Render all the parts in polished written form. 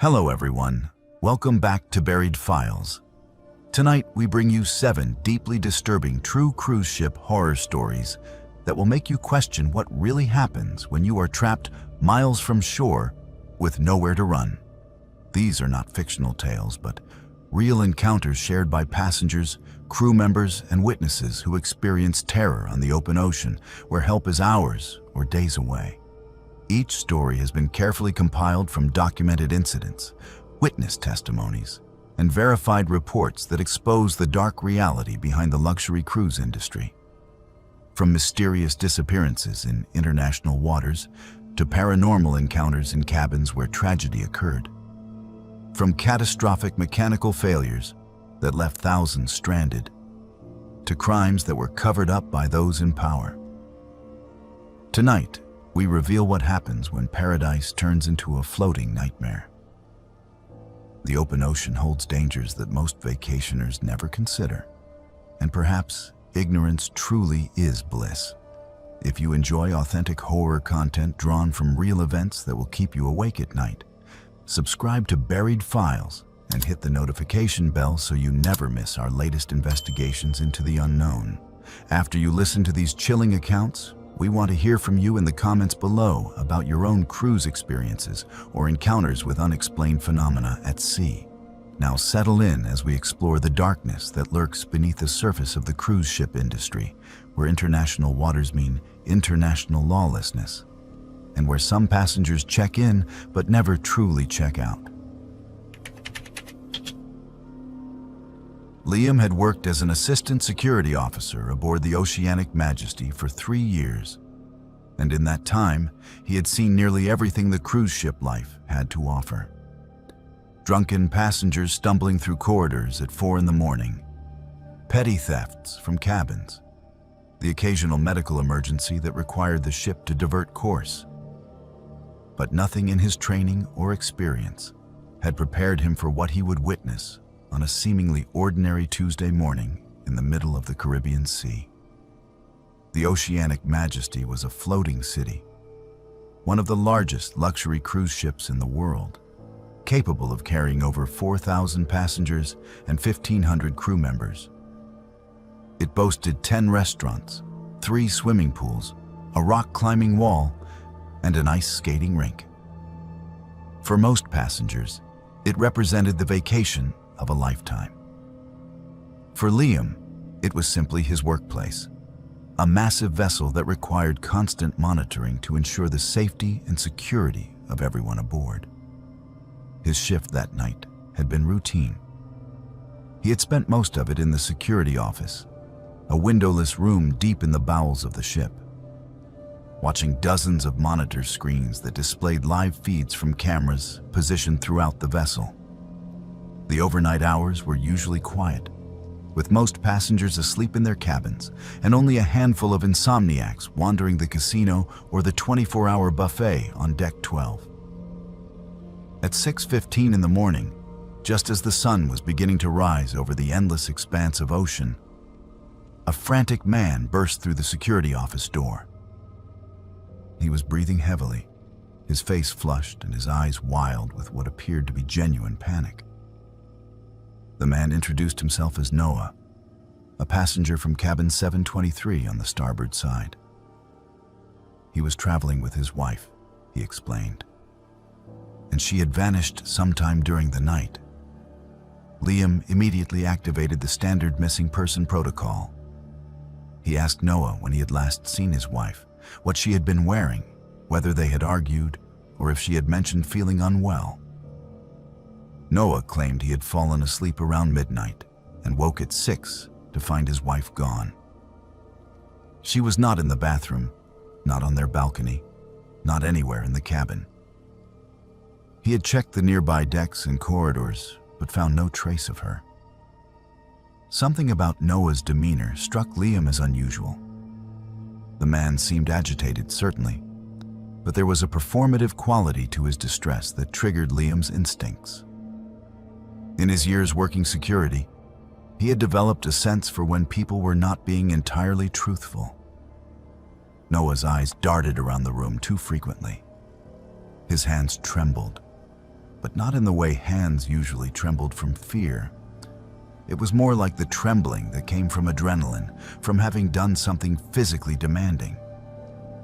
Hello everyone, welcome back to Buried Files. Tonight we bring you 7 deeply disturbing true cruise ship horror stories that will make you question what really happens when you are trapped miles from shore with nowhere to run. These are not fictional tales, but real encounters shared by passengers, crew members, and witnesses who experience terror on the open ocean where help is hours or days away. Each story has been carefully compiled from documented incidents, witness testimonies, and verified reports that expose the dark reality behind the luxury cruise industry. From mysterious disappearances in international waters to paranormal encounters in cabins where tragedy occurred. From catastrophic mechanical failures that left thousands stranded to crimes that were covered up by those in power. Tonight, we reveal what happens when paradise turns into a floating nightmare. The open ocean holds dangers that most vacationers never consider, and perhaps ignorance truly is bliss. If you enjoy authentic horror content drawn from real events that will keep you awake at night, subscribe to Buried Files and hit the notification bell so you never miss our latest investigations into the unknown. After you listen to these chilling accounts, we want to hear from you in the comments below about your own cruise experiences or encounters with unexplained phenomena at sea. Now settle in as we explore the darkness that lurks beneath the surface of the cruise ship industry, where international waters mean international lawlessness, and where some passengers check in but never truly check out. Liam had worked as an assistant security officer aboard the Oceanic Majesty for 3 years, and in that time, he had seen nearly everything the cruise ship life had to offer. Drunken passengers stumbling through corridors at 4 in the morning, petty thefts from cabins, the occasional medical emergency that required the ship to divert course. But nothing in his training or experience had prepared him for what he would witness on a seemingly ordinary Tuesday morning in the middle of the Caribbean Sea. The Oceanic Majesty was a floating city, one of the largest luxury cruise ships in the world, capable of carrying over 4,000 passengers and 1,500 crew members. It boasted 10 restaurants, 3 swimming pools, a rock climbing wall, and an ice skating rink. For most passengers, it represented the vacation of a lifetime. For Liam, it was simply his workplace, a massive vessel that required constant monitoring to ensure the safety and security of everyone aboard. His shift that night had been routine. He had spent most of it in the security office, a windowless room deep in the bowels of the ship, watching dozens of monitor screens that displayed live feeds from cameras positioned throughout the vessel. The overnight hours were usually quiet, with most passengers asleep in their cabins and only a handful of insomniacs wandering the casino or the 24-hour buffet on Deck 12. At 6:15 in the morning, just as the sun was beginning to rise over the endless expanse of ocean, a frantic man burst through the security office door. He was breathing heavily, his face flushed and his eyes wild with what appeared to be genuine panic. The man introduced himself as Noah, a passenger from cabin 723 on the starboard side. He was traveling with his wife, he explained, and she had vanished sometime during the night. Liam immediately activated the standard missing person protocol. He asked Noah when he had last seen his wife, what she had been wearing, whether they had argued, or if she had mentioned feeling unwell. Noah claimed he had fallen asleep around midnight and woke at 6 to find his wife gone. She was not in the bathroom, not on their balcony, not anywhere in the cabin. He had checked the nearby decks and corridors, but found no trace of her. Something about Noah's demeanor struck Liam as unusual. The man seemed agitated, certainly, but there was a performative quality to his distress that triggered Liam's instincts. In his years working security, he had developed a sense for when people were not being entirely truthful. Noah's eyes darted around the room too frequently. His hands trembled, but not in the way hands usually trembled from fear. It was more like the trembling that came from adrenaline, from having done something physically demanding.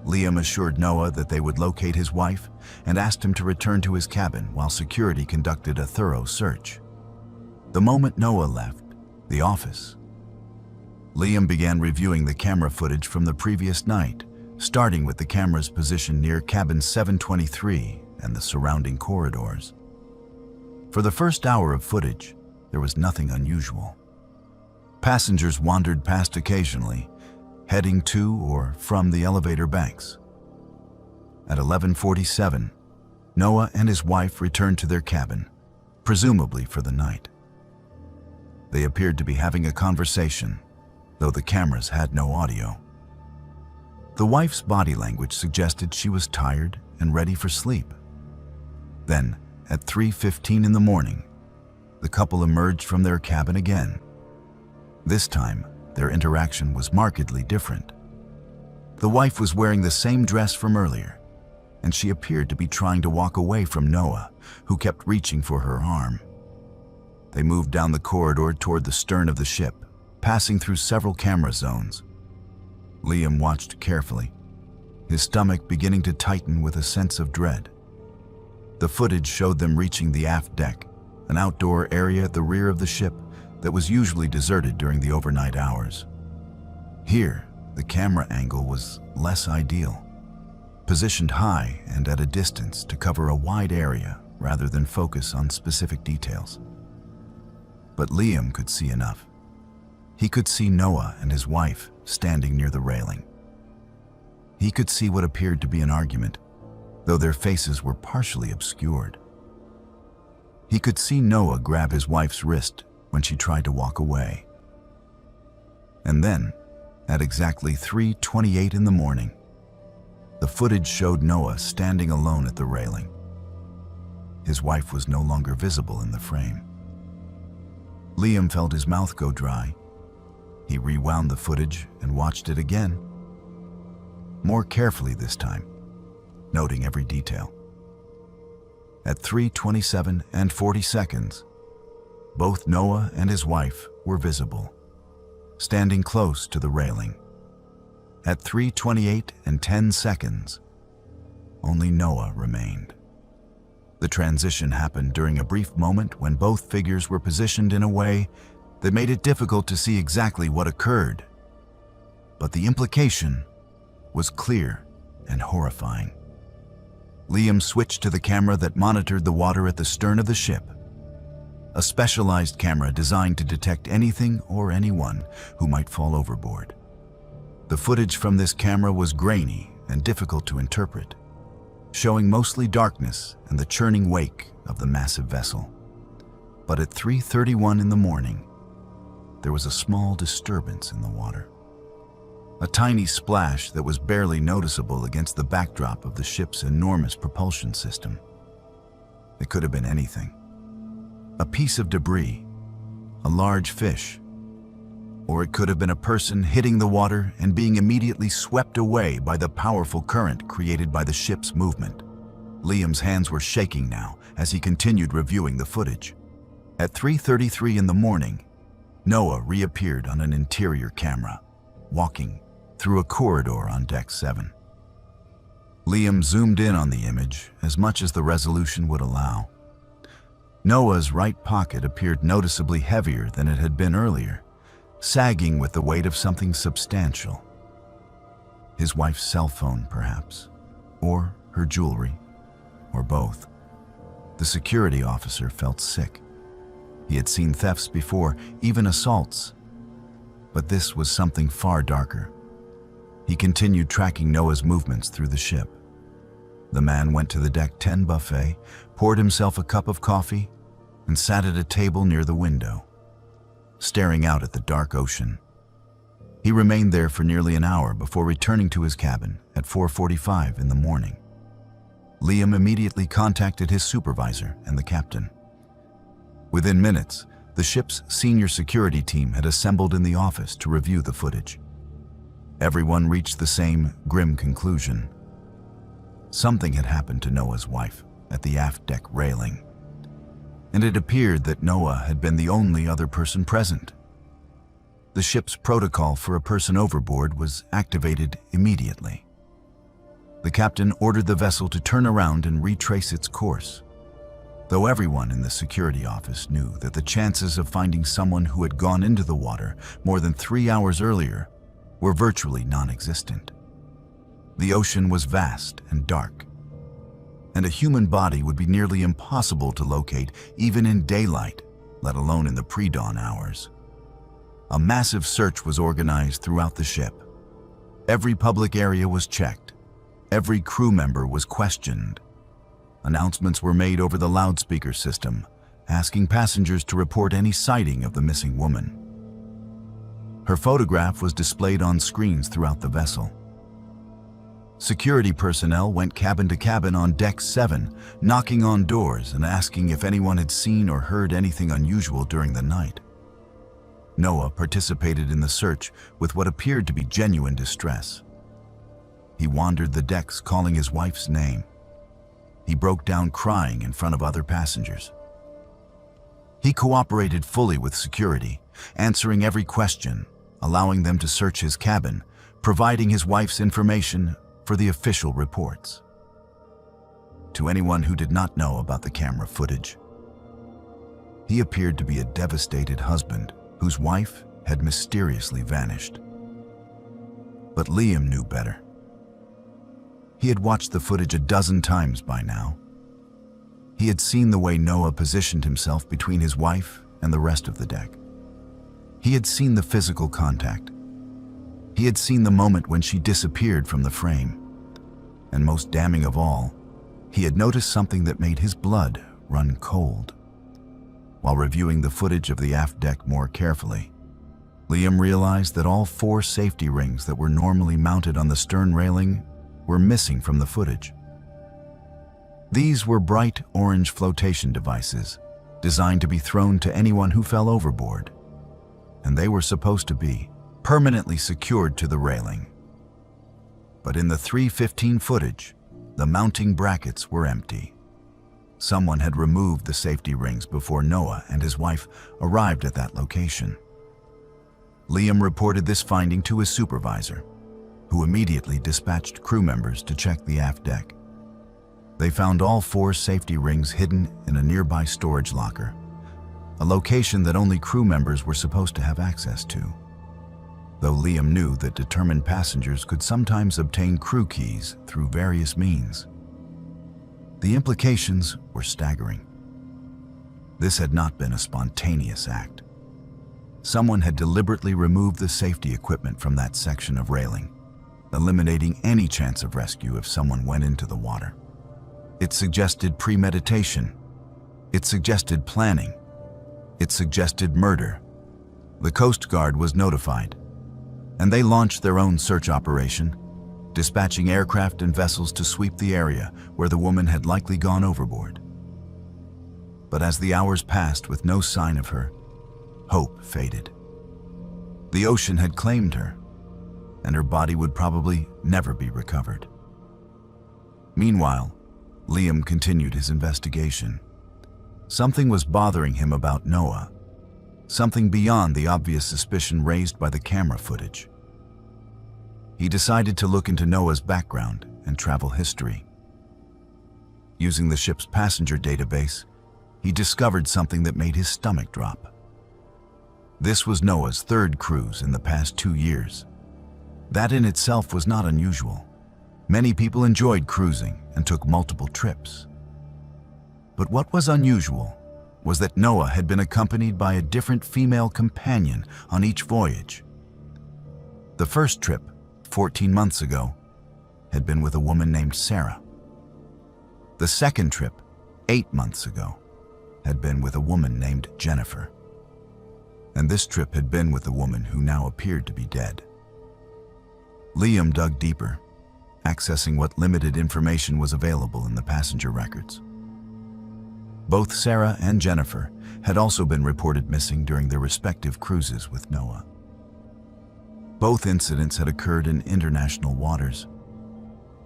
Liam assured Noah that they would locate his wife and asked him to return to his cabin while security conducted a thorough search. The moment Noah left the office, Liam began reviewing the camera footage from the previous night, starting with the camera's position near cabin 723 and the surrounding corridors. For the first hour of footage, there was nothing unusual. Passengers wandered past occasionally, heading to or from the elevator banks. At 11:47, Noah and his wife returned to their cabin, presumably for the night. They appeared to be having a conversation, though the cameras had no audio. The wife's body language suggested she was tired and ready for sleep. Then, at 3:15 in the morning, the couple emerged from their cabin again. This time, their interaction was markedly different. The wife was wearing the same dress from earlier, and she appeared to be trying to walk away from Noah, who kept reaching for her arm. They moved down the corridor toward the stern of the ship, passing through several camera zones. Liam watched carefully, his stomach beginning to tighten with a sense of dread. The footage showed them reaching the aft deck, an outdoor area at the rear of the ship that was usually deserted during the overnight hours. Here, the camera angle was less ideal, positioned high and at a distance to cover a wide area rather than focus on specific details. But Liam could see enough. He could see Noah and his wife standing near the railing. He could see what appeared to be an argument, though their faces were partially obscured. He could see Noah grab his wife's wrist when she tried to walk away. And then, at exactly 3:28 in the morning, the footage showed Noah standing alone at the railing. His wife was no longer visible in the frame. Liam felt his mouth go dry. He rewound the footage and watched it again, more carefully this time, noting every detail. At 3:27 and 40 seconds, both Noah and his wife were visible, standing close to the railing. At 3:28 and 10 seconds, only Noah remained. The transition happened during a brief moment when both figures were positioned in a way that made it difficult to see exactly what occurred. But the implication was clear and horrifying. Liam switched to the camera that monitored the water at the stern of the ship, a specialized camera designed to detect anything or anyone who might fall overboard. The footage from this camera was grainy and difficult to interpret, showing mostly darkness and the churning wake of the massive vessel. But at 3:31 in the morning, there was a small disturbance in the water. A tiny splash that was barely noticeable against the backdrop of the ship's enormous propulsion system. It could have been anything. A piece of debris, a large fish, or it could have been a person hitting the water and being immediately swept away by the powerful current created by the ship's movement. Liam's hands were shaking now as he continued reviewing the footage. At 3:33 in the morning, Noah reappeared on an interior camera, walking through a corridor on deck 7. Liam zoomed in on the image as much as the resolution would allow. Noah's right pocket appeared noticeably heavier than it had been earlier, sagging with the weight of something substantial. His wife's cell phone, perhaps, or her jewelry, or both. The security officer felt sick. He had seen thefts before, even assaults, but this was something far darker. He continued tracking Noah's movements through the ship. The man went to the Deck 10 buffet, poured himself a cup of coffee, and sat at a table near the window, staring out at the dark ocean. He remained there for nearly an hour before returning to his cabin at 4:45 in the morning. Liam immediately contacted his supervisor and the captain. Within minutes, the ship's senior security team had assembled in the office to review the footage. Everyone reached the same grim conclusion. Something had happened to Noah's wife at the aft deck railing. and it appeared that Noah had been the only other person present. The ship's protocol for a person overboard was activated immediately. The captain ordered the vessel to turn around and retrace its course, though everyone in the security office knew that the chances of finding someone who had gone into the water more than 3 hours earlier were virtually non-existent. The ocean was vast and dark, and a human body would be nearly impossible to locate even in daylight, let alone in the pre-dawn hours. A massive search was organized throughout the ship. Every public area was checked. Every crew member was questioned. Announcements were made over the loudspeaker system, asking passengers to report any sighting of the missing woman. Her photograph was displayed on screens throughout the vessel. Security personnel went cabin to cabin on Deck 7, knocking on doors and asking if anyone had seen or heard anything unusual during the night. Noah participated in the search with what appeared to be genuine distress. He wandered the decks calling his wife's name. He broke down crying in front of other passengers. He cooperated fully with security, answering every question, allowing them to search his cabin, providing his wife's information for the official reports. To anyone who did not know about the camera footage, he appeared to be a devastated husband whose wife had mysteriously vanished. But Liam knew better. He had watched the footage a dozen times by now. He had seen the way Noah positioned himself between his wife and the rest of the deck. He had seen the physical contact. He had seen the moment when she disappeared from the frame. And most damning of all, he had noticed something that made his blood run cold. While reviewing the footage of the aft deck more carefully, Liam realized that all 4 safety rings that were normally mounted on the stern railing were missing from the footage. These were bright orange flotation devices designed to be thrown to anyone who fell overboard, and they were supposed to be permanently secured to the railing. But in the 3:15 footage, the mounting brackets were empty. Someone had removed the safety rings before Noah and his wife arrived at that location. Liam reported this finding to his supervisor, who immediately dispatched crew members to check the aft deck. They found all 4 safety rings hidden in a nearby storage locker, a location that only crew members were supposed to have access to. Though Liam knew that determined passengers could sometimes obtain crew keys through various means, the implications were staggering. This had not been a spontaneous act. Someone had deliberately removed the safety equipment from that section of railing, eliminating any chance of rescue if someone went into the water. It suggested premeditation. It suggested planning. It suggested murder. The Coast Guard was notified, and they launched their own search operation, dispatching aircraft and vessels to sweep the area where the woman had likely gone overboard. But as the hours passed with no sign of her, hope faded. The ocean had claimed her, and her body would probably never be recovered. Meanwhile, Liam continued his investigation. Something was bothering him about Noah, something beyond the obvious suspicion raised by the camera footage. He decided to look into Noah's background and travel history. Using the ship's passenger database, he discovered something that made his stomach drop. This was Noah's 3rd cruise in the past 2 years. That in itself was not unusual. Many people enjoyed cruising and took multiple trips. But what was unusual was that Noah had been accompanied by a different female companion on each voyage. The first trip, 14 months ago, had been with a woman named Sarah. The second trip, 8 months ago, had been with a woman named Jennifer. And this trip had been with a woman who now appeared to be dead. Liam dug deeper, accessing what limited information was available in the passenger records. Both Sarah and Jennifer had also been reported missing during their respective cruises with Noah. Both incidents had occurred in international waters.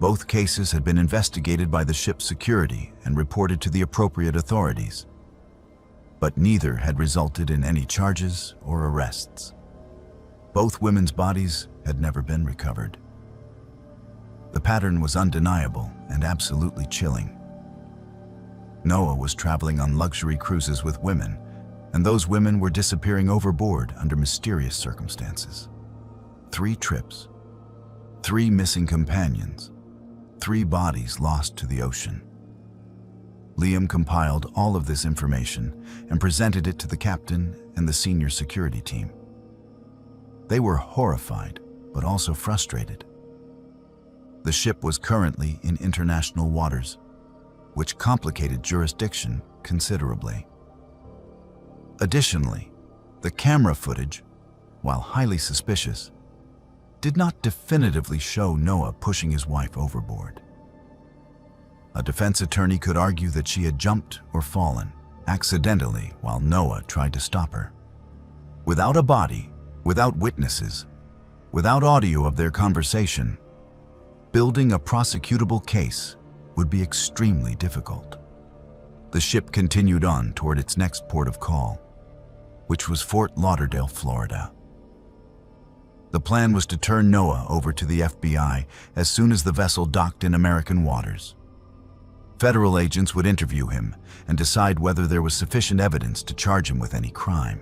Both cases had been investigated by the ship's security and reported to the appropriate authorities. but neither had resulted in any charges or arrests. Both women's bodies had never been recovered. The pattern was undeniable and absolutely chilling. Noah was traveling on luxury cruises with women, and those women were disappearing overboard under mysterious circumstances. 3 trips, 3 missing companions, 3 bodies lost to the ocean. Liam compiled all of this information and presented it to the captain and the senior security team. They were horrified, but also frustrated. The ship was currently in international waters, which complicated jurisdiction considerably. Additionally, the camera footage, while highly suspicious, did not definitively show Noah pushing his wife overboard. A defense attorney could argue that she had jumped or fallen accidentally while Noah tried to stop her. Without a body, without witnesses, without audio of their conversation, building a prosecutable case would be extremely difficult. The ship continued on toward its next port of call, which was Fort Lauderdale, Florida. The plan was to turn Noah over to the FBI as soon as the vessel docked in American waters. Federal agents would interview him and decide whether there was sufficient evidence to charge him with any crime.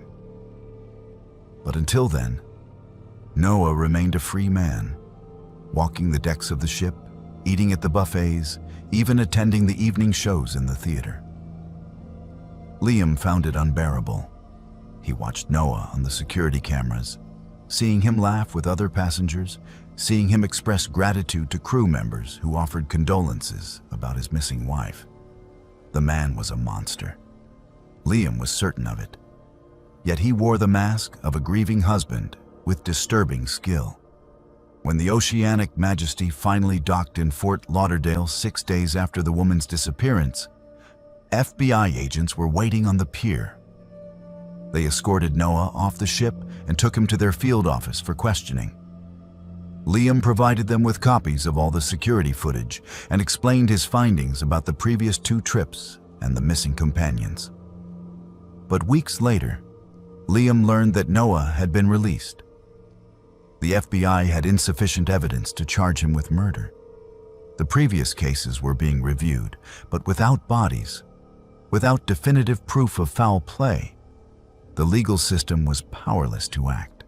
But until then, Noah remained a free man, walking the decks of the ship, eating at the buffets, even attending the evening shows in the theater. Liam found it unbearable. He watched Noah on the security cameras, seeing him laugh with other passengers, seeing him express gratitude to crew members who offered condolences about his missing wife. The man was a monster. Liam was certain of it. Yet he wore the mask of a grieving husband with disturbing skill. When the Oceanic Majesty finally docked in Fort Lauderdale 6 days after the woman's disappearance, FBI agents were waiting on the pier. They escorted Noah off the ship and took him to their field office for questioning. Liam provided them with copies of all the security footage and explained his findings about the previous 2 trips and the missing companions. But weeks later, Liam learned that Noah had been released. The FBI had insufficient evidence to charge him with murder. The previous cases were being reviewed, but without bodies, without definitive proof of foul play, the legal system was powerless to act.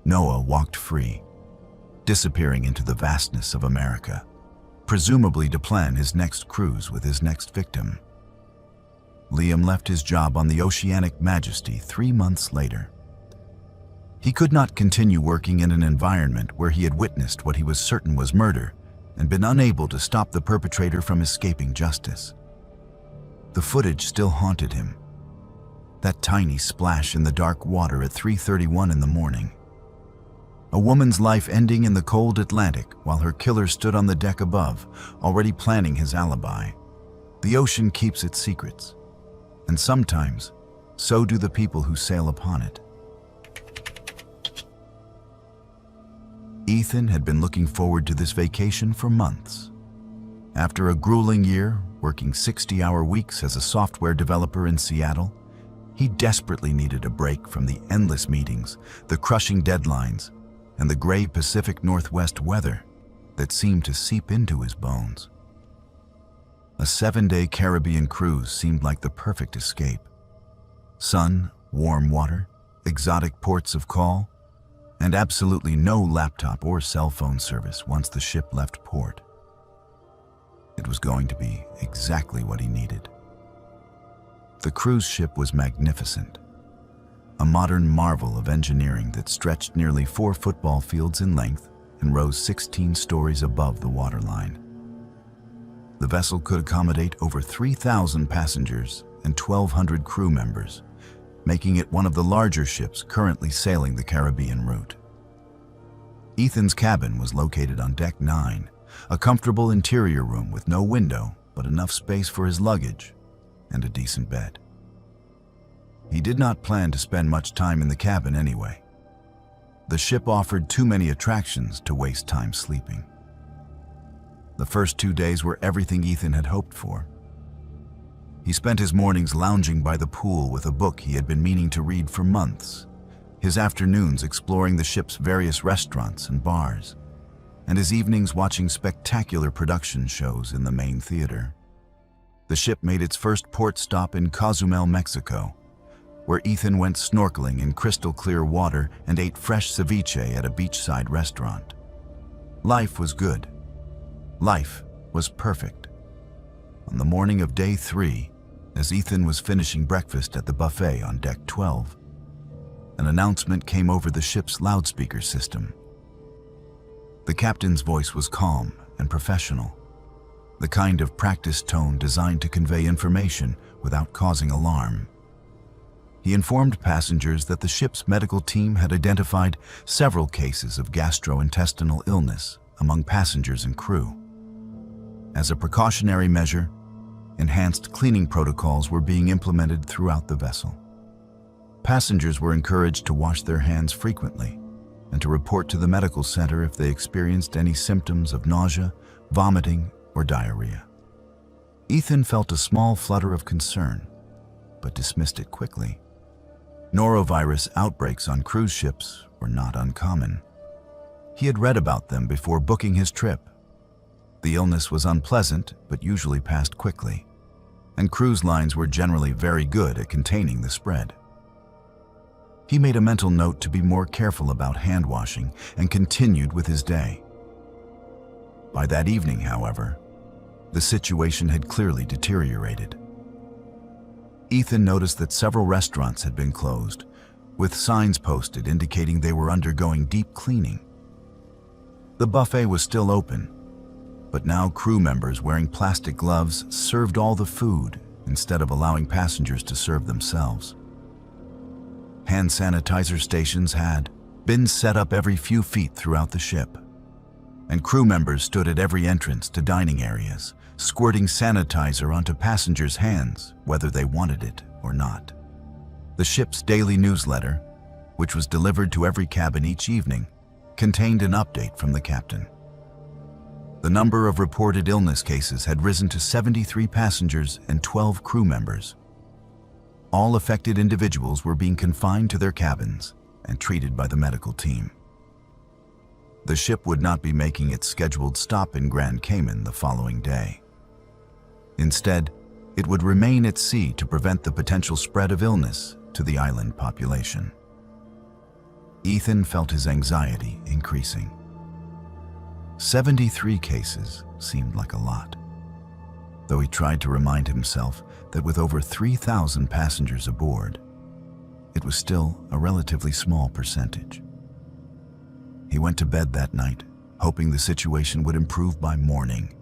Noah walked free, disappearing into the vastness of America, presumably to plan his next cruise with his next victim. Liam left his job on the Oceanic Majesty 3 months later. He could not continue working in an environment where he had witnessed what he was certain was murder and been unable to stop the perpetrator from escaping justice. The footage still haunted him. That tiny splash in the dark water at 3:31 in the morning. A woman's life ending in the cold Atlantic while her killer stood on the deck above, already planning his alibi. The ocean keeps its secrets, and sometimes so do the people who sail upon it. Ethan had been looking forward to this vacation for months. After a grueling year, working 60-hour weeks as a software developer in Seattle, he desperately needed a break from the endless meetings, the crushing deadlines, and the gray Pacific Northwest weather that seemed to seep into his bones. A 7-day Caribbean cruise seemed like the perfect escape. Sun, warm water, exotic ports of call, and absolutely no laptop or cell phone service once the ship left port. It was going to be exactly what he needed. The cruise ship was magnificent, a modern marvel of engineering that stretched nearly 4 football fields in length and rose 16 stories above the waterline. The vessel could accommodate over 3,000 passengers and 1,200 crew members, making it one of the larger ships currently sailing the Caribbean route. Ethan's cabin was located on Deck 9, a comfortable interior room with no window but enough space for his luggage and a decent bed. He did not plan to spend much time in the cabin anyway. The ship offered too many attractions to waste time sleeping. The first 2 days were everything Ethan had hoped for. He spent his mornings lounging by the pool with a book he had been meaning to read for months, his afternoons exploring the ship's various restaurants and bars, and his evenings watching spectacular production shows in the main theater. The ship made its first port stop in Cozumel, Mexico, where Ethan went snorkeling in crystal-clear water and ate fresh ceviche at a beachside restaurant. Life was good. Life was perfect. On the morning of day 3, as Ethan was finishing breakfast at the buffet on deck 12, an announcement came over the ship's loudspeaker system. The captain's voice was calm and professional, the kind of practiced tone designed to convey information without causing alarm. He informed passengers that the ship's medical team had identified several cases of gastrointestinal illness among passengers and crew. As a precautionary measure, enhanced cleaning protocols were being implemented throughout the vessel. Passengers were encouraged to wash their hands frequently and to report to the medical center if they experienced any symptoms of nausea, vomiting, or diarrhea. Ethan felt a small flutter of concern, but dismissed it quickly. Norovirus outbreaks on cruise ships were not uncommon. He had read about them before booking his trip. The illness was unpleasant, but usually passed quickly, and cruise lines were generally very good at containing the spread. He made a mental note to be more careful about hand washing and continued with his day. By that evening, however, the situation had clearly deteriorated. Ethan noticed that several restaurants had been closed, with signs posted indicating they were undergoing deep cleaning. The buffet was still open, but now crew members wearing plastic gloves served all the food instead of allowing passengers to serve themselves. Hand sanitizer stations had been set up every few feet throughout the ship, and crew members stood at every entrance to dining areas, squirting sanitizer onto passengers' hands, whether they wanted it or not. The ship's daily newsletter, which was delivered to every cabin each evening, contained an update from the captain. The number of reported illness cases had risen to 73 passengers and 12 crew members. All affected individuals were being confined to their cabins and treated by the medical team. The ship would not be making its scheduled stop in Grand Cayman the following day. Instead, it would remain at sea to prevent the potential spread of illness to the island population. Ethan felt his anxiety increasing. 73 cases seemed like a lot, though he tried to remind himself that with over 3,000 passengers aboard, it was still a relatively small percentage. He went to bed that night, hoping the situation would improve by morning.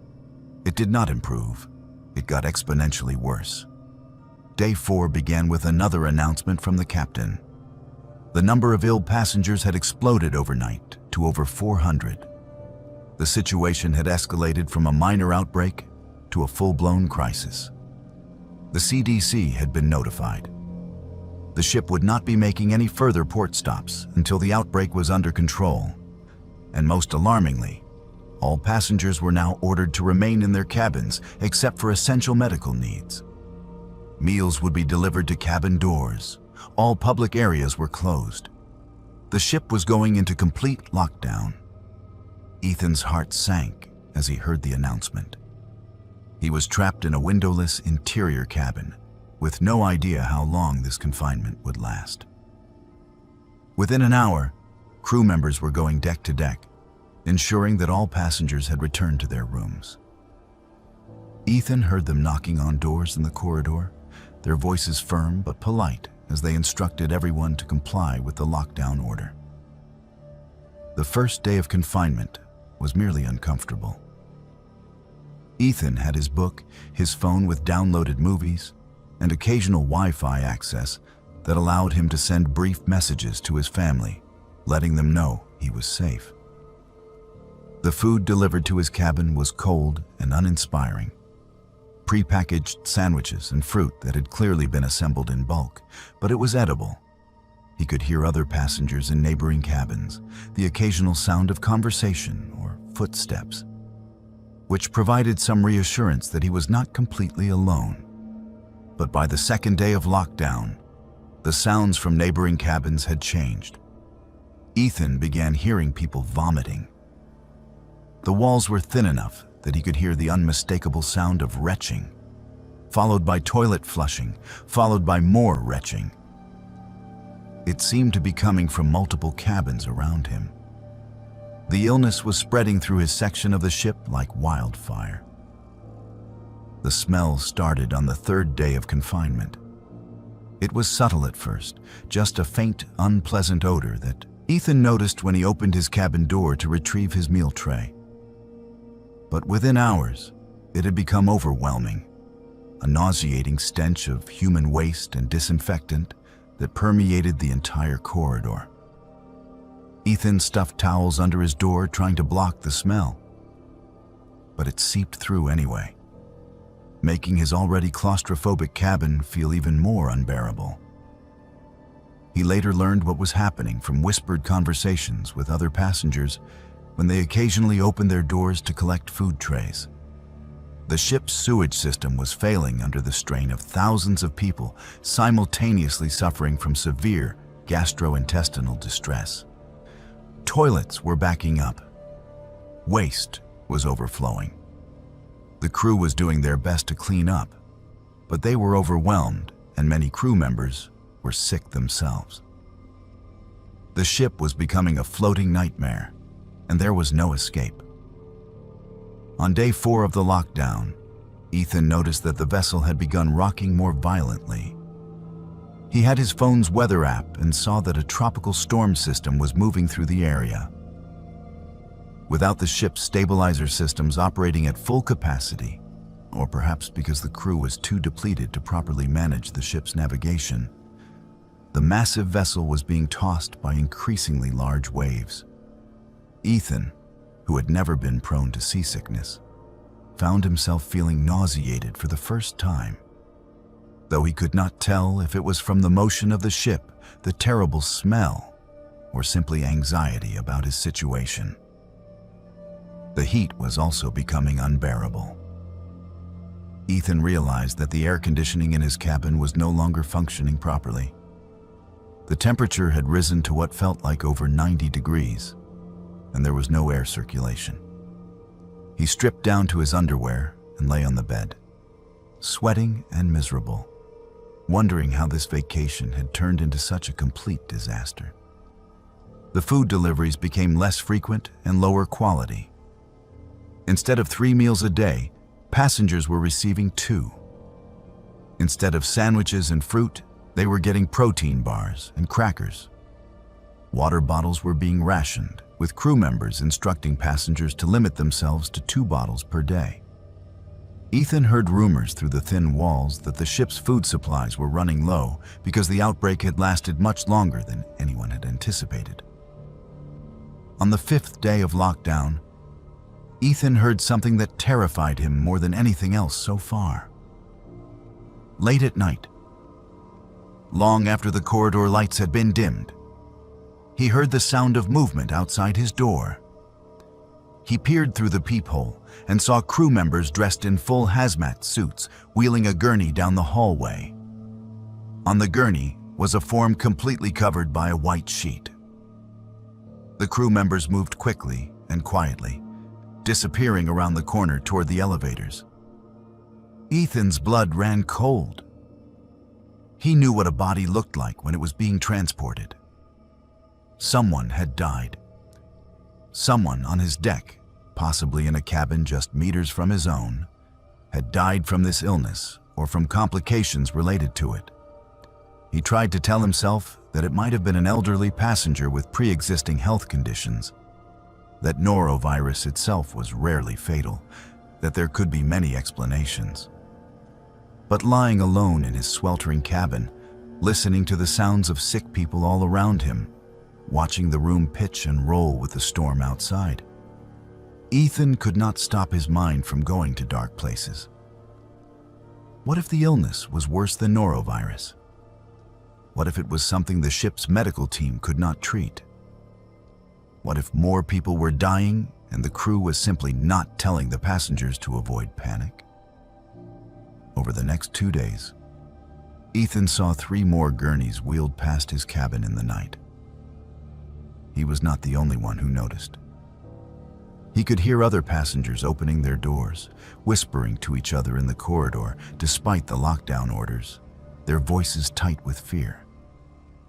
It did not improve. It got exponentially worse. Day 4 began with another announcement from the captain. The number of ill passengers had exploded overnight to over 400. The situation had escalated from a minor outbreak to a full-blown crisis. The CDC had been notified. The ship would not be making any further port stops until the outbreak was under control. And most alarmingly, all passengers were now ordered to remain in their cabins except for essential medical needs. Meals would be delivered to cabin doors. All public areas were closed. The ship was going into complete lockdown. Ethan's heart sank as he heard the announcement. He was trapped in a windowless interior cabin, with no idea how long this confinement would last. Within an hour, crew members were going deck to deck, ensuring that all passengers had returned to their rooms. Ethan heard them knocking on doors in the corridor, their voices firm but polite as they instructed everyone to comply with the lockdown order. The first day of confinement was merely uncomfortable. Ethan had his book, his phone with downloaded movies, and occasional Wi-Fi access that allowed him to send brief messages to his family, letting them know he was safe. The food delivered to his cabin was cold and uninspiring. Pre-packaged sandwiches and fruit that had clearly been assembled in bulk, but it was edible. He could hear other passengers in neighboring cabins, the occasional sound of conversation or footsteps, which provided some reassurance that he was not completely alone. But by the second day of lockdown, the sounds from neighboring cabins had changed. Ethan began hearing people vomiting. The walls were thin enough that he could hear the unmistakable sound of retching, followed by toilet flushing, followed by more retching. It seemed to be coming from multiple cabins around him. The illness was spreading through his section of the ship like wildfire. The smell started on the third day of confinement. It was subtle at first, just a faint, unpleasant odor that Ethan noticed when he opened his cabin door to retrieve his meal tray. But within hours, it had become overwhelming, a nauseating stench of human waste and disinfectant that permeated the entire corridor. Ethan stuffed towels under his door, trying to block the smell. But it seeped through anyway, making his already claustrophobic cabin feel even more unbearable. He later learned what was happening from whispered conversations with other passengers when they occasionally opened their doors to collect food trays. The ship's sewage system was failing under the strain of thousands of people simultaneously suffering from severe gastrointestinal distress. Toilets were backing up. Waste was overflowing. The crew was doing their best to clean up, but they were overwhelmed, and many crew members were sick themselves. The ship was becoming a floating nightmare, and there was no escape. On day 4 of the lockdown, Ethan noticed that the vessel had begun rocking more violently. He had his phone's weather app and saw that a tropical storm system was moving through the area. Without the ship's stabilizer systems operating at full capacity, or perhaps because the crew was too depleted to properly manage the ship's navigation, the massive vessel was being tossed by increasingly large waves. Ethan, who had never been prone to seasickness, found himself feeling nauseated for the first time. Though he could not tell if it was from the motion of the ship, the terrible smell, or simply anxiety about his situation. The heat was also becoming unbearable. Ethan realized that the air conditioning in his cabin was no longer functioning properly. The temperature had risen to what felt like over 90 degrees, and there was no air circulation. He stripped down to his underwear and lay on the bed, sweating and miserable, wondering how this vacation had turned into such a complete disaster. The food deliveries became less frequent and lower quality. Instead of 3 meals a day, passengers were receiving 2. Instead of sandwiches and fruit, they were getting protein bars and crackers. Water bottles were being rationed, with crew members instructing passengers to limit themselves to 2 bottles per day. Ethan heard rumors through the thin walls that the ship's food supplies were running low because the outbreak had lasted much longer than anyone had anticipated. On the 5th day of lockdown, Ethan heard something that terrified him more than anything else so far. Late at night, long after the corridor lights had been dimmed, he heard the sound of movement outside his door. He peered through the peephole and saw crew members dressed in full hazmat suits wheeling a gurney down the hallway. On the gurney was a form completely covered by a white sheet. The crew members moved quickly and quietly, disappearing around the corner toward the elevators. Ethan's blood ran cold. He knew what a body looked like when it was being transported. Someone had died. Someone on his deck, possibly in a cabin just meters from his own, had died from this illness or from complications related to it. He tried to tell himself that it might have been an elderly passenger with pre-existing health conditions, that norovirus itself was rarely fatal, that there could be many explanations. But lying alone in his sweltering cabin, listening to the sounds of sick people all around him, watching the room pitch and roll with the storm outside, Ethan could not stop his mind from going to dark places. What if the illness was worse than norovirus? What if it was something the ship's medical team could not treat? What if more people were dying and the crew was simply not telling the passengers to avoid panic? Over the next 2 days, Ethan saw 3 more gurneys wheeled past his cabin in the night. He was not the only one who noticed. He could hear other passengers opening their doors, whispering to each other in the corridor despite the lockdown orders, their voices tight with fear.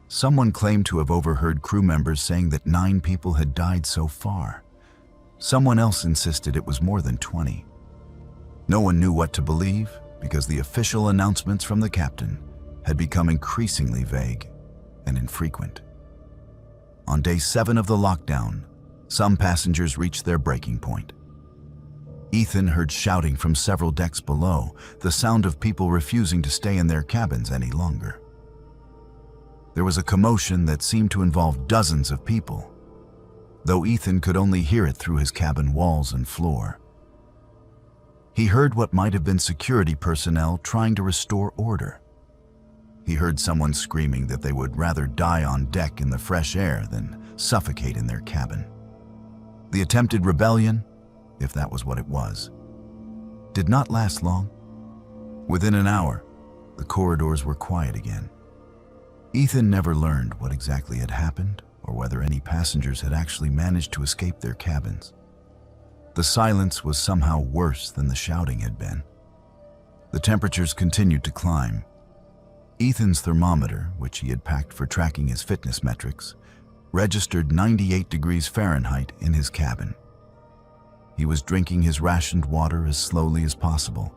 Someone claimed to have overheard crew members saying that 9 people had died so far. Someone else insisted it was more than 20. No one knew what to believe because the official announcements from the captain had become increasingly vague and infrequent. On day 7 of the lockdown, some passengers reached their breaking point. Ethan heard shouting from several decks below, the sound of people refusing to stay in their cabins any longer. There was a commotion that seemed to involve dozens of people, though Ethan could only hear it through his cabin walls and floor. He heard what might have been security personnel trying to restore order. He heard someone screaming that they would rather die on deck in the fresh air than suffocate in their cabin. The attempted rebellion, if that was what it was, did not last long. Within an hour, the corridors were quiet again. Ethan never learned what exactly had happened or whether any passengers had actually managed to escape their cabins. The silence was somehow worse than the shouting had been. The temperatures continued to climb. Ethan's thermometer, which he had packed for tracking his fitness metrics, registered 98 degrees Fahrenheit in his cabin. He was drinking his rationed water as slowly as possible,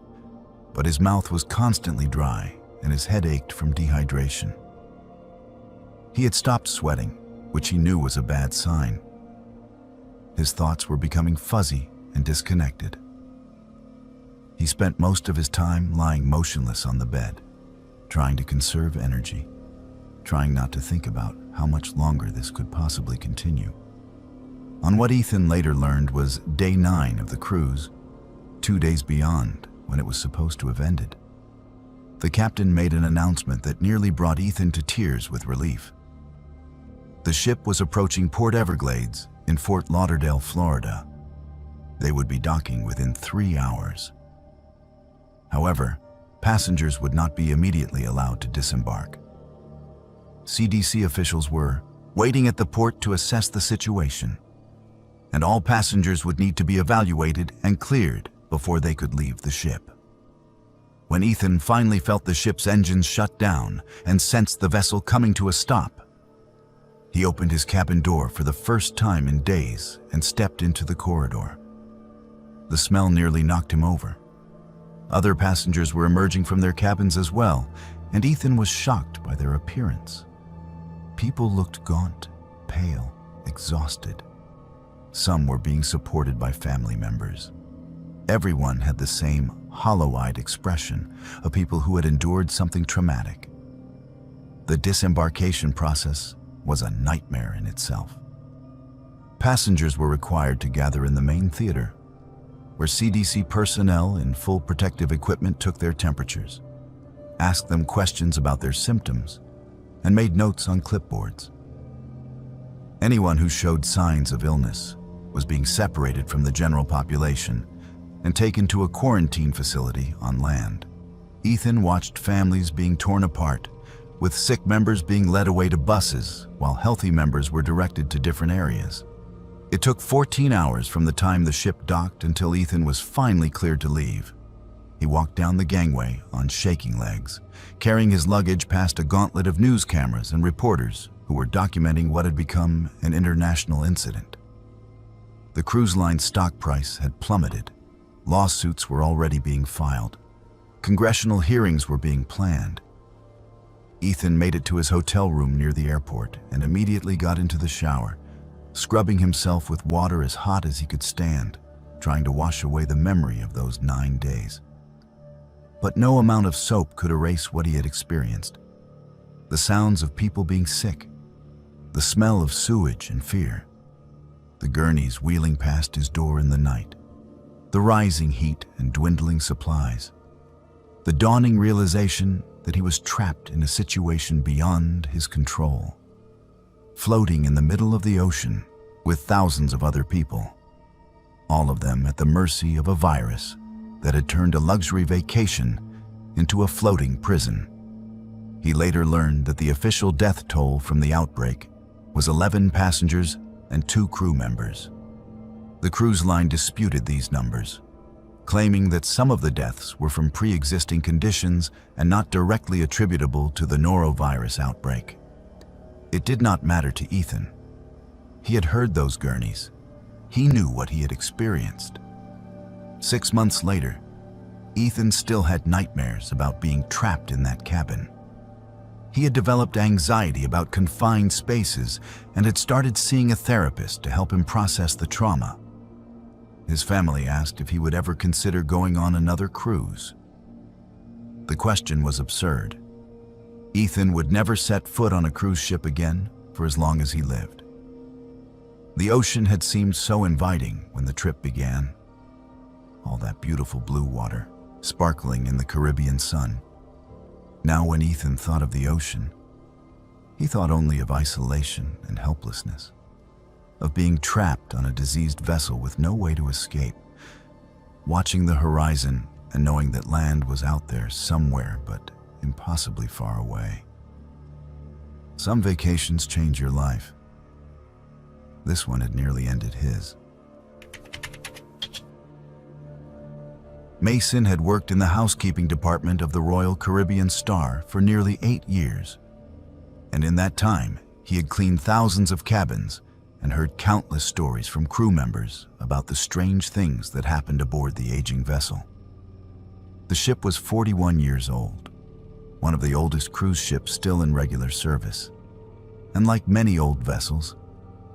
but his mouth was constantly dry and his head ached from dehydration. He had stopped sweating, which he knew was a bad sign. His thoughts were becoming fuzzy and disconnected. He spent most of his time lying motionless on the bed, trying to conserve energy, trying not to think about how much longer this could possibly continue. On what Ethan later learned was day 9 of the cruise, 2 days beyond when it was supposed to have ended, the captain made an announcement that nearly brought Ethan to tears with relief. The ship was approaching Port Everglades in Fort Lauderdale, Florida. They would be docking within 3 hours. However, passengers would not be immediately allowed to disembark. CDC officials were waiting at the port to assess the situation, and all passengers would need to be evaluated and cleared before they could leave the ship. When Ethan finally felt the ship's engines shut down and sensed the vessel coming to a stop, he opened his cabin door for the first time in days and stepped into the corridor. The smell nearly knocked him over. Other passengers were emerging from their cabins as well, and Ethan was shocked by their appearance. People looked gaunt, pale, exhausted. Some were being supported by family members. Everyone had the same hollow-eyed expression of people who had endured something traumatic. The disembarkation process was a nightmare in itself. Passengers were required to gather in the main theater, where CDC personnel in full protective equipment took their temperatures, asked them questions about their symptoms, and made notes on clipboards. Anyone who showed signs of illness was being separated from the general population and taken to a quarantine facility on land. Ethan watched families being torn apart, with sick members being led away to buses while healthy members were directed to different areas. It took 14 hours from the time the ship docked until Ethan was finally cleared to leave. He walked down the gangway on shaking legs, carrying his luggage past a gauntlet of news cameras and reporters who were documenting what had become an international incident. The cruise line's stock price had plummeted. Lawsuits were already being filed. Congressional hearings were being planned. Ethan made it to his hotel room near the airport and immediately got into the shower, scrubbing himself with water as hot as he could stand, trying to wash away the memory of those 9 days. But no amount of soap could erase what he had experienced. The sounds of people being sick, the smell of sewage and fear, the gurneys wheeling past his door in the night, the rising heat and dwindling supplies, the dawning realization that he was trapped in a situation beyond his control, floating in the middle of the ocean with thousands of other people, all of them at the mercy of a virus that had turned a luxury vacation into a floating prison. He later learned that the official death toll from the outbreak was 11 passengers and 2 crew members. The cruise line disputed these numbers, claiming that some of the deaths were from pre-existing conditions and not directly attributable to the norovirus outbreak. It did not matter to Ethan. He had heard those gurneys. He knew what he had experienced. 6 months later, Ethan still had nightmares about being trapped in that cabin. He had developed anxiety about confined spaces and had started seeing a therapist to help him process the trauma. His family asked if he would ever consider going on another cruise. The question was absurd. Ethan would never set foot on a cruise ship again for as long as he lived. The ocean had seemed so inviting when the trip began. All that beautiful blue water, sparkling in the Caribbean sun. Now when Ethan thought of the ocean, he thought only of isolation and helplessness, of being trapped on a diseased vessel with no way to escape, watching the horizon and knowing that land was out there somewhere but impossibly far away. Some vacations change your life. This one had nearly ended his. Mason had worked in the housekeeping department of the Royal Caribbean Star for nearly 8 years, and in that time he had cleaned thousands of cabins and heard countless stories from crew members about the strange things that happened aboard the aging vessel. The ship was 41 years old, one of the oldest cruise ships still in regular service, and like many old vessels,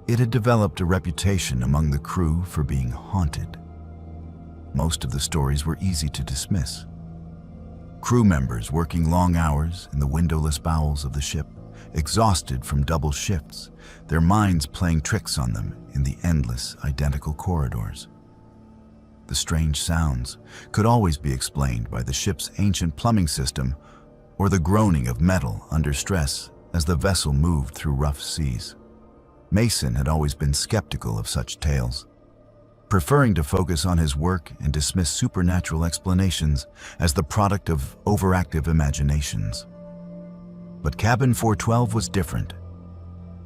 it had developed a reputation among the crew for being haunted. Most of the stories were easy to dismiss. Crew members working long hours in the windowless bowels of the ship, exhausted from double shifts, their minds playing tricks on them in the endless, identical corridors. The strange sounds could always be explained by the ship's ancient plumbing system or the groaning of metal under stress as the vessel moved through rough seas. Mason had always been skeptical of such tales, preferring to focus on his work and dismiss supernatural explanations as the product of overactive imaginations. But Cabin 412 was different.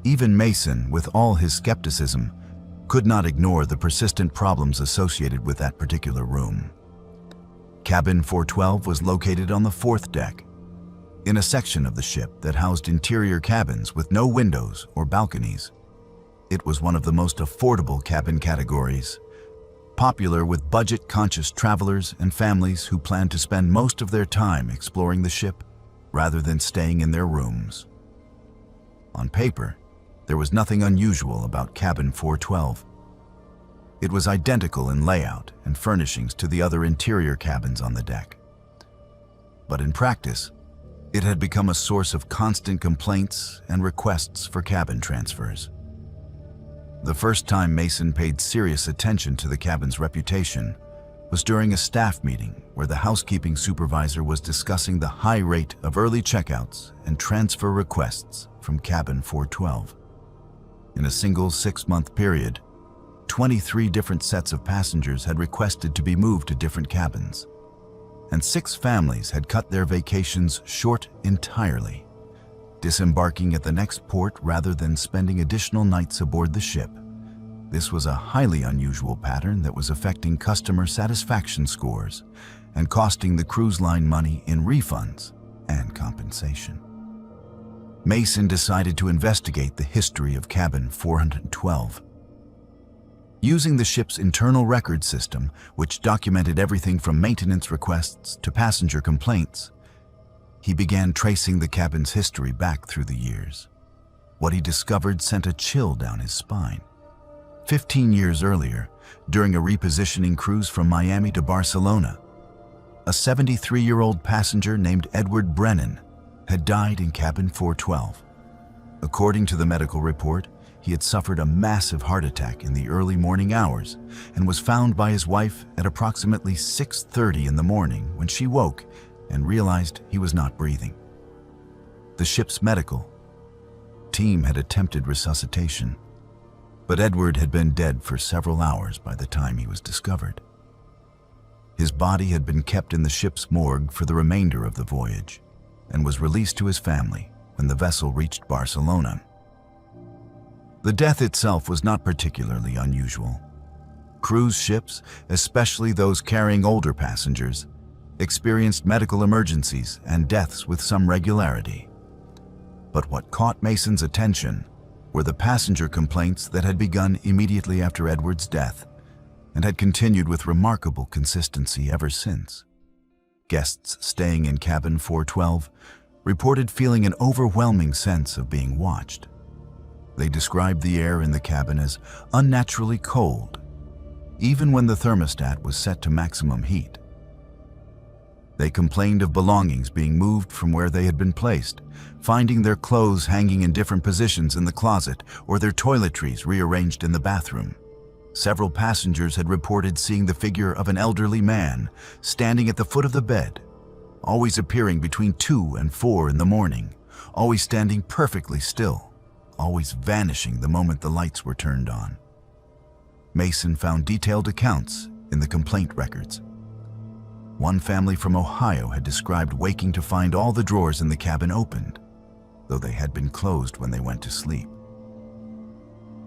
Even Mason, with all his skepticism, could not ignore the persistent problems associated with that particular room. Cabin 412 was located on the 4th deck, in a section of the ship that housed interior cabins with no windows or balconies. It was one of the most affordable cabin categories, popular with budget-conscious travelers and families who planned to spend most of their time exploring the ship rather than staying in their rooms. On paper, there was nothing unusual about Cabin 412. It was identical in layout and furnishings to the other interior cabins on the deck. But in practice, it had become a source of constant complaints and requests for cabin transfers. The first time Mason paid serious attention to the cabin's reputation was during a staff meeting where the housekeeping supervisor was discussing the high rate of early checkouts and transfer requests from Cabin 412. In a single 6-month period, 23 different sets of passengers had requested to be moved to different cabins, and 6 families had cut their vacations short entirely, disembarking at the next port rather than spending additional nights aboard the ship. This was a highly unusual pattern that was affecting customer satisfaction scores and costing the cruise line money in refunds and compensation. Mason decided to investigate the history of Cabin 412. Using the ship's internal record system, which documented everything from maintenance requests to passenger complaints, he began tracing the cabin's history back through the years. What he discovered sent a chill down his spine. 15 years earlier, during a repositioning cruise from Miami to Barcelona, a 73-year-old passenger named Edward Brennan had died in Cabin 412. According to the medical report, he had suffered a massive heart attack in the early morning hours and was found by his wife at approximately 6:30 in the morning when she woke and realized he was not breathing. The ship's medical team had attempted resuscitation, but Edward had been dead for several hours by the time he was discovered. His body had been kept in the ship's morgue for the remainder of the voyage, and was released to his family when the vessel reached Barcelona. The death itself was not particularly unusual. Cruise ships, especially those carrying older passengers, experienced medical emergencies and deaths with some regularity. But what caught Mason's attention were the passenger complaints that had begun immediately after Edward's death and had continued with remarkable consistency ever since. Guests staying in cabin 412 reported feeling an overwhelming sense of being watched. They described the air in the cabin as unnaturally cold, even when the thermostat was set to maximum heat. They complained of belongings being moved from where they had been placed, finding their clothes hanging in different positions in the closet or their toiletries rearranged in the bathroom. Several passengers had reported seeing the figure of an elderly man standing at the foot of the bed, always appearing between 2 and 4 in the morning, always standing perfectly still, always vanishing the moment the lights were turned on. Mason found detailed accounts in the complaint records. One family from Ohio had described waking to find all the drawers in the cabin opened, though they had been closed when they went to sleep.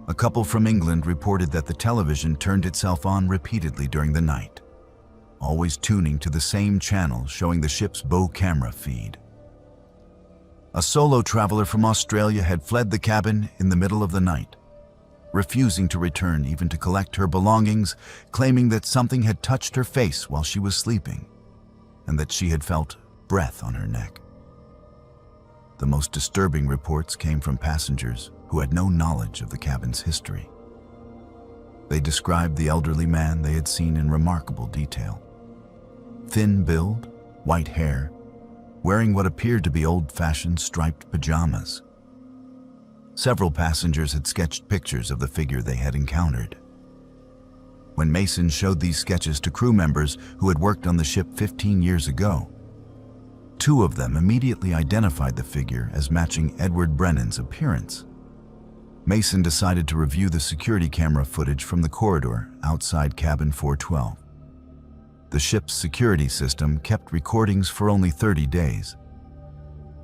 A couple from England reported that the television turned itself on repeatedly during the night, always tuning to the same channel showing the ship's bow camera feed. A solo traveler from Australia had fled the cabin in the middle of the night, refusing to return even to collect her belongings, claiming that something had touched her face while she was sleeping, and that she had felt breath on her neck. The most disturbing reports came from passengers who had no knowledge of the cabin's history. They described the elderly man they had seen in remarkable detail. Thin build, white hair, wearing what appeared to be old-fashioned striped pajamas. Several passengers had sketched pictures of the figure they had encountered. When Mason showed these sketches to crew members who had worked on the ship 15 years ago, 2 of them immediately identified the figure as matching Edward Brennan's appearance. Mason decided to review the security camera footage from the corridor outside cabin 412. The ship's security system kept recordings for only 30 days.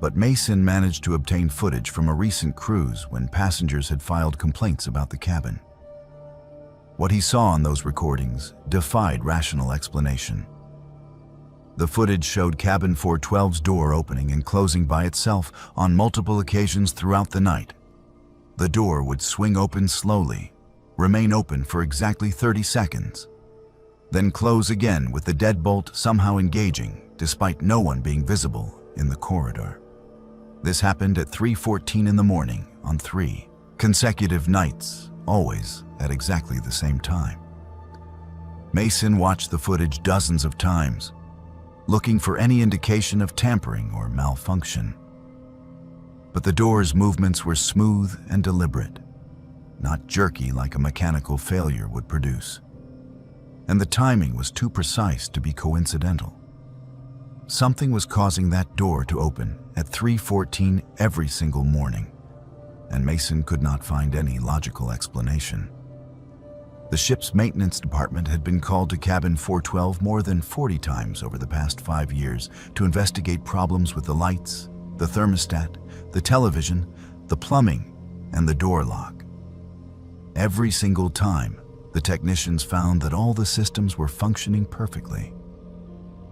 But Mason managed to obtain footage from a recent cruise when passengers had filed complaints about the cabin. What he saw on those recordings defied rational explanation. The footage showed cabin 412's door opening and closing by itself on multiple occasions throughout the night. The door would swing open slowly, remain open for exactly 30 seconds, then close again with the deadbolt somehow engaging despite no one being visible in the corridor. This happened at 3:14 in the morning on 3 consecutive nights, always at exactly the same time. Mason watched the footage dozens of times, looking for any indication of tampering or malfunction. But the door's movements were smooth and deliberate, not jerky like a mechanical failure would produce. And the timing was too precise to be coincidental. Something was causing that door to open at 3:14 every single morning, and Mason could not find any logical explanation. The ship's maintenance department had been called to cabin 412 more than 40 times over the past 5 years to investigate problems with the lights, the thermostat, the television, the plumbing, and the door lock. Every single time, the technicians found that all the systems were functioning perfectly.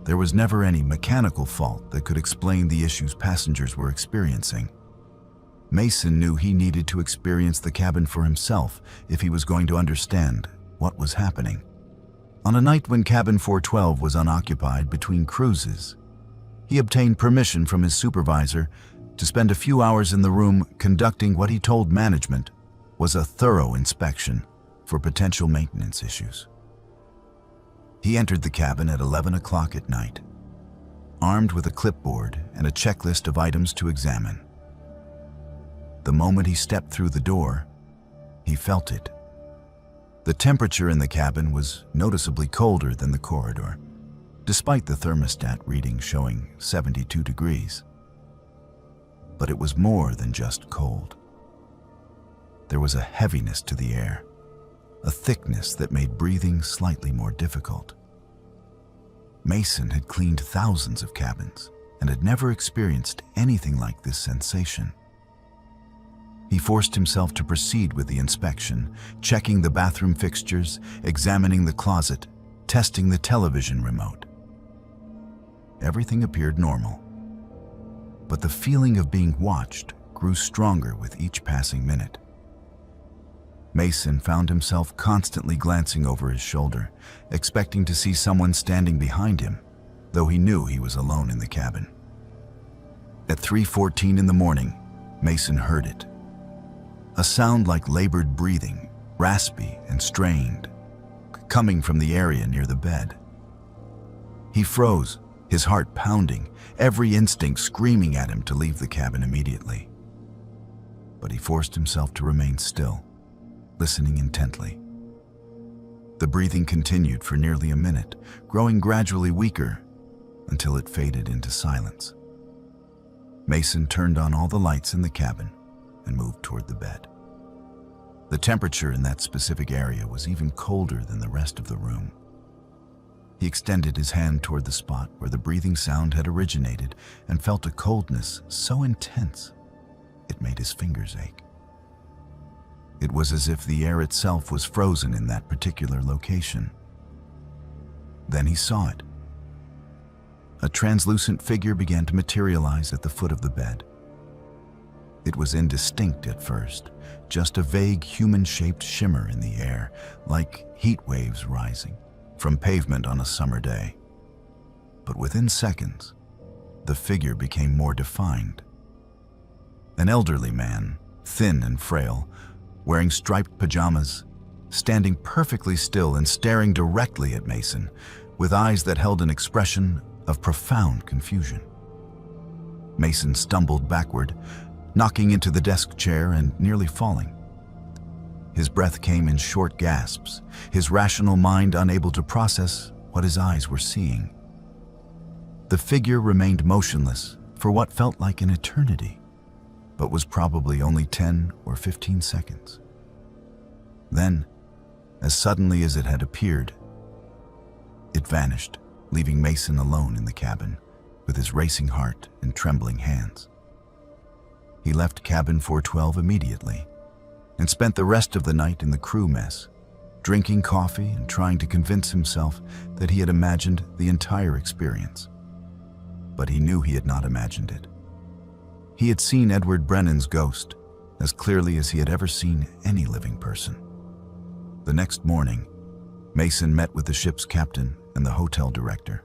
There was never any mechanical fault that could explain the issues passengers were experiencing. Mason knew he needed to experience the cabin for himself if he was going to understand what was happening. On a night when cabin 412 was unoccupied between cruises, he obtained permission from his supervisor to spend a few hours in the room conducting what he told management was a thorough inspection for potential maintenance issues. He entered the cabin at 11 o'clock at night, armed with a clipboard and a checklist of items to examine. The moment he stepped through the door, he felt it. The temperature in the cabin was noticeably colder than the corridor, despite the thermostat reading showing 72 degrees. But it was more than just cold. There was a heaviness to the air, a thickness that made breathing slightly more difficult. Mason had cleaned thousands of cabins, and had never experienced anything like this sensation. He forced himself to proceed with the inspection, checking the bathroom fixtures, examining the closet, testing the television remote. Everything appeared normal, but the feeling of being watched grew stronger with each passing minute. Mason found himself constantly glancing over his shoulder, expecting to see someone standing behind him, though he knew he was alone in the cabin. At 3:14 in the morning, Mason heard it. A sound like labored breathing, raspy and strained, coming from the area near the bed. He froze, his heart pounding, every instinct screaming at him to leave the cabin immediately. But he forced himself to remain still, listening intently. The breathing continued for nearly a minute, growing gradually weaker until it faded into silence. Mason turned on all the lights in the cabin and moved toward the bed. The temperature in that specific area was even colder than the rest of the room. He extended his hand toward the spot where the breathing sound had originated and felt a coldness so intense it made his fingers ache. It was as if the air itself was frozen in that particular location. Then he saw it. A translucent figure began to materialize at the foot of the bed. It was indistinct at first, just a vague human-shaped shimmer in the air, like heat waves rising from pavement on a summer day. But within seconds, the figure became more defined. An elderly man, thin and frail, wearing striped pajamas, standing perfectly still and staring directly at Mason, with eyes that held an expression of profound confusion. Mason stumbled backward, knocking into the desk chair and nearly falling. His breath came in short gasps, his rational mind unable to process what his eyes were seeing. The figure remained motionless for what felt like an eternity, but was probably only 10 or 15 seconds. Then, as suddenly as it had appeared, it vanished, leaving Mason alone in the cabin with his racing heart and trembling hands. He left cabin 412 immediately and spent the rest of the night in the crew mess, drinking coffee and trying to convince himself that he had imagined the entire experience. But he knew he had not imagined it. He had seen Edward Brennan's ghost as clearly as he had ever seen any living person. The next morning, Mason met with the ship's captain and the hotel director.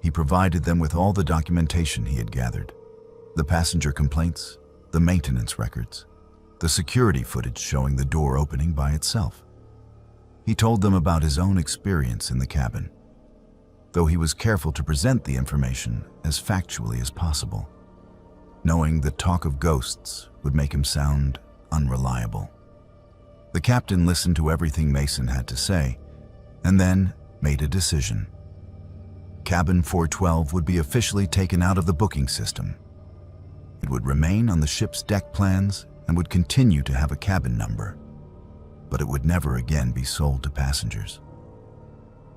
He provided them with all the documentation he had gathered: the passenger complaints, the maintenance records, the security footage showing the door opening by itself. He told them about his own experience in the cabin, though he was careful to present the information as factually as possible, knowing that talk of ghosts would make him sound unreliable. The captain listened to everything Mason had to say and then made a decision. Cabin 412 would be officially taken out of the booking system. It would remain on the ship's deck plans and would continue to have a cabin number, but it would never again be sold to passengers.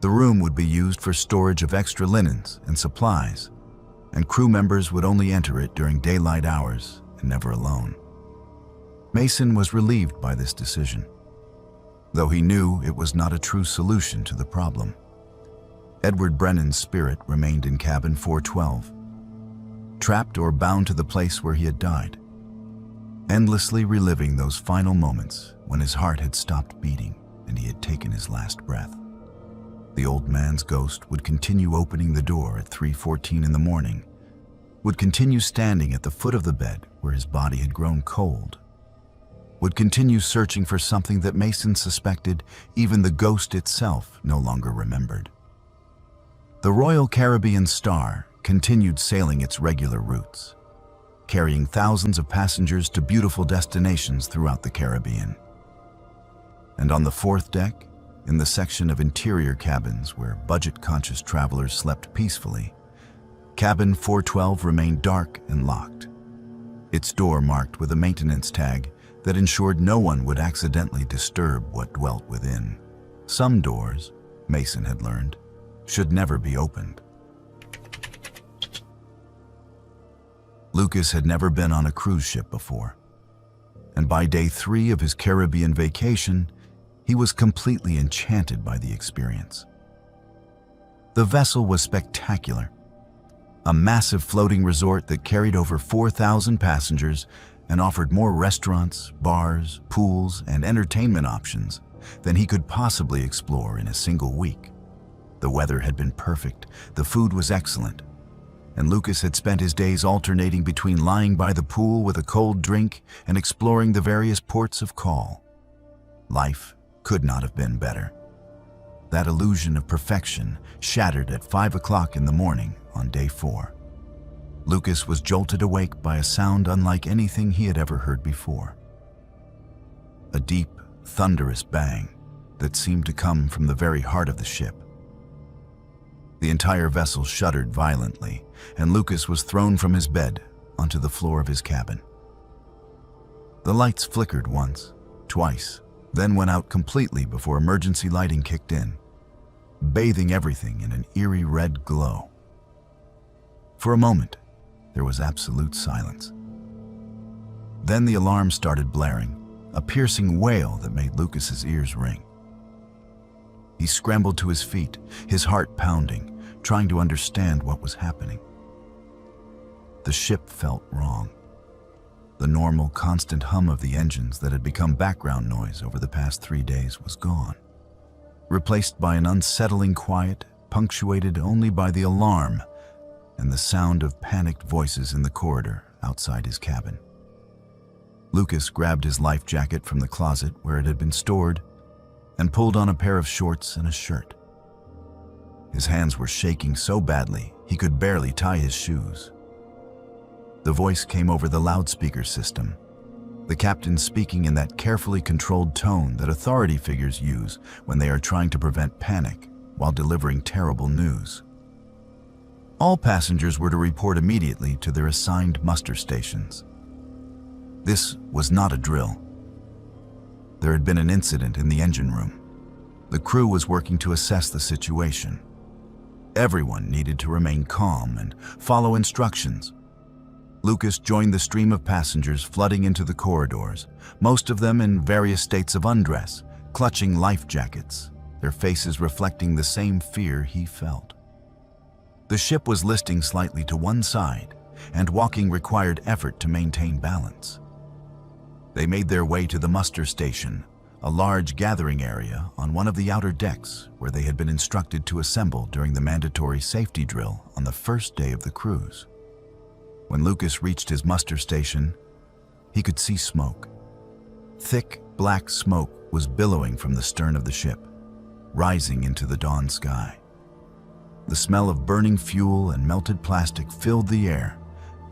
The room would be used for storage of extra linens and supplies, and crew members would only enter it during daylight hours and never alone. Mason was relieved by this decision, though he knew it was not a true solution to the problem. Edward Brennan's spirit remained in cabin 412, trapped or bound to the place where he had died, endlessly reliving those final moments when his heart had stopped beating and he had taken his last breath. The old man's ghost would continue opening the door at 3:14 in the morning, would continue standing at the foot of the bed where his body had grown cold, would continue searching for something that Mason suspected even the ghost itself no longer remembered. The Royal Caribbean Star continued sailing its regular routes, carrying thousands of passengers to beautiful destinations throughout the Caribbean. And on the fourth deck, in the section of interior cabins where budget-conscious travelers slept peacefully, cabin 412 remained dark and locked, its door marked with a maintenance tag that ensured no one would accidentally disturb what dwelt within. Some doors, Mason had learned, should never be opened. Lucas had never been on a cruise ship before, and by day 3 of his Caribbean vacation, he was completely enchanted by the experience. The vessel was spectacular, a massive floating resort that carried over 4,000 passengers and offered more restaurants, bars, pools, and entertainment options than he could possibly explore in a single week. The weather had been perfect, the food was excellent, and Lucas had spent his days alternating between lying by the pool with a cold drink and exploring the various ports of call. Life could not have been better. That illusion of perfection shattered at 5 o'clock in the morning on day 4. Lucas was jolted awake by a sound unlike anything he had ever heard before. A deep, thunderous bang that seemed to come from the very heart of the ship. The entire vessel shuddered violently, and Lucas was thrown from his bed onto the floor of his cabin. The lights flickered once, twice, then went out completely before emergency lighting kicked in, bathing everything in an eerie red glow. For a moment, there was absolute silence. Then the alarm started blaring, a piercing wail that made Lucas's ears ring. He scrambled to his feet, his heart pounding, trying to understand what was happening. The ship felt wrong. The normal, constant hum of the engines that had become background noise over the past 3 days was gone, replaced by an unsettling quiet, punctuated only by the alarm and the sound of panicked voices in the corridor outside his cabin. Lucas grabbed his life jacket from the closet where it had been stored and pulled on a pair of shorts and a shirt. His hands were shaking so badly he could barely tie his shoes. The voice came over the loudspeaker system, the captain speaking in that carefully controlled tone that authority figures use when they are trying to prevent panic while delivering terrible news. All passengers were to report immediately to their assigned muster stations. This was not a drill. There had been an incident in the engine room. The crew was working to assess the situation. Everyone needed to remain calm and follow instructions. Lucas joined the stream of passengers flooding into the corridors, most of them in various states of undress, clutching life jackets, their faces reflecting the same fear he felt. The ship was listing slightly to one side, and walking required effort to maintain balance. They made their way to the muster station, a large gathering area on one of the outer decks where they had been instructed to assemble during the mandatory safety drill on the first day of the cruise. When Lucas reached his muster station, he could see smoke. Thick, black smoke was billowing from the stern of the ship, rising into the dawn sky. The smell of burning fuel and melted plastic filled the air,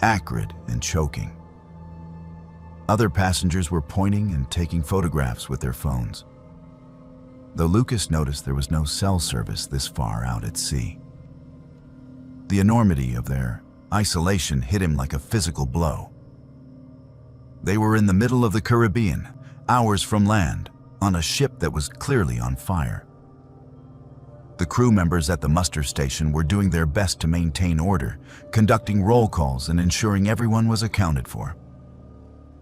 acrid and choking. Other passengers were pointing and taking photographs with their phones, though Lucas noticed there was no cell service this far out at sea. The enormity of their isolation hit him like a physical blow. They were in the middle of the Caribbean, hours from land, on a ship that was clearly on fire. The crew members at the muster station were doing their best to maintain order, conducting roll calls and ensuring everyone was accounted for.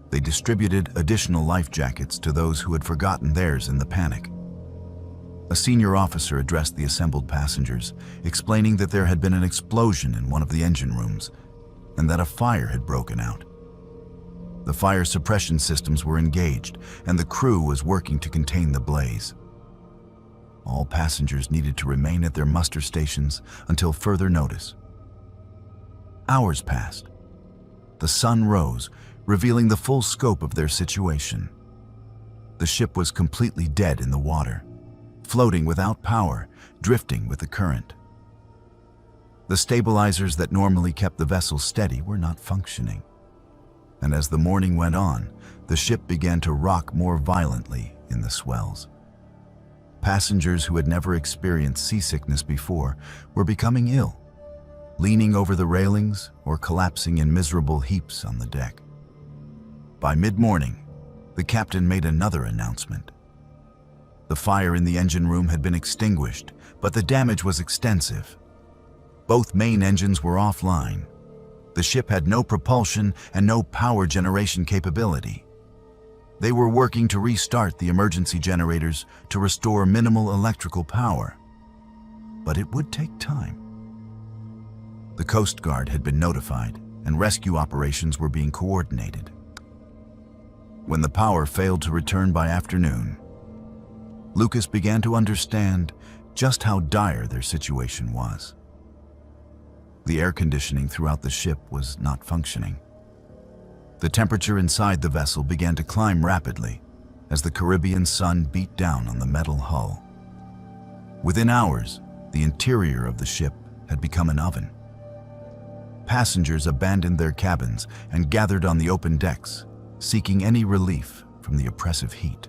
They distributed additional life jackets to those who had forgotten theirs in the panic. A senior officer addressed the assembled passengers, explaining that there had been an explosion in one of the engine rooms and that a fire had broken out. The fire suppression systems were engaged, and the crew was working to contain the blaze. All passengers needed to remain at their muster stations until further notice. Hours passed. The sun rose, revealing the full scope of their situation. The ship was completely dead in the water, floating without power, drifting with the current. The stabilizers that normally kept the vessel steady were not functioning. And as the morning went on, the ship began to rock more violently in the swells. Passengers who had never experienced seasickness before were becoming ill, leaning over the railings or collapsing in miserable heaps on the deck. By mid-morning, the captain made another announcement. The fire in the engine room had been extinguished, but the damage was extensive. Both main engines were offline. The ship had no propulsion and no power generation capability. They were working to restart the emergency generators to restore minimal electrical power. But it would take time. The Coast Guard had been notified, and rescue operations were being coordinated. When the power failed to return by afternoon, Lucas began to understand just how dire their situation was. The air conditioning throughout the ship was not functioning. The temperature inside the vessel began to climb rapidly as the Caribbean sun beat down on the metal hull. Within hours, the interior of the ship had become an oven. Passengers abandoned their cabins and gathered on the open decks, seeking any relief from the oppressive heat.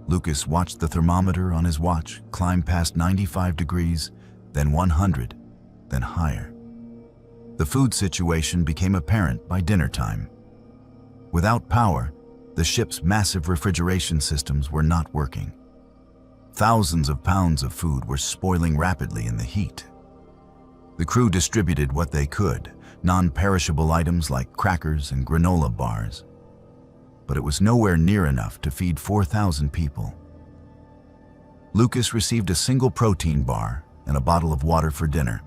Lucas watched the thermometer on his watch climb past 95 degrees, then 100, then higher. The food situation became apparent by dinner time. Without power, the ship's massive refrigeration systems were not working. Thousands of pounds of food were spoiling rapidly in the heat. The crew distributed what they could, non-perishable items like crackers and granola bars. But it was nowhere near enough to feed 4,000 people. Lucas received a single protein bar and a bottle of water for dinner.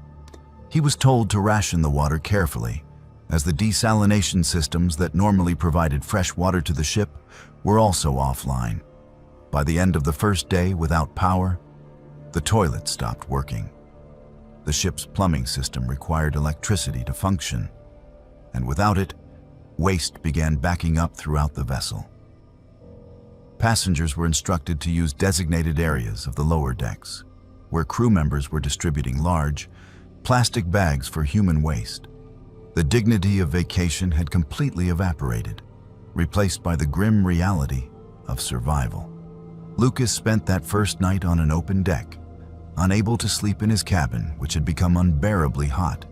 He was told to ration the water carefully, as the desalination systems that normally provided fresh water to the ship were also offline. By the end of the first day without power, the toilet stopped working. The ship's plumbing system required electricity to function, and without it, waste began backing up throughout the vessel. Passengers were instructed to use designated areas of the lower decks, where crew members were distributing large, plastic bags for human waste. The dignity of vacation had completely evaporated, replaced by the grim reality of survival. Lucas spent that first night on an open deck, unable to sleep in his cabin, which had become unbearably hot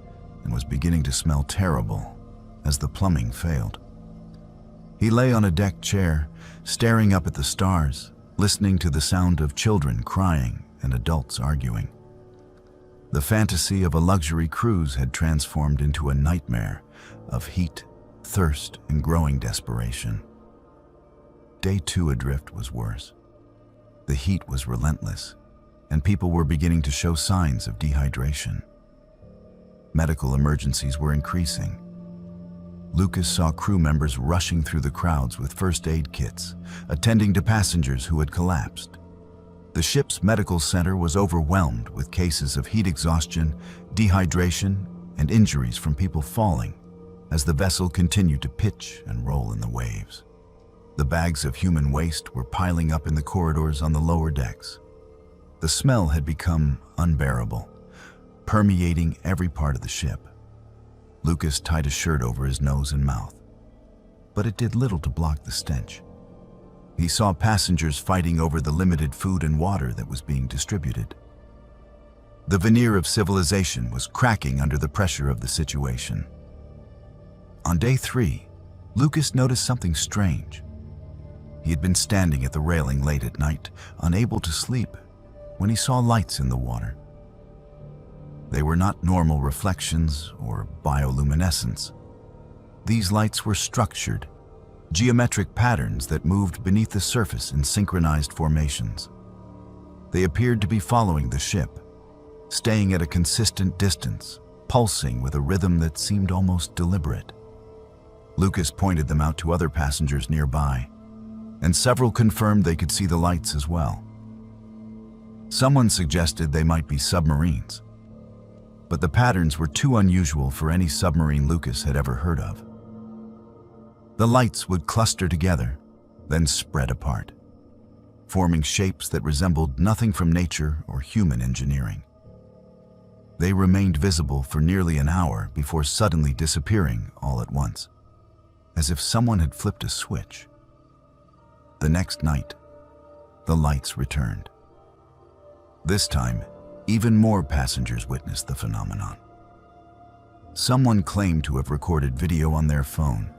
and was beginning to smell terrible as the plumbing failed. He lay on a deck chair, staring up at the stars, listening to the sound of children crying and adults arguing. The fantasy of a luxury cruise had transformed into a nightmare of heat, thirst, and growing desperation. Day 2 adrift was worse. The heat was relentless, and people were beginning to show signs of dehydration. Medical emergencies were increasing. Lucas saw crew members rushing through the crowds with first aid kits, attending to passengers who had collapsed. The ship's medical center was overwhelmed with cases of heat exhaustion, dehydration, and injuries from people falling as the vessel continued to pitch and roll in the waves. The bags of human waste were piling up in the corridors on the lower decks. The smell had become unbearable, permeating every part of the ship. Lucas tied a shirt over his nose and mouth, but it did little to block the stench. He saw passengers fighting over the limited food and water that was being distributed. The veneer of civilization was cracking under the pressure of the situation. On day 3, Lucas noticed something strange. He had been standing at the railing late at night, unable to sleep, when he saw lights in the water. They were not normal reflections or bioluminescence. These lights were structured, geometric patterns that moved beneath the surface in synchronized formations. They appeared to be following the ship, staying at a consistent distance, pulsing with a rhythm that seemed almost deliberate. Lucas pointed them out to other passengers nearby, and several confirmed they could see the lights as well. Someone suggested they might be submarines, but the patterns were too unusual for any submarine Lucas had ever heard of. The lights would cluster together, then spread apart, forming shapes that resembled nothing from nature or human engineering. They remained visible for nearly an hour before suddenly disappearing all at once, as if someone had flipped a switch. The next night, the lights returned. This time, even more passengers witnessed the phenomenon. Someone claimed to have recorded video on their phone,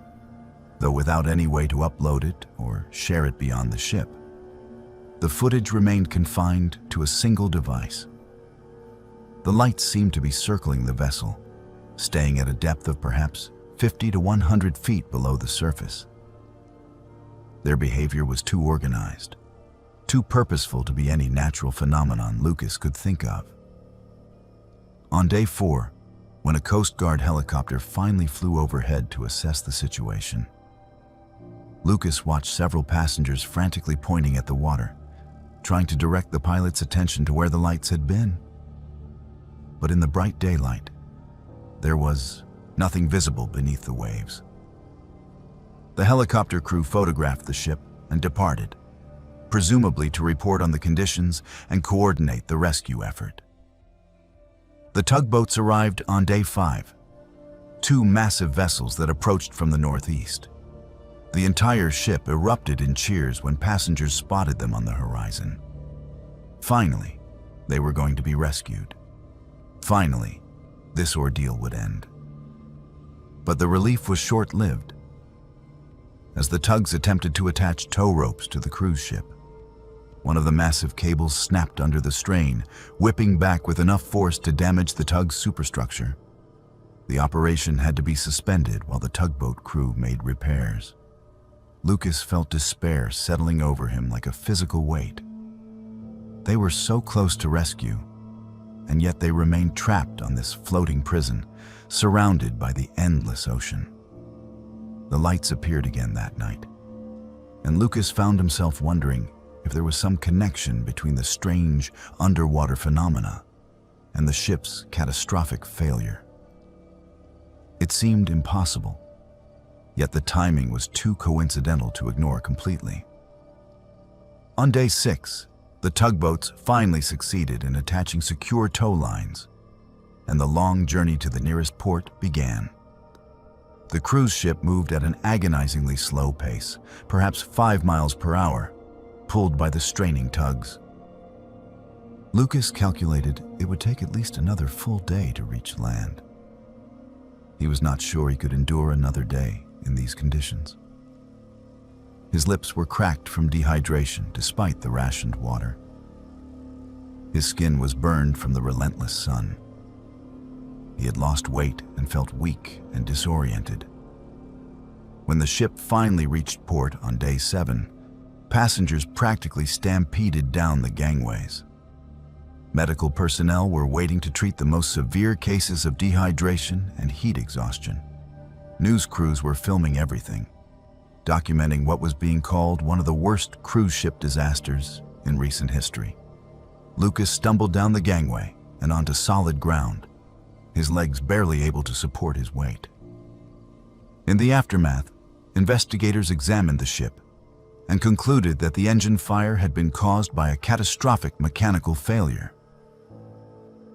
though without any way to upload it or share it beyond the ship. The footage remained confined to a single device. The lights seemed to be circling the vessel, staying at a depth of perhaps 50 to 100 feet below the surface. Their behavior was too organized, too purposeful to be any natural phenomenon Lucas could think of. On day 4, when a Coast Guard helicopter finally flew overhead to assess the situation, Lucas watched several passengers frantically pointing at the water, trying to direct the pilot's attention to where the lights had been. But in the bright daylight, there was nothing visible beneath the waves. The helicopter crew photographed the ship and departed, presumably to report on the conditions and coordinate the rescue effort. The tugboats arrived on day 5, 2 massive vessels that approached from the northeast. The entire ship erupted in cheers when passengers spotted them on the horizon. Finally, they were going to be rescued. Finally, this ordeal would end. But the relief was short-lived. As the tugs attempted to attach tow ropes to the cruise ship, one of the massive cables snapped under the strain, whipping back with enough force to damage the tug's superstructure. The operation had to be suspended while the tugboat crew made repairs. Lucas felt despair settling over him like a physical weight. They were so close to rescue, and yet they remained trapped on this floating prison, surrounded by the endless ocean. The lights appeared again that night, and Lucas found himself wondering if there was some connection between the strange underwater phenomena and the ship's catastrophic failure. It seemed impossible, yet the timing was too coincidental to ignore completely. On day 6, the tugboats finally succeeded in attaching secure tow lines, and the long journey to the nearest port began. The cruise ship moved at an agonizingly slow pace, perhaps 5 miles per hour, pulled by the straining tugs. Lucas calculated it would take at least another full day to reach land. He was not sure he could endure another day in these conditions. His lips were cracked from dehydration despite the rationed water. His skin was burned from the relentless sun. He had lost weight and felt weak and disoriented. When the ship finally reached port on day 7, passengers practically stampeded down the gangways. Medical personnel were waiting to treat the most severe cases of dehydration and heat exhaustion. News crews were filming everything, documenting what was being called one of the worst cruise ship disasters in recent history. Lucas stumbled down the gangway and onto solid ground, his legs barely able to support his weight. In the aftermath, investigators examined the ship and concluded that the engine fire had been caused by a catastrophic mechanical failure.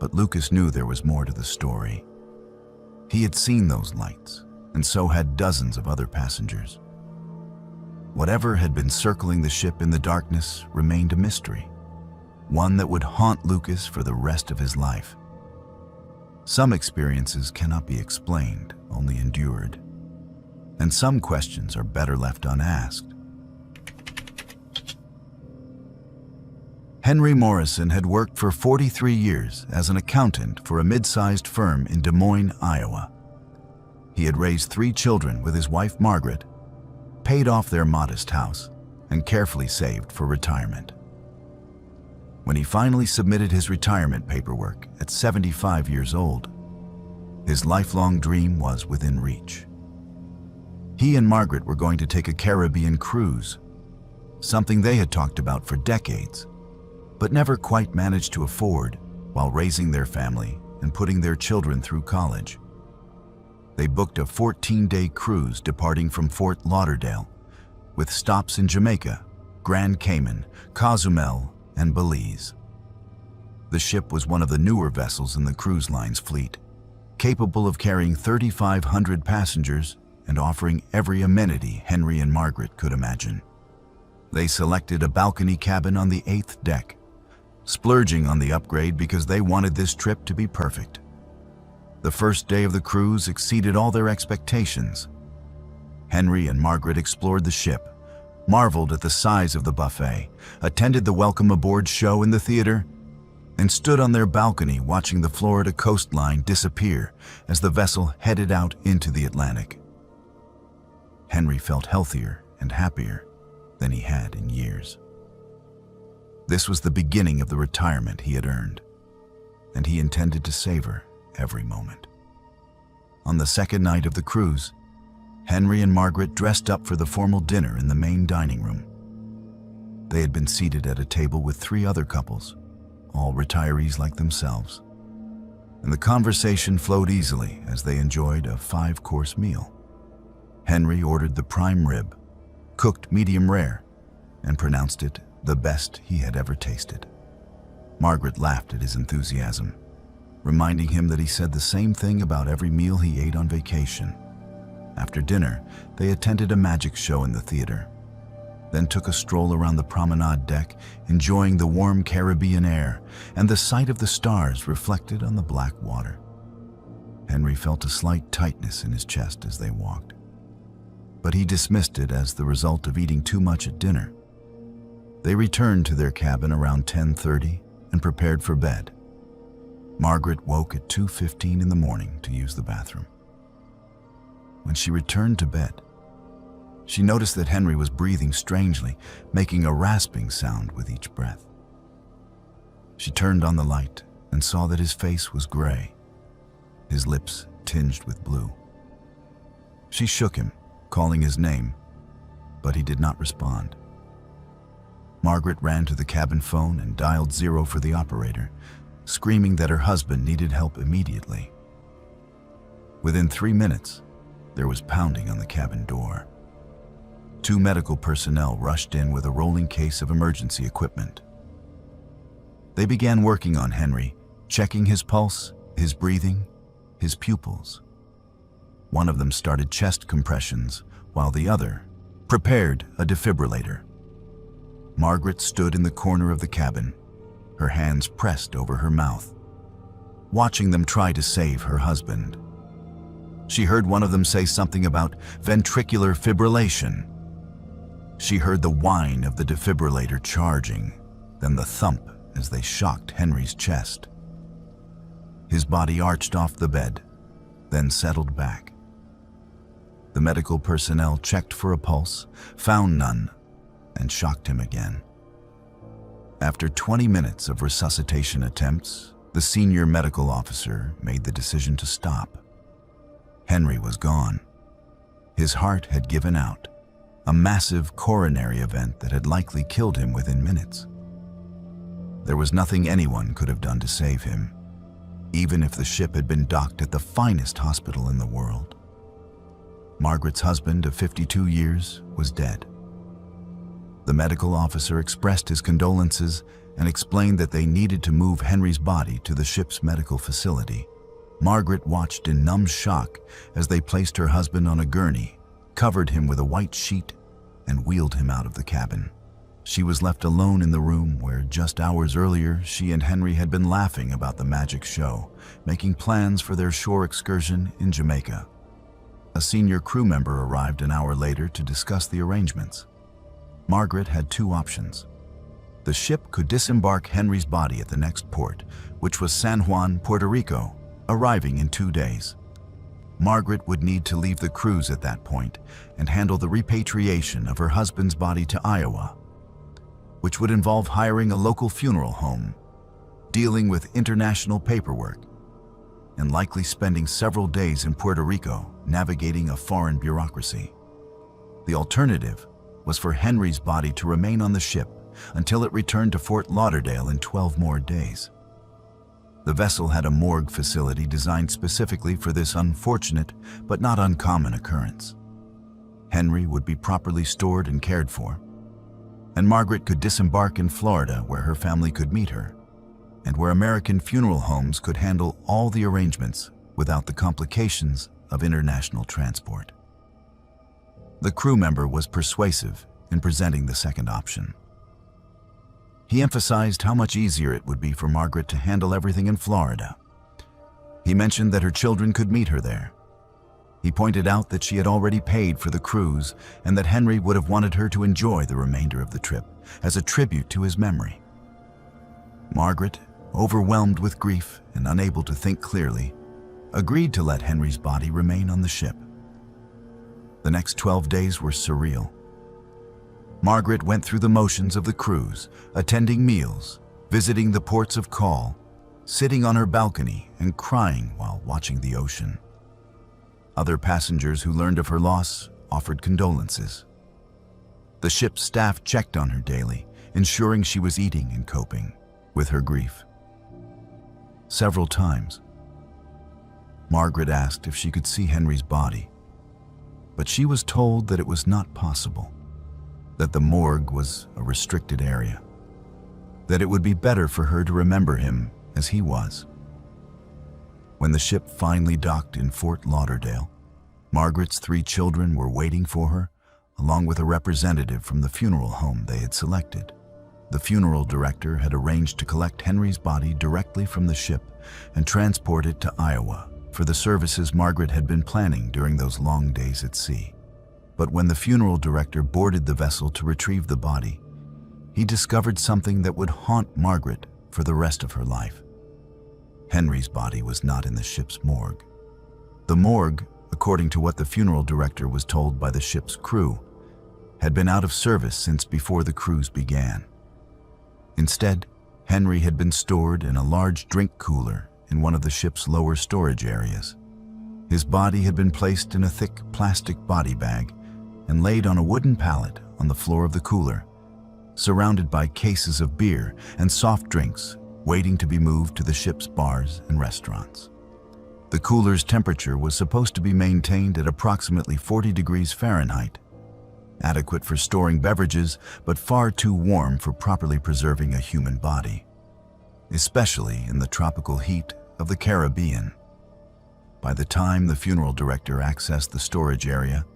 But Lucas knew there was more to the story. He had seen those lights, and so had dozens of other passengers. Whatever had been circling the ship in the darkness remained a mystery, one that would haunt Lucas for the rest of his life. Some experiences cannot be explained, only endured. And some questions are better left unasked. Henry Morrison had worked for 43 years as an accountant for a mid-sized firm in Des Moines, Iowa. He had raised 3 children with his wife Margaret, paid off their modest house, and carefully saved for retirement. When he finally submitted his retirement paperwork at 75 years old, his lifelong dream was within reach. He and Margaret were going to take a Caribbean cruise, something they had talked about for decades, but never quite managed to afford while raising their family and putting their children through college. They booked a 14-day cruise departing from Fort Lauderdale, with stops in Jamaica, Grand Cayman, Cozumel, and Belize. The ship was one of the newer vessels in the cruise line's fleet, capable of carrying 3,500 passengers and offering every amenity Henry and Margaret could imagine. They selected a balcony cabin on the 8th deck, splurging on the upgrade because they wanted this trip to be perfect. The first day of the cruise exceeded all their expectations. Henry and Margaret explored the ship, marveled at the size of the buffet, attended the welcome aboard show in the theater, and stood on their balcony watching the Florida coastline disappear as the vessel headed out into the Atlantic. Henry felt healthier and happier than he had in years. This was the beginning of the retirement he had earned, and he intended to savor every moment. On the second night of the cruise, Henry and Margaret dressed up for the formal dinner in the main dining room. They had been seated at a table with 3 other couples, all retirees like themselves, and the conversation flowed easily as they enjoyed a 5-course meal. Henry ordered the prime rib, cooked medium rare, and pronounced it the best he had ever tasted. Margaret laughed at his enthusiasm, reminding him that he said the same thing about every meal he ate on vacation. After dinner, they attended a magic show in the theater, then took a stroll around the promenade deck, enjoying the warm Caribbean air and the sight of the stars reflected on the black water. Henry felt a slight tightness in his chest as they walked, but he dismissed it as the result of eating too much at dinner. They returned to their cabin around 10:30 and prepared for bed. Margaret woke at 2:15 in the morning to use the bathroom. When she returned to bed, she noticed that Henry was breathing strangely, making a rasping sound with each breath. She turned on the light and saw that his face was gray, his lips tinged with blue. She shook him, calling his name, but he did not respond. Margaret ran to the cabin phone and dialed 0 for the operator, screaming that her husband needed help immediately. Within 3 minutes, there was pounding on the cabin door. 2 medical personnel rushed in with a rolling case of emergency equipment. They began working on Henry, checking his pulse, his breathing, his pupils. One of them started chest compressions, while the other prepared a defibrillator. Margaret stood in the corner of the cabin, her hands pressed over her mouth, watching them try to save her husband. She heard one of them say something about ventricular fibrillation. She heard the whine of the defibrillator charging, then the thump as they shocked Henry's chest. His body arched off the bed, then settled back. The medical personnel checked for a pulse, found none, and shocked him again. After 20 minutes of resuscitation attempts, the senior medical officer made the decision to stop. Henry was gone. His heart had given out, a massive coronary event that had likely killed him within minutes. There was nothing anyone could have done to save him, even if the ship had been docked at the finest hospital in the world. Margaret's husband of 52 years was dead. The medical officer expressed his condolences and explained that they needed to move Henry's body to the ship's medical facility. Margaret watched in numb shock as they placed her husband on a gurney, covered him with a white sheet, and wheeled him out of the cabin. She was left alone in the room where just hours earlier she and Henry had been laughing about the magic show, making plans for their shore excursion in Jamaica. A senior crew member arrived an hour later to discuss the arrangements. Margaret had 2 options. The ship could disembark Henry's body at the next port, which was San Juan, Puerto Rico, arriving in 2 days. Margaret would need to leave the cruise at that point and handle the repatriation of her husband's body to Iowa, which would involve hiring a local funeral home, dealing with international paperwork, and likely spending several days in Puerto Rico navigating a foreign bureaucracy. The alternative was for Henry's body to remain on the ship until it returned to Fort Lauderdale in 12 more days. The vessel had a morgue facility designed specifically for this unfortunate but not uncommon occurrence. Henry would be properly stored and cared for, and Margaret could disembark in Florida where her family could meet her, and where American funeral homes could handle all the arrangements without the complications of international transport. The crew member was persuasive in presenting the second option. He emphasized how much easier it would be for Margaret to handle everything in Florida. He mentioned that her children could meet her there. He pointed out that she had already paid for the cruise and that Henry would have wanted her to enjoy the remainder of the trip as a tribute to his memory. Margaret overwhelmed with grief and unable to think clearly, agreed to let Henry's body remain on the ship. The next 12 days were surreal. Margaret went through the motions of the cruise, attending meals, visiting the ports of call, sitting on her balcony and crying while watching the ocean. Other passengers who learned of her loss offered condolences. The ship's staff checked on her daily, ensuring she was eating and coping with her grief. Several times, Margaret asked if she could see Henry's body, but she was told that it was not possible, that the morgue was a restricted area, that it would be better for her to remember him as he was. When the ship finally docked in Fort Lauderdale, Margaret's 3 children were waiting for her, along with a representative from the funeral home they had selected. The funeral director had arranged to collect Henry's body directly from the ship and transport it to Iowa for the services Margaret had been planning during those long days at sea. But when the funeral director boarded the vessel to retrieve the body, he discovered something that would haunt Margaret for the rest of her life. Henry's body was not in the ship's morgue. The morgue, according to what the funeral director was told by the ship's crew, had been out of service since before the cruise began. Instead, Henry had been stored in a large drink cooler in one of the ship's lower storage areas. His body had been placed in a thick plastic body bag and laid on a wooden pallet on the floor of the cooler, surrounded by cases of beer and soft drinks waiting to be moved to the ship's bars and restaurants. The cooler's temperature was supposed to be maintained at approximately 40 degrees Fahrenheit, adequate for storing beverages, but far too warm for properly preserving a human body, especially in the tropical heat of the Caribbean. By the time the funeral director accessed the storage area,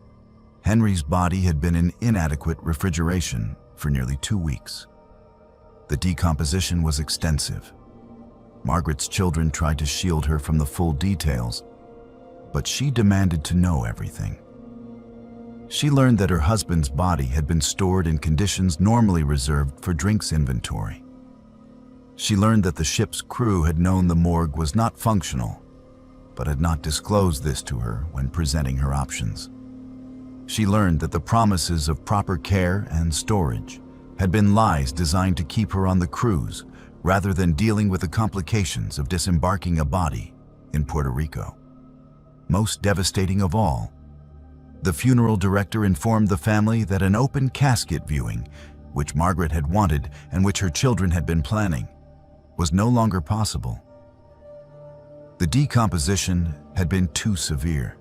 Henry's body had been in inadequate refrigeration for nearly 2 weeks. The decomposition was extensive. Margaret's children tried to shield her from the full details, but she demanded to know everything. She learned that her husband's body had been stored in conditions normally reserved for drinks inventory. She learned that the ship's crew had known the morgue was not functional, but had not disclosed this to her when presenting her options. She learned that the promises of proper care and storage had been lies designed to keep her on the cruise rather than dealing with the complications of disembarking a body in Puerto Rico. Most devastating of all, the funeral director informed the family that an open casket viewing, which Margaret had wanted and which her children had been planning, was no longer possible. The decomposition had been too severe.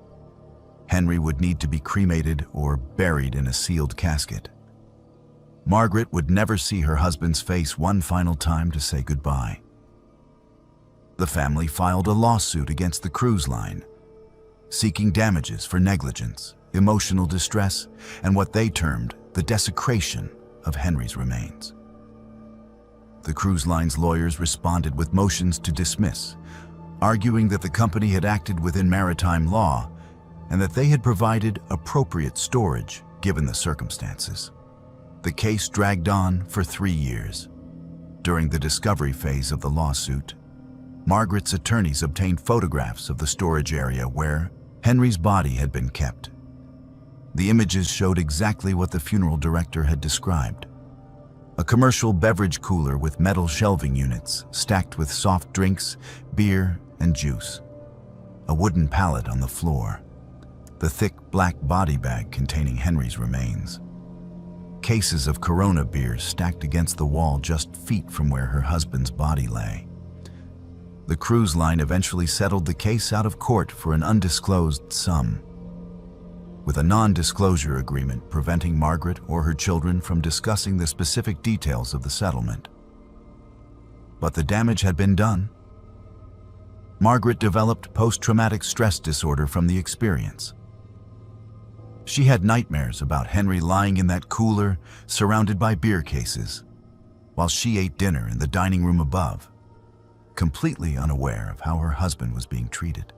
Henry would need to be cremated or buried in a sealed casket. Margaret would never see her husband's face one final time to say goodbye. The family filed a lawsuit against the cruise line, seeking damages for negligence, emotional distress, and what they termed the desecration of Henry's remains. The cruise line's lawyers responded with motions to dismiss, arguing that the company had acted within maritime law and that they had provided appropriate storage given the circumstances. The case dragged on for 3 years. During the discovery phase of the lawsuit, Margaret's attorneys obtained photographs of the storage area where Henry's body had been kept. The images showed exactly what the funeral director had described: a commercial beverage cooler with metal shelving units stacked with soft drinks, beer, and juice, a wooden pallet on the floor, the thick black body bag containing Henry's remains, cases of Corona beers stacked against the wall just feet from where her husband's body lay. The cruise line eventually settled the case out of court for an undisclosed sum, with a non-disclosure agreement preventing Margaret or her children from discussing the specific details of the settlement. But the damage had been done. Margaret developed post-traumatic stress disorder from the experience. She had nightmares about Henry lying in that cooler, surrounded by beer cases, while she ate dinner in the dining room above, completely unaware of how her husband was being treated.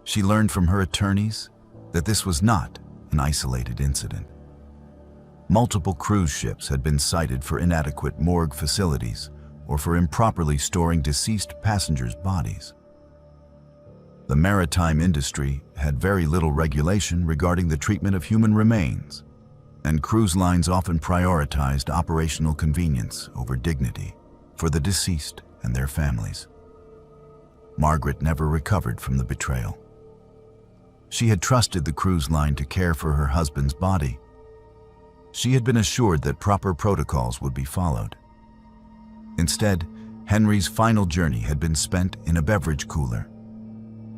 She learned from her attorneys that this was not an isolated incident. Multiple cruise ships had been cited for inadequate morgue facilities or for improperly storing deceased passengers' bodies. The maritime industry had very little regulation regarding the treatment of human remains, and cruise lines often prioritized operational convenience over dignity for the deceased and their families. Margaret never recovered from the betrayal. She had trusted the cruise line to care for her husband's body. She had been assured that proper protocols would be followed. Instead, Henry's final journey had been spent in a beverage cooler,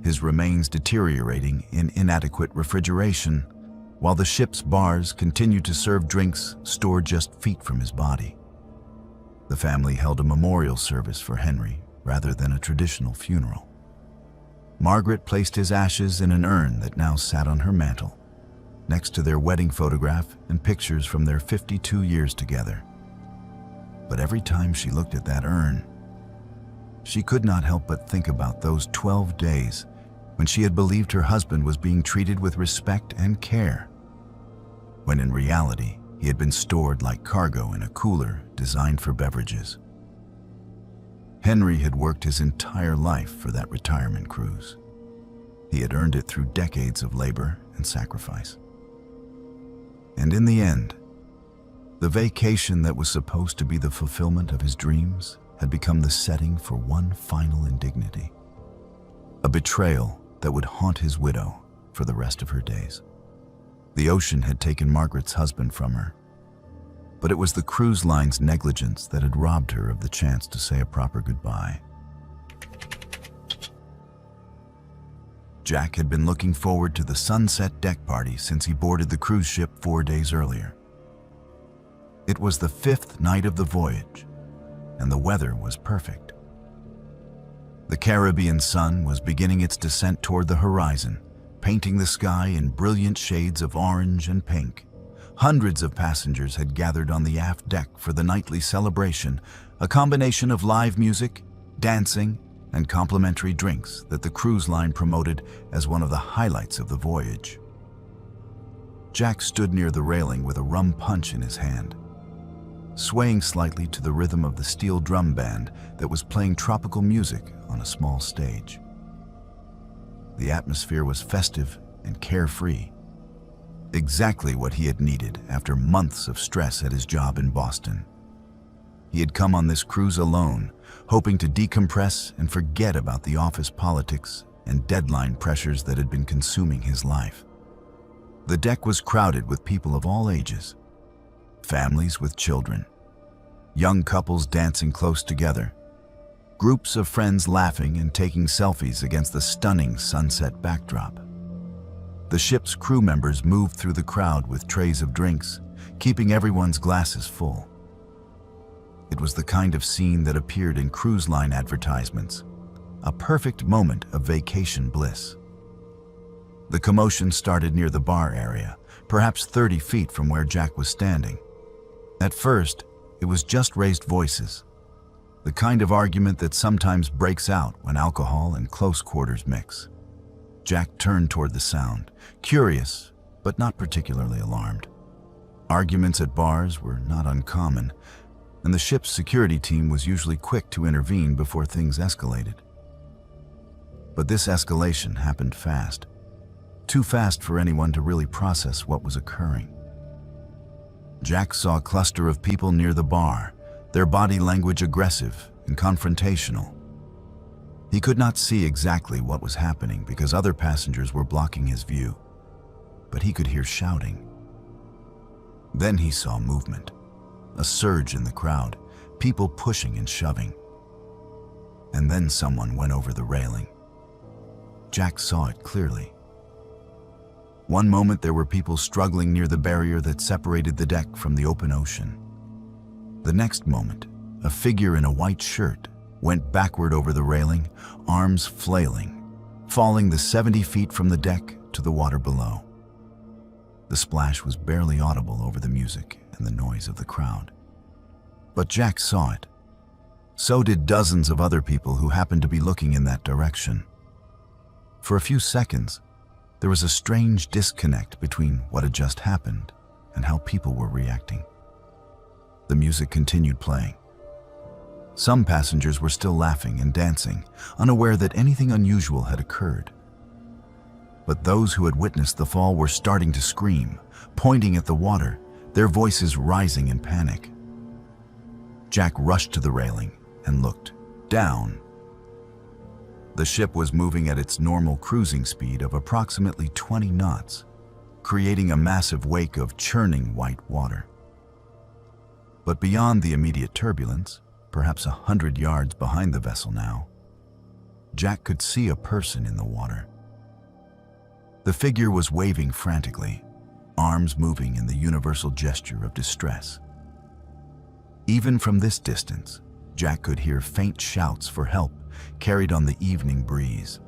his remains deteriorating in inadequate refrigeration, while the ship's bars continued to serve drinks stored just feet from his body. The family held a memorial service for Henry rather than a traditional funeral. Margaret placed his ashes in an urn that now sat on her mantel, next to their wedding photograph and pictures from their 52 years together. But every time she looked at that urn, she could not help but think about those 12 days when she had believed her husband was being treated with respect and care, when in reality he had been stored like cargo in a cooler designed for beverages. Henry had worked his entire life for that retirement cruise. He had earned it through decades of labor and sacrifice. And in the end, the vacation that was supposed to be the fulfillment of his dreams had become the setting for one final indignity, a betrayal that would haunt his widow for the rest of her days. The ocean had taken Margaret's husband from her, but it was the cruise line's negligence that had robbed her of the chance to say a proper goodbye. Jack had been looking forward to the sunset deck party since he boarded the cruise ship 4 days earlier. It was the 5th night of the voyage, and the weather was perfect. The Caribbean sun was beginning its descent toward the horizon, painting the sky in brilliant shades of orange and pink. Hundreds of passengers had gathered on the aft deck for the nightly celebration, a combination of live music, dancing, and complimentary drinks that the cruise line promoted as one of the highlights of the voyage. Jack stood near the railing with a rum punch in his hand, swaying slightly to the rhythm of the steel drum band that was playing tropical music on a small stage. The atmosphere was festive and carefree, exactly what he had needed after months of stress at his job in Boston. He had come on this cruise alone, hoping to decompress and forget about the office politics and deadline pressures that had been consuming his life. The deck was crowded with people of all ages, families with children, young couples dancing close together, groups of friends laughing and taking selfies against the stunning sunset backdrop. The ship's crew members moved through the crowd with trays of drinks, keeping everyone's glasses full. It was the kind of scene that appeared in cruise line advertisements, a perfect moment of vacation bliss. The commotion started near the bar area, perhaps 30 feet from where Jack was standing. At first, it was just raised voices, the kind of argument that sometimes breaks out when alcohol and close quarters mix. Jack turned toward the sound, curious, but not particularly alarmed. Arguments at bars were not uncommon, and the ship's security team was usually quick to intervene before things escalated. But this escalation happened fast, too fast for anyone to really process what was occurring. Jack saw a cluster of people near the bar, their body language aggressive and confrontational. He could not see exactly what was happening because other passengers were blocking his view, but he could hear shouting. Then he saw movement, a surge in the crowd, people pushing and shoving. And then someone went over the railing. Jack saw it clearly. One moment there were people struggling near the barrier that separated the deck from the open ocean. The next moment, a figure in a white shirt went backward over the railing, arms flailing, falling the 70 feet from the deck to the water below. The splash was barely audible over the music and the noise of the crowd. But Jack saw it. So did dozens of other people who happened to be looking in that direction. For a few seconds, there was a strange disconnect between what had just happened and how people were reacting. The music continued playing. Some passengers were still laughing and dancing, unaware that anything unusual had occurred. But those who had witnessed the fall were starting to scream, pointing at the water, their voices rising in panic. Jack rushed to the railing and looked down. The ship was moving at its normal cruising speed of approximately 20 knots, creating a massive wake of churning white water. But beyond the immediate turbulence, perhaps 100 yards behind the vessel now, Jack could see a person in the water. The figure was waving frantically, arms moving in the universal gesture of distress. Even from this distance, Jack could hear faint shouts for help carried on the evening breeze.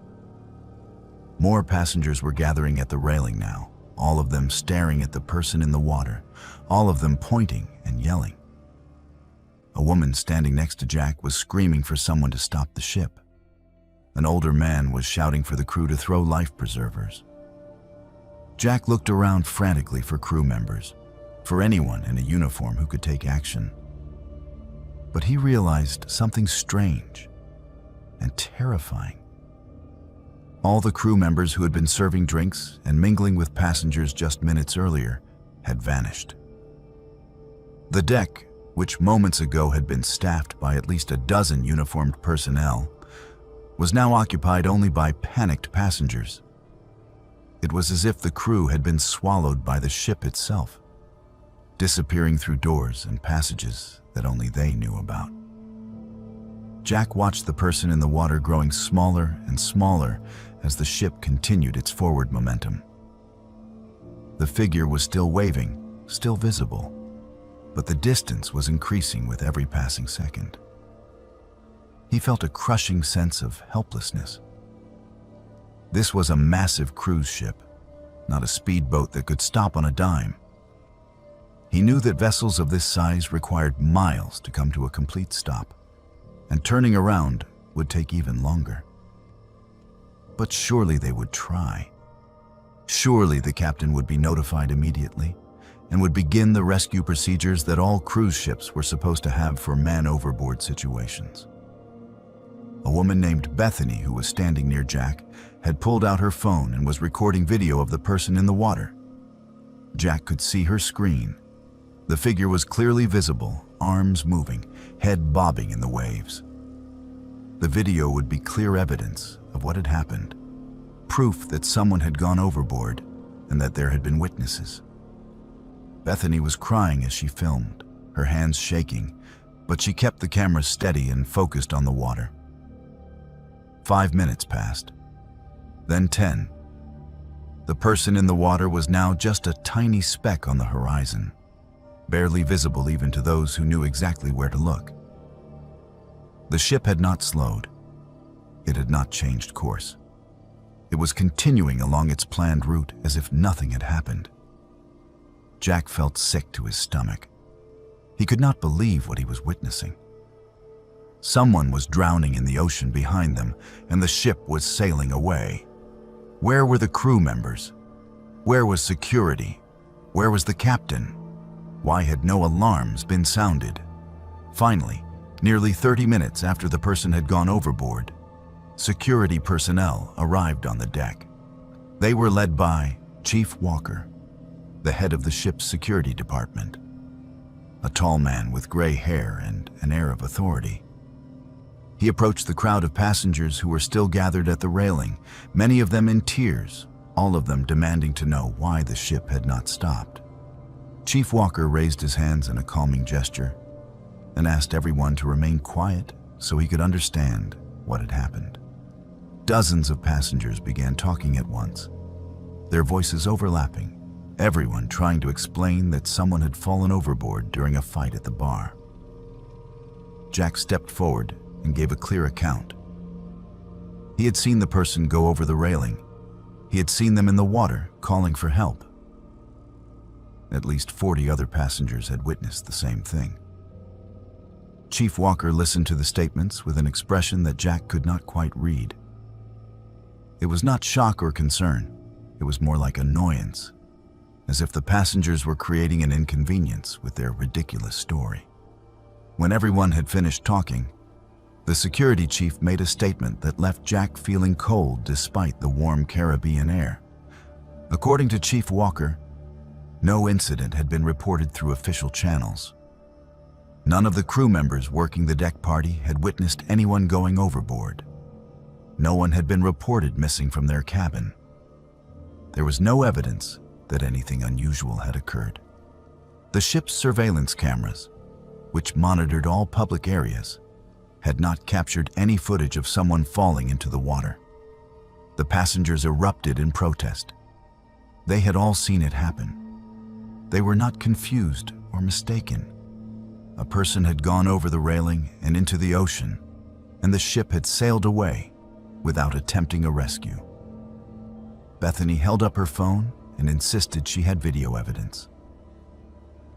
More passengers were gathering at the railing now, all of them staring at the person in the water, all of them pointing and yelling. A woman standing next to Jack was screaming for someone to stop the ship. An older man was shouting for the crew to throw life preservers. Jack looked around frantically for crew members, for anyone in a uniform who could take action. But he realized something strange and terrifying. All the crew members who had been serving drinks and mingling with passengers just minutes earlier had vanished. The deck, which moments ago had been staffed by at least a dozen uniformed personnel, was now occupied only by panicked passengers. It was as if the crew had been swallowed by the ship itself, disappearing through doors and passages that only they knew about. Jack watched the person in the water growing smaller and smaller as the ship continued its forward momentum. The figure was still waving, still visible, but the distance was increasing with every passing second. He felt a crushing sense of helplessness. This was a massive cruise ship, not a speedboat that could stop on a dime. He knew that vessels of this size required miles to come to a complete stop, and turning around would take even longer. But surely they would try. Surely the captain would be notified immediately and would begin the rescue procedures that all cruise ships were supposed to have for man-overboard situations. A woman named Bethany, who was standing near Jack, had pulled out her phone and was recording video of the person in the water. Jack could see her screen. The figure was clearly visible, arms moving, head bobbing in the waves. The video would be clear evidence of what had happened, proof that someone had gone overboard and that there had been witnesses. Bethany was crying as she filmed, her hands shaking, but she kept the camera steady and focused on the water. 5 minutes passed, then 10. The person in the water was now just a tiny speck on the horizon, barely visible even to those who knew exactly where to look. The ship had not slowed. It had not changed course. It was continuing along its planned route as if nothing had happened. Jack felt sick to his stomach. He could not believe what he was witnessing. Someone was drowning in the ocean behind them, and the ship was sailing away. Where were the crew members? Where was security? Where was the captain? Why had no alarms been sounded? Finally, nearly 30 minutes after the person had gone overboard, security personnel arrived on the deck. They were led by Chief Walker, the head of the ship's security department, a tall man with gray hair and an air of authority. He approached the crowd of passengers who were still gathered at the railing, many of them in tears, all of them demanding to know why the ship had not stopped. Chief Walker raised his hands in a calming gesture and asked everyone to remain quiet so he could understand what had happened. Dozens of passengers began talking at once, their voices overlapping, everyone trying to explain that someone had fallen overboard during a fight at the bar. Jack stepped forward and gave a clear account. He had seen the person go over the railing. He had seen them in the water calling for help. At least 40 other passengers had witnessed the same thing. Chief Walker listened to the statements with an expression that Jack could not quite read. It was not shock or concern. It was more like annoyance, as if the passengers were creating an inconvenience with their ridiculous story. When everyone had finished talking, the security chief made a statement that left Jack feeling cold despite the warm Caribbean air. According to Chief Walker, no incident had been reported through official channels. None of the crew members working the deck party had witnessed anyone going overboard. No one had been reported missing from their cabin. There was no evidence that anything unusual had occurred. The ship's surveillance cameras, which monitored all public areas, had not captured any footage of someone falling into the water. The passengers erupted in protest. They had all seen it happen. They were not confused or mistaken. A person had gone over the railing and into the ocean, and the ship had sailed away without attempting a rescue. Bethany held up her phone and insisted she had video evidence.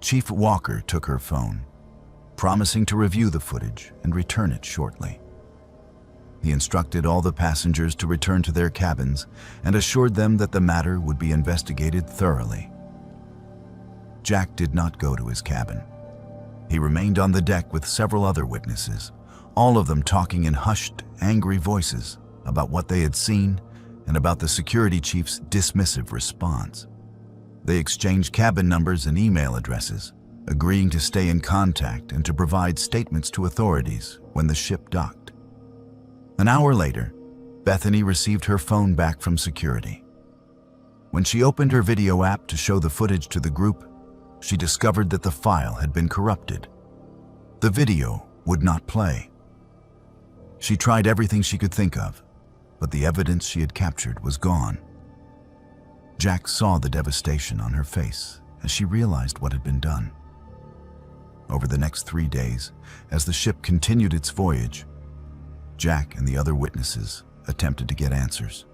Chief Walker took her phone, promising to review the footage and return it shortly. He instructed all the passengers to return to their cabins and assured them that the matter would be investigated thoroughly. Jack did not go to his cabin. He remained on the deck with several other witnesses, all of them talking in hushed, angry voices about what they had seen and about the security chief's dismissive response. They exchanged cabin numbers and email addresses, agreeing to stay in contact and to provide statements to authorities when the ship docked. An hour later, Bethany received her phone back from security. When she opened her video app to show the footage to the group, she discovered that the file had been corrupted. The video would not play. She tried everything she could think of, but the evidence she had captured was gone. Jack saw the devastation on her face as she realized what had been done. Over the next 3 days, as the ship continued its voyage, Jack and the other witnesses attempted to get answers.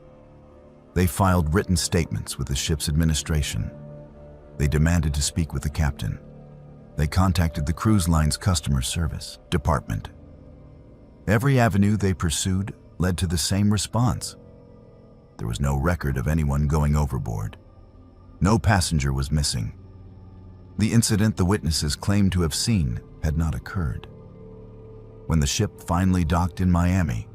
They filed written statements with the ship's administration. They demanded to speak with the captain. They contacted the cruise line's customer service department. Every avenue they pursued led to the same response. There was no record of anyone going overboard. No passenger was missing. The incident the witnesses claimed to have seen had not occurred. When the ship finally docked in Miami,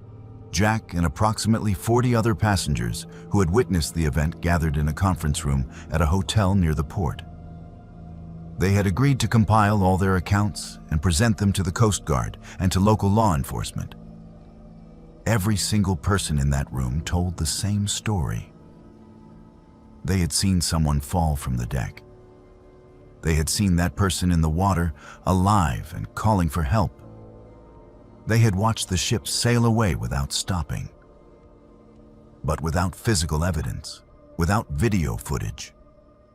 Jack and approximately 40 other passengers who had witnessed the event gathered in a conference room at a hotel near the port. They had agreed to compile all their accounts and present them to the Coast Guard and to local law enforcement. Every single person in that room told the same story. They had seen someone fall from the deck. They had seen that person in the water, alive and calling for help. They had watched the ship sail away without stopping. But without physical evidence, without video footage,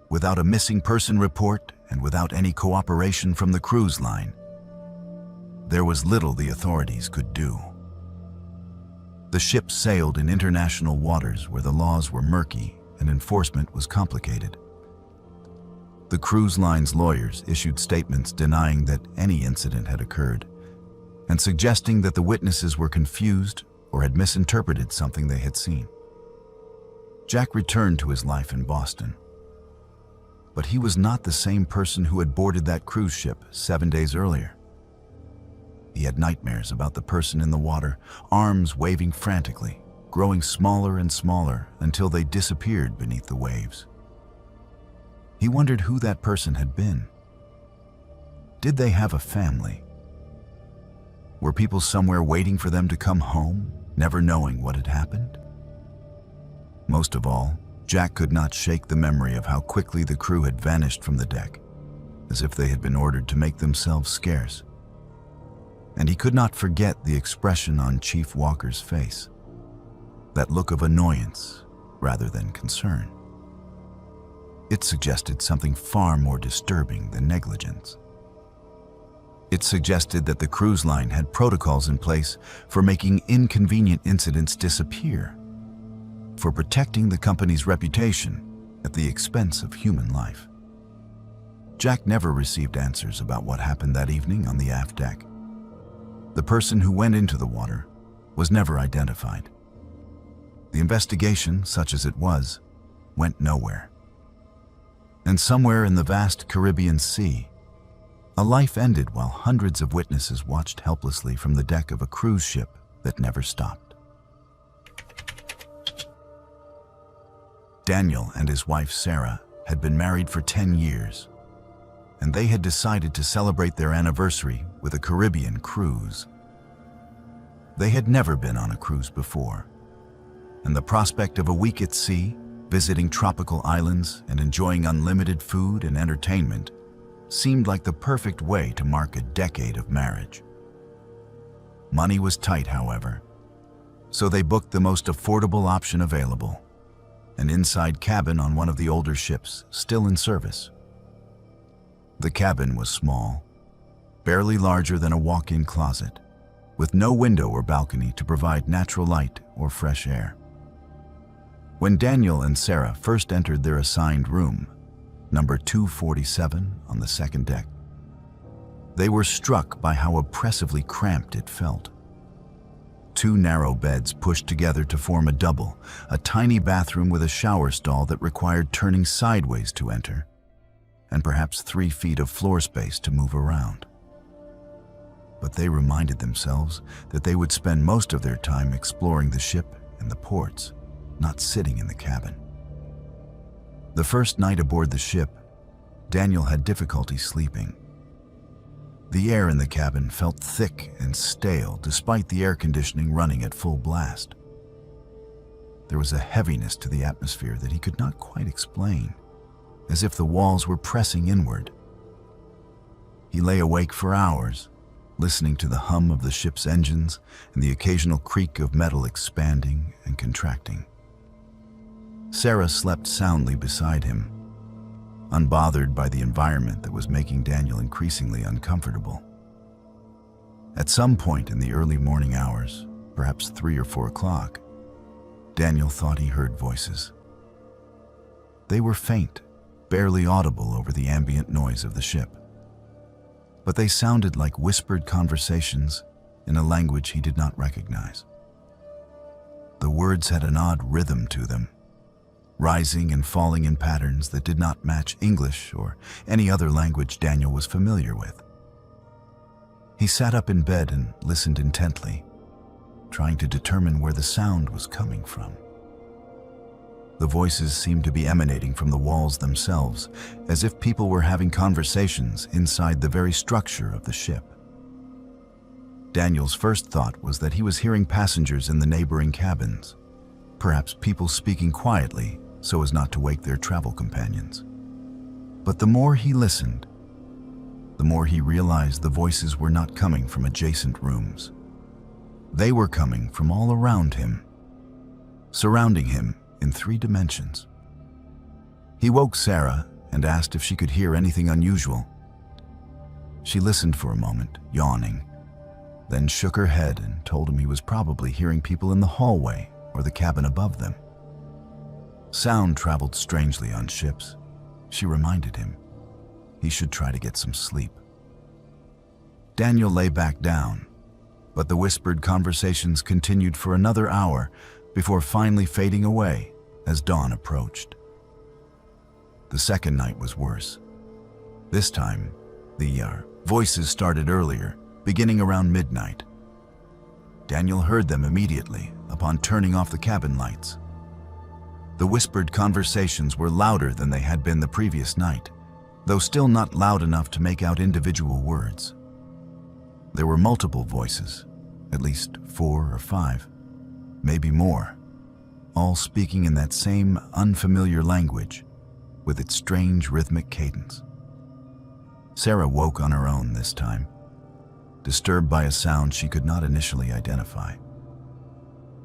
without a missing person report, and without any cooperation from the cruise line, there was little the authorities could do. The ship sailed in international waters where the laws were murky and enforcement was complicated. The cruise line's lawyers issued statements denying that any incident had occurred and suggesting that the witnesses were confused or had misinterpreted something they had seen. Jack returned to his life in Boston. But he was not the same person who had boarded that cruise ship 7 days earlier. He had nightmares about the person in the water, arms waving frantically, growing smaller and smaller until they disappeared beneath the waves. He wondered who that person had been. Did they have a family? Were people somewhere waiting for them to come home, never knowing what had happened? Most of all, Jack could not shake the memory of how quickly the crew had vanished from the deck, as if they had been ordered to make themselves scarce. And he could not forget the expression on Chief Walker's face, that look of annoyance rather than concern. It suggested something far more disturbing than negligence. It suggested that the cruise line had protocols in place for making inconvenient incidents disappear, for protecting the company's reputation at the expense of human life. Jack never received answers about what happened that evening on the aft deck. The person who went into the water was never identified. The investigation, such as it was, went nowhere. And somewhere in the vast Caribbean Sea, A life ended while hundreds of witnesses watched helplessly from the deck of a cruise ship that never stopped. Daniel and his wife Sarah had been married for 10 years, and they had decided to celebrate their anniversary with a Caribbean cruise. They had never been on a cruise before, and the prospect of a week at sea, visiting tropical islands and enjoying unlimited food and entertainment seemed like the perfect way to mark a decade of marriage. Money was tight, however, so they booked the most affordable option available, an inside cabin on one of the older ships still in service. The cabin was small, barely larger than a walk-in closet, with no window or balcony to provide natural light or fresh air. When Daniel and Sarah first entered their assigned room, number 247 on the second deck, they were struck by how oppressively cramped it felt. Two narrow beds pushed together to form a double, a tiny bathroom with a shower stall that required turning sideways to enter, and perhaps 3 feet of floor space to move around. But they reminded themselves that they would spend most of their time exploring the ship and the ports, not sitting in the cabin. The first night aboard the ship, Daniel had difficulty sleeping. The air in the cabin felt thick and stale despite the air conditioning running at full blast. There was a heaviness to the atmosphere that he could not quite explain, as if the walls were pressing inward. He lay awake for hours, listening to the hum of the ship's engines and the occasional creak of metal expanding and contracting. Sarah slept soundly beside him, unbothered by the environment that was making Daniel increasingly uncomfortable. At some point in the early morning hours, perhaps 3 or 4 o'clock, Daniel thought he heard voices. They were faint, barely audible over the ambient noise of the ship, but they sounded like whispered conversations in a language he did not recognize. The words had an odd rhythm to them, rising and falling in patterns that did not match English or any other language Daniel was familiar with. He sat up in bed and listened intently, trying to determine where the sound was coming from. The voices seemed to be emanating from the walls themselves, as if people were having conversations inside the very structure of the ship. Daniel's first thought was that he was hearing passengers in the neighboring cabins, perhaps people speaking quietly so as not to wake their travel companions. But the more he listened, the more he realized the voices were not coming from adjacent rooms. They were coming from all around him, surrounding him in 3 dimensions. He woke Sarah and asked if she could hear anything unusual. She listened for a moment, yawning, then shook her head and told him he was probably hearing people in the hallway or the cabin above them. Sound traveled strangely on ships, she reminded him. He should try to get some sleep. Daniel lay back down, but the whispered conversations continued for another hour before finally fading away as dawn approached. The second night was worse. This time, the voices started earlier, beginning around midnight. Daniel heard them immediately upon turning off the cabin lights. The whispered conversations were louder than they had been the previous night, though still not loud enough to make out individual words. There were multiple voices, at least 4 or 5, maybe more, all speaking in that same unfamiliar language with its strange rhythmic cadence. Sarah woke on her own this time, disturbed by a sound she could not initially identify.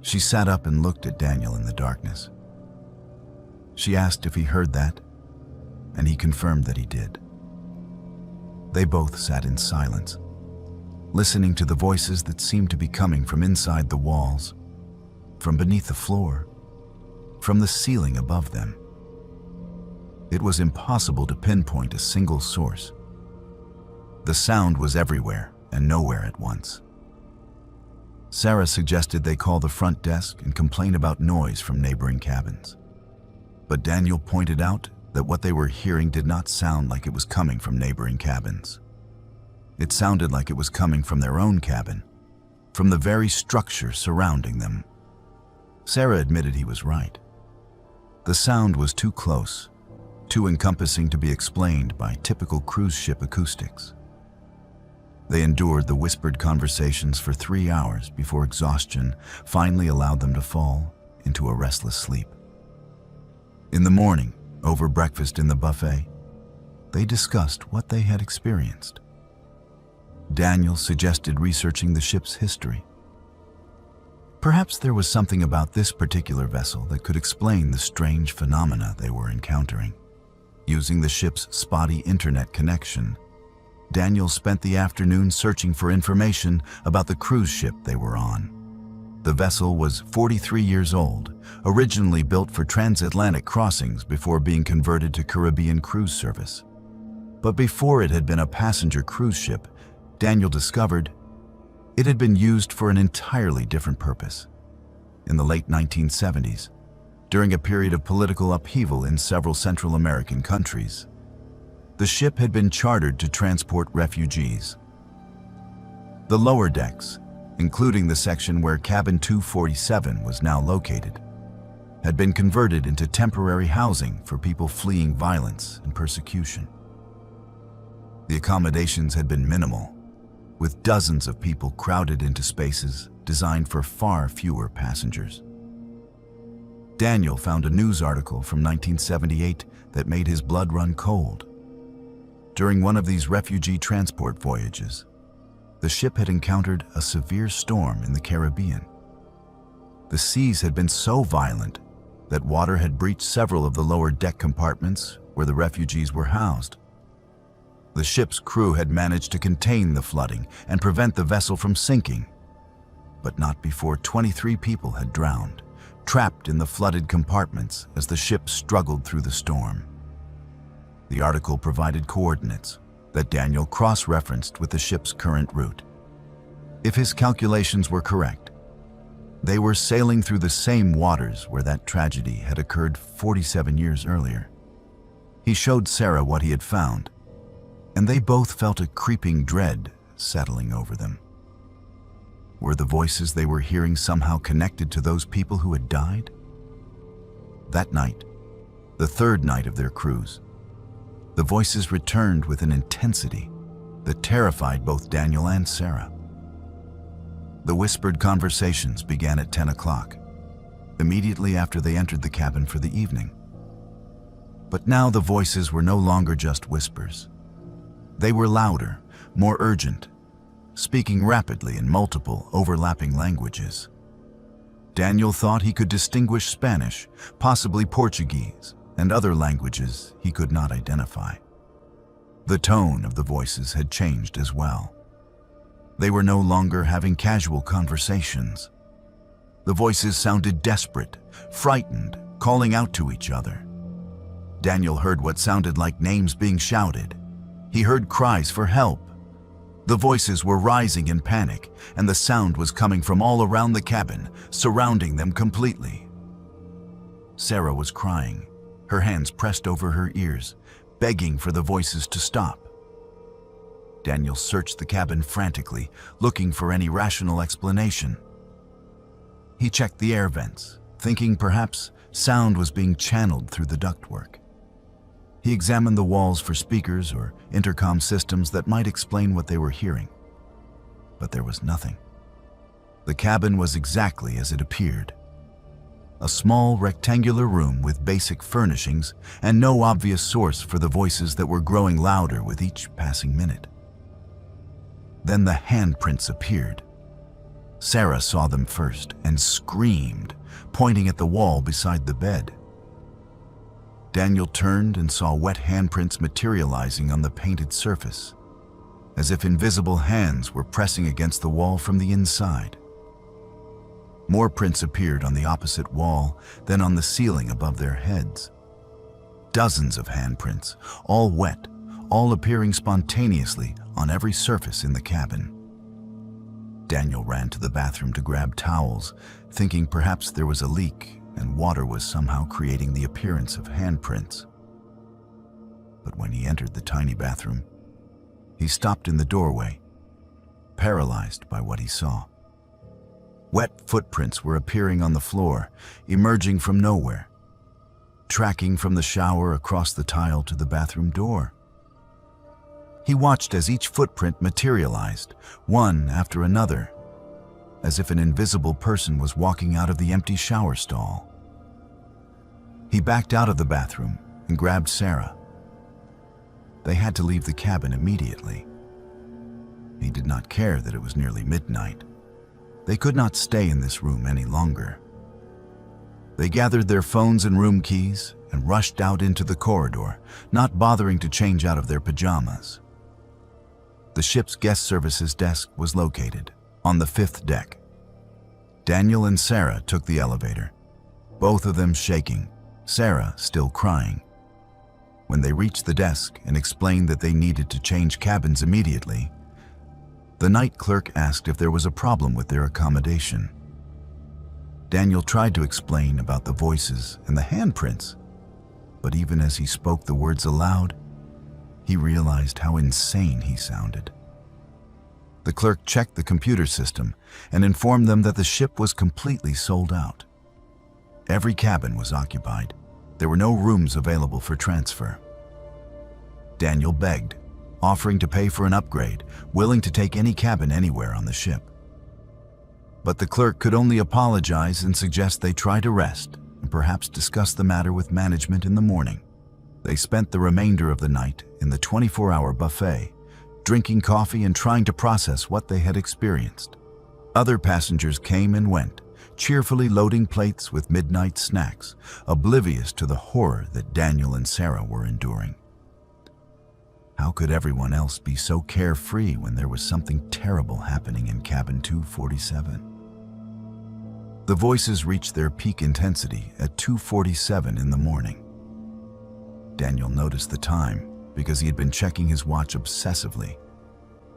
She sat up and looked at Daniel in the darkness. She asked if he heard that, and he confirmed that he did. They both sat in silence, listening to the voices that seemed to be coming from inside the walls, from beneath the floor, from the ceiling above them. It was impossible to pinpoint a single source. The sound was everywhere and nowhere at once. Sarah suggested they call the front desk and complain about noise from neighboring cabins. But Daniel pointed out that what they were hearing did not sound like it was coming from neighboring cabins. It sounded like it was coming from their own cabin, from the very structure surrounding them. Sarah admitted he was right. The sound was too close, too encompassing to be explained by typical cruise ship acoustics. They endured the whispered conversations for 3 hours before exhaustion finally allowed them to fall into a restless sleep. In the morning, over breakfast in the buffet, they discussed what they had experienced. Daniel suggested researching the ship's history. Perhaps there was something about this particular vessel that could explain the strange phenomena they were encountering. Using the ship's spotty internet connection, Daniel spent the afternoon searching for information about the cruise ship they were on. The vessel was 43 years old, originally built for transatlantic crossings before being converted to Caribbean cruise service. But before it had been a passenger cruise ship, Daniel discovered it had been used for an entirely different purpose. In the late 1970s, during a period of political upheaval in several Central American countries, the ship had been chartered to transport refugees. The lower decks, including the section where cabin 247 was now located, had been converted into temporary housing for people fleeing violence and persecution. The accommodations had been minimal, with dozens of people crowded into spaces designed for far fewer passengers. Daniel found a news article from 1978 that made his blood run cold. During one of these refugee transport voyages, the ship had encountered a severe storm in the Caribbean. The seas had been so violent that water had breached several of the lower deck compartments where the refugees were housed. The ship's crew had managed to contain the flooding and prevent the vessel from sinking, but not before 23 people had drowned, trapped in the flooded compartments as the ship struggled through the storm. The article provided coordinates that Daniel cross-referenced with the ship's current route. If his calculations were correct, they were sailing through the same waters where that tragedy had occurred 47 years earlier. He showed Sarah what he had found, and they both felt a creeping dread settling over them. Were the voices they were hearing somehow connected to those people who had died? That night, the third night of their cruise, the voices returned with an intensity that terrified both Daniel and Sarah. The whispered conversations began at 10 o'clock, immediately after they entered the cabin for the evening. But now the voices were no longer just whispers. They were louder, more urgent, speaking rapidly in multiple, overlapping languages. Daniel thought he could distinguish Spanish, possibly Portuguese, and other languages he could not identify. The tone of the voices had changed as well. They were no longer having casual conversations. The voices sounded desperate, frightened, calling out to each other. Daniel heard what sounded like names being shouted. He heard cries for help. The voices were rising in panic, and the sound was coming from all around the cabin, surrounding them completely. Sarah was crying, her hands pressed over her ears, begging for the voices to stop. Daniel searched the cabin frantically, looking for any rational explanation. He checked the air vents, thinking perhaps sound was being channeled through the ductwork. He examined the walls for speakers or intercom systems that might explain what they were hearing. But there was nothing. The cabin was exactly as it appeared. A small rectangular room with basic furnishings and no obvious source for the voices that were growing louder with each passing minute. Then the handprints appeared. Sarah saw them first and screamed, pointing at the wall beside the bed. Daniel turned and saw wet handprints materializing on the painted surface, as if invisible hands were pressing against the wall from the inside. More prints appeared on the opposite wall, then on the ceiling above their heads. Dozens of handprints, all wet, all appearing spontaneously on every surface in the cabin. Daniel ran to the bathroom to grab towels, thinking perhaps there was a leak and water was somehow creating the appearance of handprints. But when he entered the tiny bathroom, He stopped in the doorway, paralyzed by what he saw. Wet footprints were appearing on the floor, emerging from nowhere, tracking from the shower across the tile to the bathroom door. He watched as each footprint materialized, one after another, as if an invisible person was walking out of the empty shower stall. He backed out of the bathroom and grabbed Sarah. They had to leave the cabin immediately. He did not care that it was nearly midnight. They could not stay in this room any longer. They gathered their phones and room keys and rushed out into the corridor, not bothering to change out of their pajamas. The ship's guest services desk was located on the 5th deck. Daniel and Sarah took the elevator, both of them shaking, Sarah still crying. When they reached the desk and explained that they needed to change cabins immediately, the night clerk asked if there was a problem with their accommodation. Daniel tried to explain about the voices and the handprints, but even as he spoke the words aloud, he realized how insane he sounded. The clerk checked the computer system and informed them that the ship was completely sold out. Every cabin was occupied. There were no rooms available for transfer. Daniel begged, offering to pay for an upgrade, willing to take any cabin anywhere on the ship. But the clerk could only apologize and suggest they try to rest and perhaps discuss the matter with management in the morning. They spent the remainder of the night in the 24-hour buffet, drinking coffee and trying to process what they had experienced. Other passengers came and went, cheerfully loading plates with midnight snacks, oblivious to the horror that Daniel and Sarah were enduring. How could everyone else be so carefree when there was something terrible happening in cabin 247? The voices reached their peak intensity at 2:47 in the morning. Daniel noticed the time because he had been checking his watch obsessively,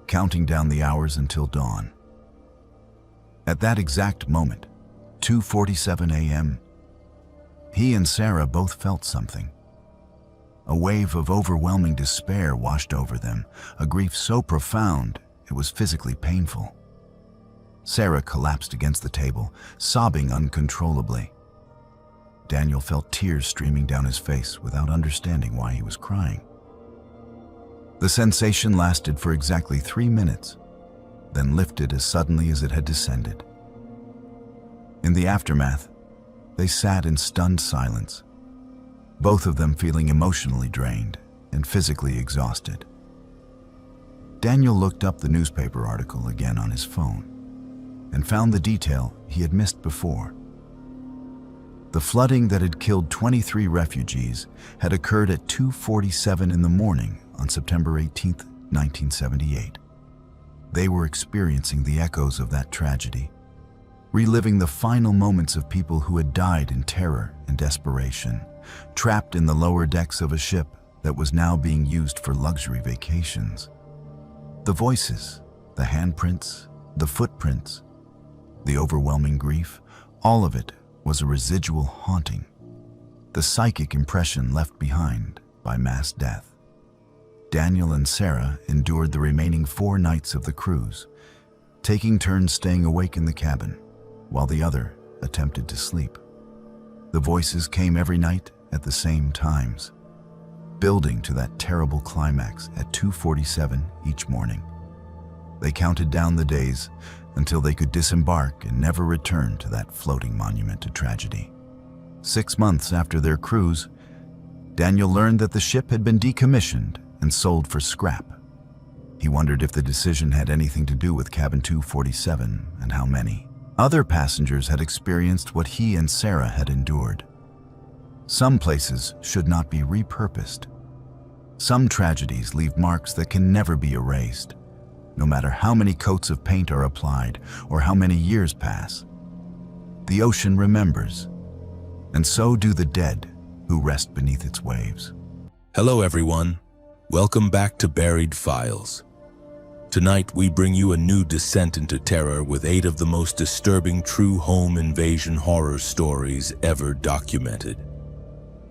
counting down the hours until dawn. At that exact moment, 2:47 a.m., he and Sarah both felt something. A wave of overwhelming despair washed over them, a grief so profound it was physically painful. Sarah collapsed against the table, sobbing uncontrollably. Daniel felt tears streaming down his face without understanding why he was crying. The sensation lasted for exactly 3 minutes, then lifted as suddenly as it had descended. In the aftermath, they sat in stunned silence, both of them feeling emotionally drained and physically exhausted. Daniel looked up the newspaper article again on his phone and found the detail he had missed before. The flooding that had killed 23 refugees had occurred at 2:47 in the morning on September 18, 1978. They were experiencing the echoes of that tragedy, reliving the final moments of people who had died in terror and desperation, trapped in the lower decks of a ship that was now being used for luxury vacations. The voices, the handprints, the footprints, the overwhelming grief, all of it was a residual haunting, the psychic impression left behind by mass death. Daniel and Sarah endured the remaining 4 nights of the cruise, taking turns staying awake in the cabin, while the other attempted to sleep. The voices came every night at the same times, building to that terrible climax at 2:47 each morning. They counted down the days until they could disembark and never return to that floating monument to tragedy. 6 months after their cruise, Daniel learned that the ship had been decommissioned and sold for scrap. He wondered if the decision had anything to do with cabin 247 and how many other passengers had experienced what he and Sarah had endured. Some places should not be repurposed. Some tragedies leave marks that can never be erased, no matter how many coats of paint are applied or how many years pass. The ocean remembers, and so do the dead who rest beneath its waves. Hello everyone, welcome back to Buried Files. Tonight we bring you a new descent into terror with 8 of the most disturbing true home invasion horror stories ever documented.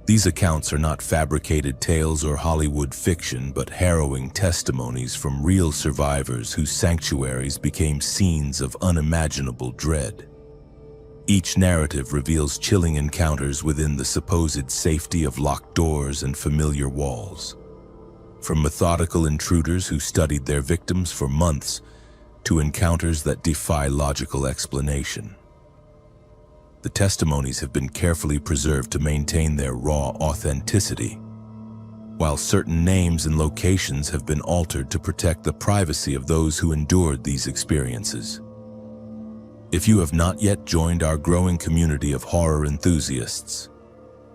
These accounts are not fabricated tales or Hollywood fiction, but harrowing testimonies from real survivors whose sanctuaries became scenes of unimaginable dread. Each narrative reveals chilling encounters within the supposed safety of locked doors and familiar walls. From methodical intruders who studied their victims for months to encounters that defy logical explanation. The testimonies have been carefully preserved to maintain their raw authenticity, while certain names and locations have been altered to protect the privacy of those who endured these experiences. If you have not yet joined our growing community of horror enthusiasts,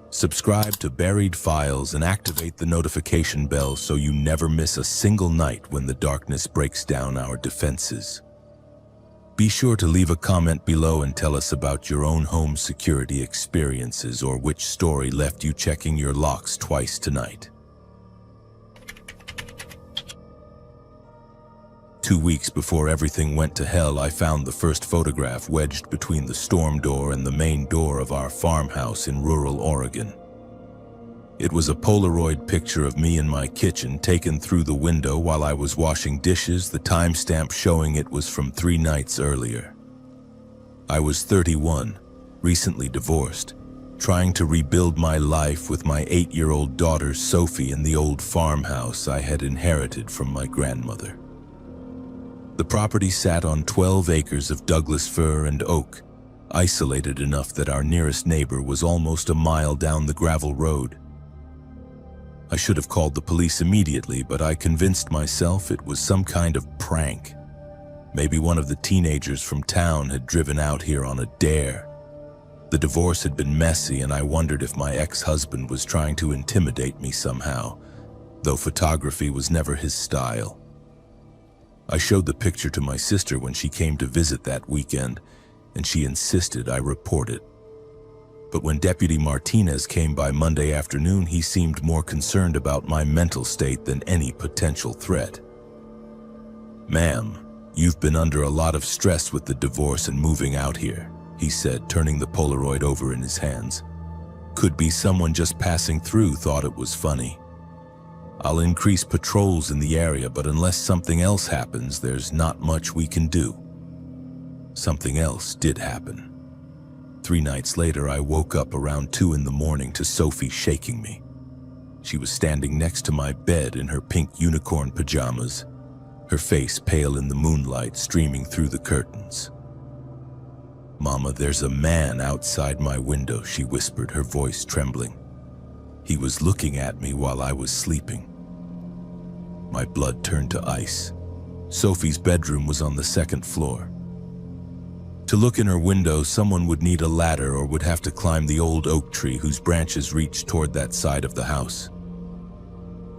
subscribe to Buried Files and activate the notification bell so you never miss a single night when the darkness breaks down our defenses. Be sure to leave a comment below and tell us about your own home security experiences or which story left you checking your locks twice tonight. 2 weeks before everything went to hell, I found the first photograph wedged between the storm door and the main door of our farmhouse in rural Oregon. It was a Polaroid picture of me in my kitchen taken through the window while I was washing dishes, the timestamp showing it was from 3 nights earlier. I was 31, recently divorced, trying to rebuild my life with my 8-year-old daughter Sophie in the old farmhouse I had inherited from my grandmother. The property sat on 12 acres of Douglas fir and oak, isolated enough that our nearest neighbor was almost a mile down the gravel road. I should have called the police immediately, but I convinced myself it was some kind of prank. Maybe one of the teenagers from town had driven out here on a dare. The divorce had been messy, and I wondered if my ex-husband was trying to intimidate me somehow, though photography was never his style. I showed the picture to my sister when she came to visit that weekend, and she insisted I report it. But when Deputy Martinez came by Monday afternoon, he seemed more concerned about my mental state than any potential threat. "Ma'am, you've been under a lot of stress with the divorce and moving out here," he said, turning the Polaroid over in his hands. "Could be someone just passing through thought it was funny. I'll increase patrols in the area, but unless something else happens, there's not much we can do." Something else did happen. 3 nights later, I woke up around 2 in the morning to Sophie shaking me. She was standing next to my bed in her pink unicorn pajamas, her face pale in the moonlight streaming through the curtains. "Mama, there's a man outside my window," she whispered, her voice trembling. "He was looking at me while I was sleeping." My blood turned to ice. Sophie's bedroom was on the 2nd floor. To look in her window, someone would need a ladder or would have to climb the old oak tree whose branches reached toward that side of the house.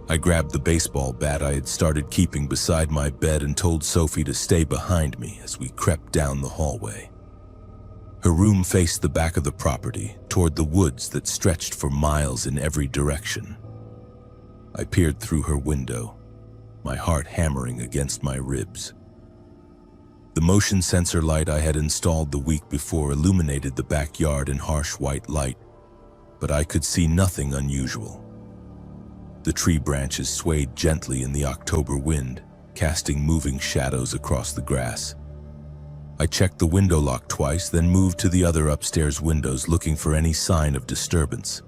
I grabbed the baseball bat I had started keeping beside my bed and told Sophie to stay behind me as we crept down the hallway. Her room faced the back of the property, toward the woods that stretched for miles in every direction. I peered through her window, my heart hammering against my ribs. The motion sensor light I had installed the week before illuminated the backyard in harsh white light, but I could see nothing unusual. The tree branches swayed gently in the October wind, casting moving shadows across the grass. I checked the window lock twice, then moved to the other upstairs windows looking for any sign of disturbance.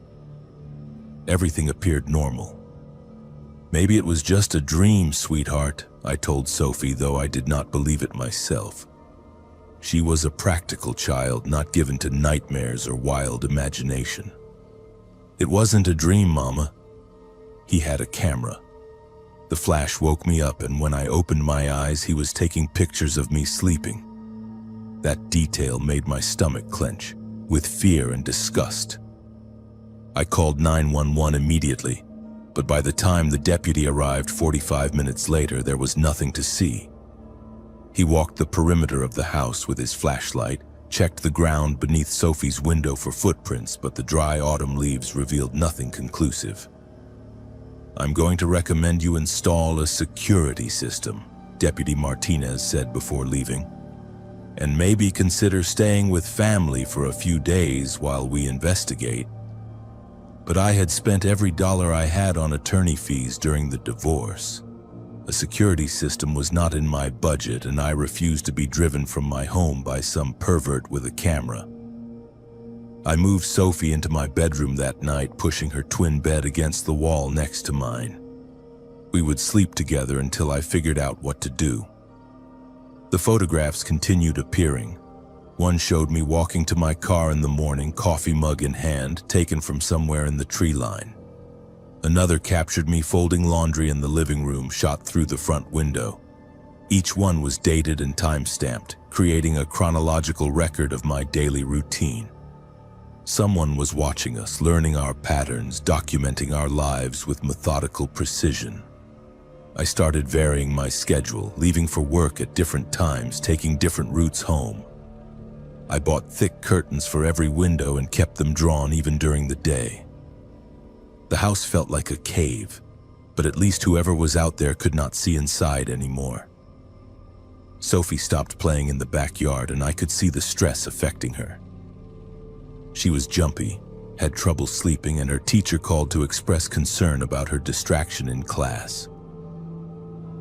Everything appeared normal. "Maybe it was just a dream, sweetheart," I told Sophie, though I did not believe it myself. She was a practical child, not given to nightmares or wild imagination. "It wasn't a dream, Mama." He had a camera. The flash woke me up, and when I opened my eyes, he was taking pictures of me sleeping. That detail made my stomach clench, with fear and disgust. I called 911 immediately, but by the time the deputy arrived 45 minutes later, there was nothing to see. He walked the perimeter of the house with his flashlight, checked the ground beneath Sophie's window for footprints, but the dry autumn leaves revealed nothing conclusive. "I'm going to recommend you install a security system," Deputy Martinez said before leaving. "And maybe consider staying with family for a few days while we investigate." But I had spent every dollar I had on attorney fees during the divorce. A security system was not in my budget, and I refused to be driven from my home by some pervert with a camera. I moved Sophie into my bedroom that night, pushing her twin bed against the wall next to mine. We would sleep together until I figured out what to do. The photographs continued appearing. One showed me walking to my car in the morning, coffee mug in hand, taken from somewhere in the tree line. Another captured me folding laundry in the living room, shot through the front window. Each one was dated and time-stamped, creating a chronological record of my daily routine. Someone was watching us, learning our patterns, documenting our lives with methodical precision. I started varying my schedule, leaving for work at different times, taking different routes home. I bought thick curtains for every window and kept them drawn even during the day. The house felt like a cave, but at least whoever was out there could not see inside anymore. Sophie stopped playing in the backyard, and I could see the stress affecting her. She was jumpy, had trouble sleeping, and her teacher called to express concern about her distraction in class.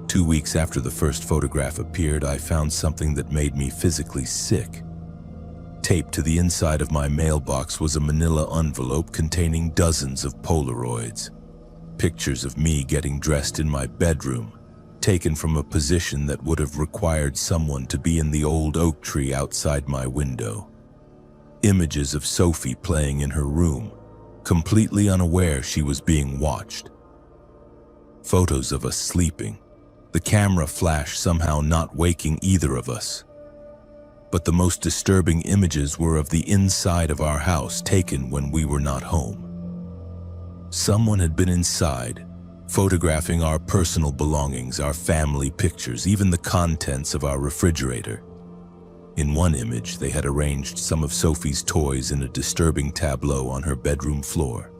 2 weeks after the first photograph appeared, I found something that made me physically sick. Taped to the inside of my mailbox was a manila envelope containing dozens of Polaroids. Pictures of me getting dressed in my bedroom, taken from a position that would have required someone to be in the old oak tree outside my window. Images of Sophie playing in her room, completely unaware she was being watched. Photos of us sleeping, the camera flash somehow not waking either of us. But the most disturbing images were of the inside of our house, taken when we were not home. Someone had been inside, photographing our personal belongings, our family pictures, even the contents of our refrigerator. In one image, they had arranged some of Sophie's toys in a disturbing tableau on her bedroom floor.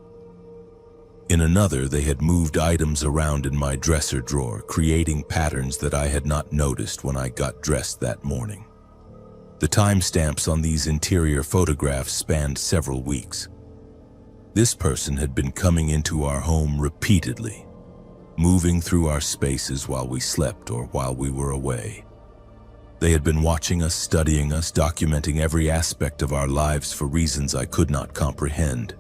In another, they had moved items around in my dresser drawer, creating patterns that I had not noticed when I got dressed that morning. The timestamps on these interior photographs spanned several weeks. This person had been coming into our home repeatedly, moving through our spaces while we slept or while we were away. They had been watching us, studying us, documenting every aspect of our lives for reasons I could not comprehend.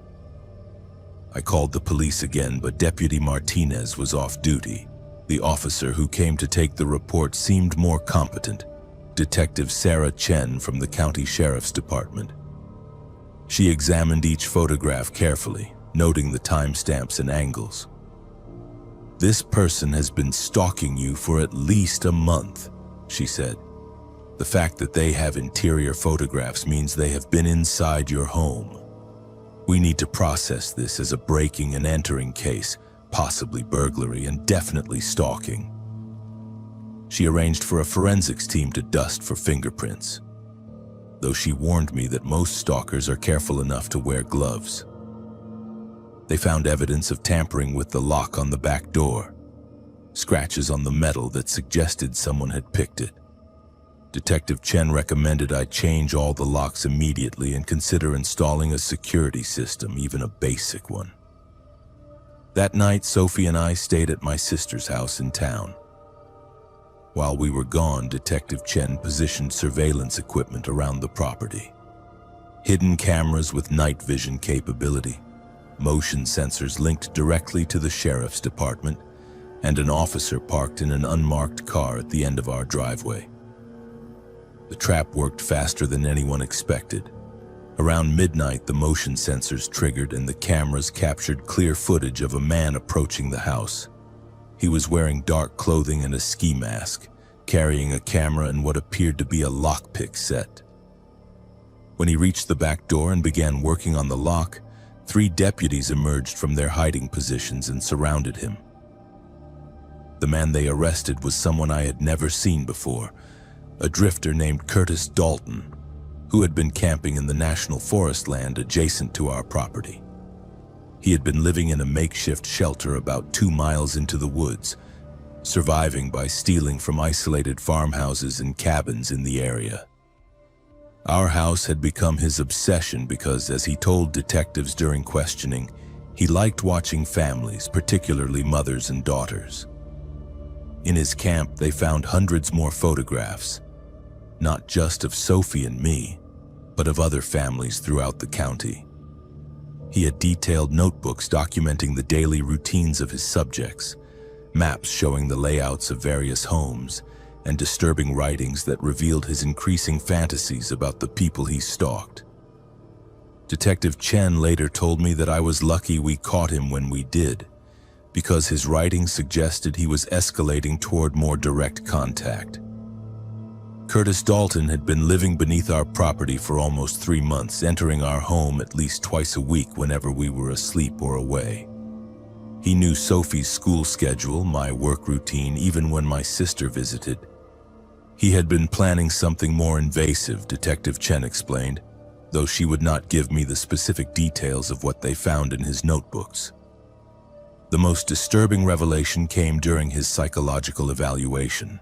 I called the police again, but Deputy Martinez was off duty. The officer who came to take the report seemed more competent, Detective Sarah Chen from the County Sheriff's Department. She examined each photograph carefully, noting the timestamps and angles. "This person has been stalking you for at least a month," she said. "The fact that they have interior photographs means they have been inside your home. We need to process this as a breaking and entering case, possibly burglary, and definitely stalking." She arranged for a forensics team to dust for fingerprints, though she warned me that most stalkers are careful enough to wear gloves. They found evidence of tampering with the lock on the back door, scratches on the metal that suggested someone had picked it. Detective Chen recommended I change all the locks immediately and consider installing a security system, even a basic one. That night, Sophie and I stayed at my sister's house in town. While we were gone, Detective Chen positioned surveillance equipment around the property. Hidden cameras with night vision capability, motion sensors linked directly to the sheriff's department, and an officer parked in an unmarked car at the end of our driveway. The trap worked faster than anyone expected. Around midnight, the motion sensors triggered and the cameras captured clear footage of a man approaching the house. He was wearing dark clothing and a ski mask, carrying a camera and what appeared to be a lockpick set. When he reached the back door and began working on the lock, 3 deputies emerged from their hiding positions and surrounded him. The man they arrested was someone I had never seen before, a drifter named Curtis Dalton, who had been camping in the national forest land adjacent to our property. He had been living in a makeshift shelter about 2 miles into the woods, surviving by stealing from isolated farmhouses and cabins in the area. Our house had become his obsession because, as he told detectives during questioning, He liked watching families, particularly mothers and daughters. In his camp, they found hundreds more photographs, not just of Sophie and me, but of other families throughout the county. He had detailed notebooks documenting the daily routines of his subjects, maps showing the layouts of various homes, and disturbing writings that revealed his increasing fantasies about the people he stalked. Detective Chen later told me that I was lucky we caught him when we did, because his writing suggested he was escalating toward more direct contact. Curtis Dalton had been living beneath our property for almost 3 months, entering our home at least twice a week whenever we were asleep or away. He knew Sophie's school schedule, my work routine, even when my sister visited. He had been planning something more invasive, Detective Chen explained, though she would not give me the specific details of what they found in his notebooks. The most disturbing revelation came during his psychological evaluation.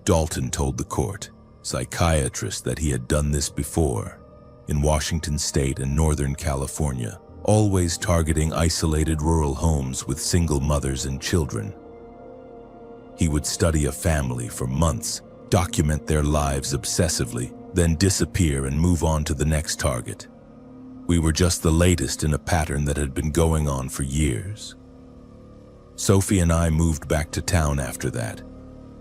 Dalton told the court, psychiatrist, that he had done this before, in Washington State and Northern California, always targeting isolated rural homes with single mothers and children. He would study a family for months, document their lives obsessively, then disappear and move on to the next target. We were just the latest in a pattern that had been going on for years. Sophie and I moved back to town after that.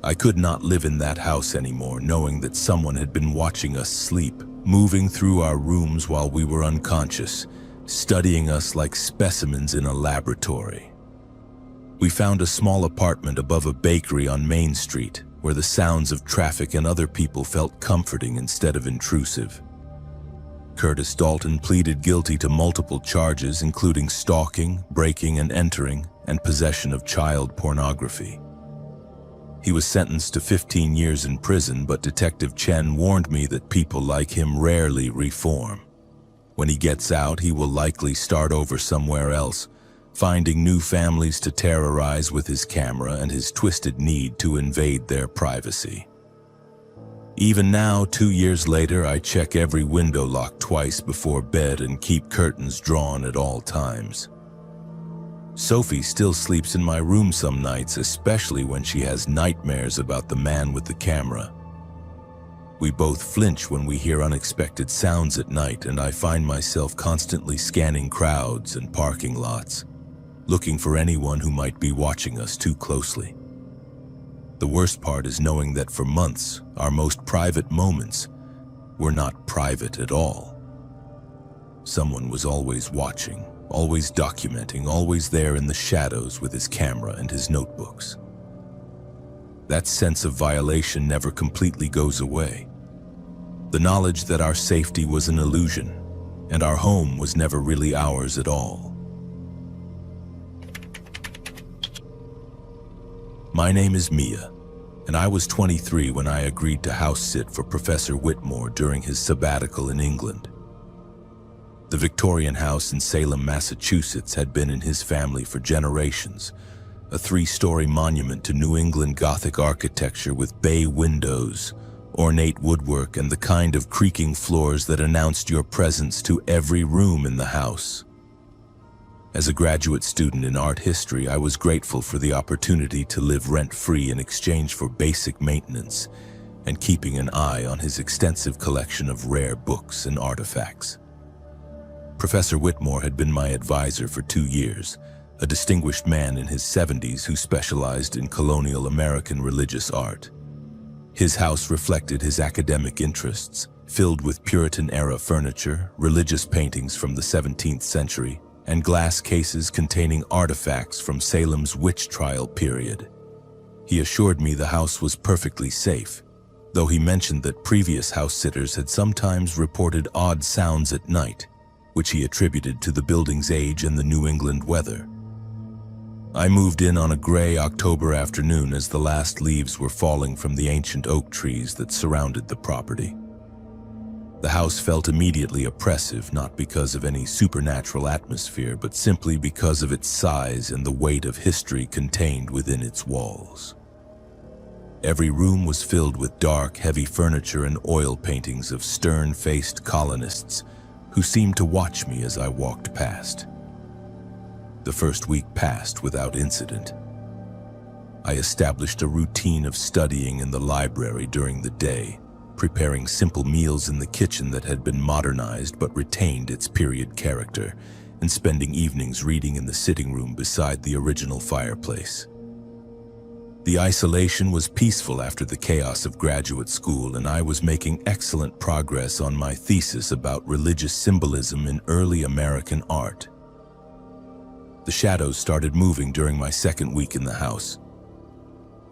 I could not live in that house anymore, knowing that someone had been watching us sleep, moving through our rooms while we were unconscious, studying us like specimens in a laboratory. We found a small apartment above a bakery on Main Street, where the sounds of traffic and other people felt comforting instead of intrusive. Curtis Dalton pleaded guilty to multiple charges, including stalking, breaking and entering, and possession of child pornography. He was sentenced to 15 years in prison, but Detective Chen warned me that people like him rarely reform. When he gets out, he will likely start over somewhere else, finding new families to terrorize with his camera and his twisted need to invade their privacy. Even now, 2 years later, I check every window lock twice before bed and keep curtains drawn at all times. Sophie still sleeps in my room some nights, especially when she has nightmares about the man with the camera. We both flinch when we hear unexpected sounds at night, and I find myself constantly scanning crowds and parking lots, looking for anyone who might be watching us too closely. The worst part is knowing that for months, our most private moments were not private at all. Someone was always watching, always documenting, always there in the shadows with his camera and his notebooks. That sense of violation never completely goes away. The knowledge that our safety was an illusion, and our home was never really ours at all. My name is Mia, and I was 23 when I agreed to house sit for Professor Whitmore during his sabbatical in England. The Victorian house in Salem, Massachusetts had been in his family for generations, a 3-story monument to New England Gothic architecture with bay windows, ornate woodwork, and the kind of creaking floors that announced your presence to every room in the house. As a graduate student in art history, I was grateful for the opportunity to live rent-free in exchange for basic maintenance and keeping an eye on his extensive collection of rare books and artifacts. Professor Whitmore had been my advisor for 2 years, a distinguished man in his 70s who specialized in colonial American religious art. His house reflected his academic interests, filled with Puritan-era furniture, religious paintings from the 17th century, and glass cases containing artifacts from Salem's witch trial period. He assured me the house was perfectly safe, though he mentioned that previous house-sitters had sometimes reported odd sounds at night, which he attributed to the building's age and the New England weather. I moved in on a gray October afternoon as the last leaves were falling from the ancient oak trees that surrounded the property. The house felt immediately oppressive, not because of any supernatural atmosphere, but simply because of its size and the weight of history contained within its walls. Every room was filled with dark, heavy furniture and oil paintings of stern-faced colonists who seemed to watch me as I walked past. The first week passed without incident. I established a routine of studying in the library during the day, preparing simple meals in the kitchen that had been modernized but retained its period character, and spending evenings reading in the sitting room beside the original fireplace. The isolation was peaceful after the chaos of graduate school, and I was making excellent progress on my thesis about religious symbolism in early American art. The shadows started moving during my second week in the house.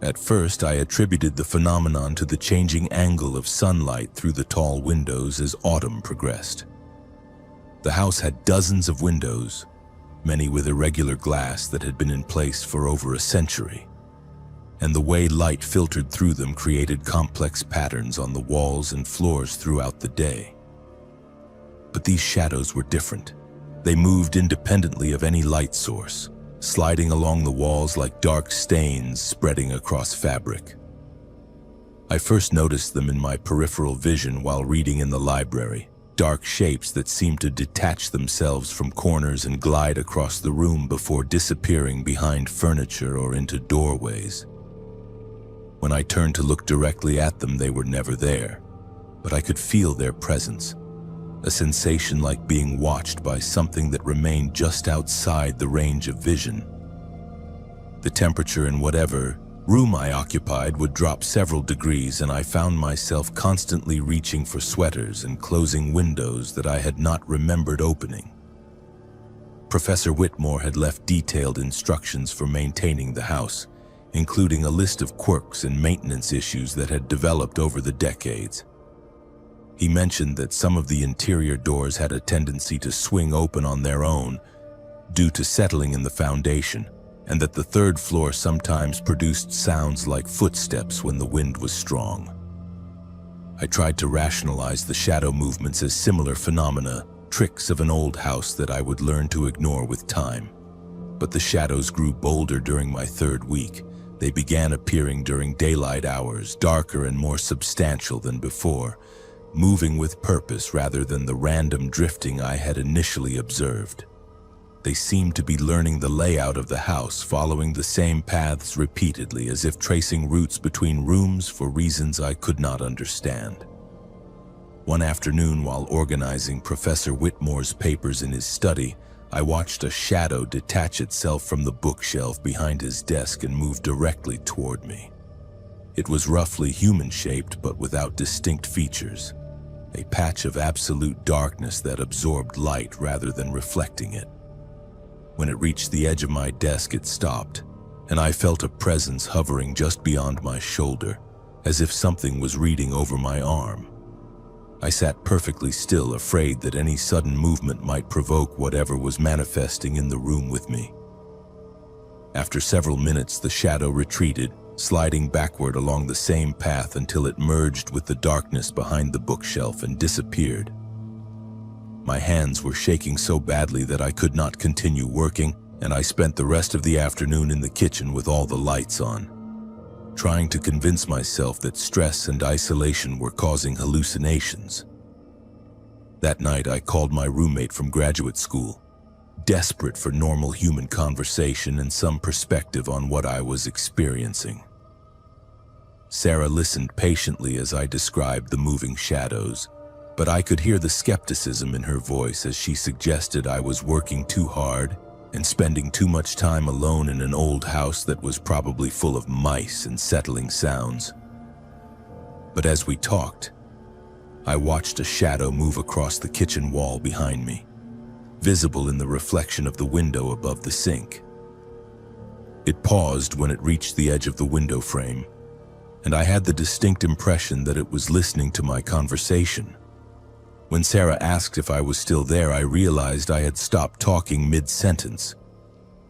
At first, I attributed the phenomenon to the changing angle of sunlight through the tall windows as autumn progressed. The house had dozens of windows, many with irregular glass that had been in place for over a century, and the way light filtered through them created complex patterns on the walls and floors throughout the day. But these shadows were different. They moved independently of any light source, sliding along the walls like dark stains spreading across fabric. I first noticed them in my peripheral vision while reading in the library, dark shapes that seemed to detach themselves from corners and glide across the room before disappearing behind furniture or into doorways. When I turned to look directly at them, they were never there, but I could feel their presence, a sensation like being watched by something that remained just outside the range of vision. The temperature in whatever room I occupied would drop several degrees, and I found myself constantly reaching for sweaters and closing windows that I had not remembered opening. Professor Whitmore had left detailed instructions for maintaining the house, including a list of quirks and maintenance issues that had developed over the decades. He mentioned that some of the interior doors had a tendency to swing open on their own due to settling in the foundation, and that the third floor sometimes produced sounds like footsteps when the wind was strong. I tried to rationalize the shadow movements as similar phenomena, tricks of an old house that I would learn to ignore with time. But the shadows grew bolder during my third week. They began appearing during daylight hours, darker and more substantial than before, moving with purpose rather than the random drifting I had initially observed. They seemed to be learning the layout of the house, following the same paths repeatedly, as if tracing routes between rooms for reasons I could not understand. One afternoon, while organizing Professor Whitmore's papers in his study, I watched a shadow detach itself from the bookshelf behind his desk and move directly toward me. It was roughly human-shaped but without distinct features, a patch of absolute darkness that absorbed light rather than reflecting it. When it reached the edge of my desk, it stopped, and I felt a presence hovering just beyond my shoulder, as if something was reading over my arm. I sat perfectly still, afraid that any sudden movement might provoke whatever was manifesting in the room with me. After several minutes, the shadow retreated, sliding backward along the same path until it merged with the darkness behind the bookshelf and disappeared. My hands were shaking so badly that I could not continue working, and I spent the rest of the afternoon in the kitchen with all the lights on, trying to convince myself that stress and isolation were causing hallucinations. That night, I called my roommate from graduate school, desperate for normal human conversation and some perspective on what I was experiencing. Sarah listened patiently as I described the moving shadows, but I could hear the skepticism in her voice as she suggested I was working too hard and spending too much time alone in an old house that was probably full of mice and settling sounds. But as we talked, I watched a shadow move across the kitchen wall behind me, visible in the reflection of the window above the sink. It paused when it reached the edge of the window frame, and I had the distinct impression that it was listening to my conversation. When Sarah asked if I was still there, I realized I had stopped talking mid-sentence,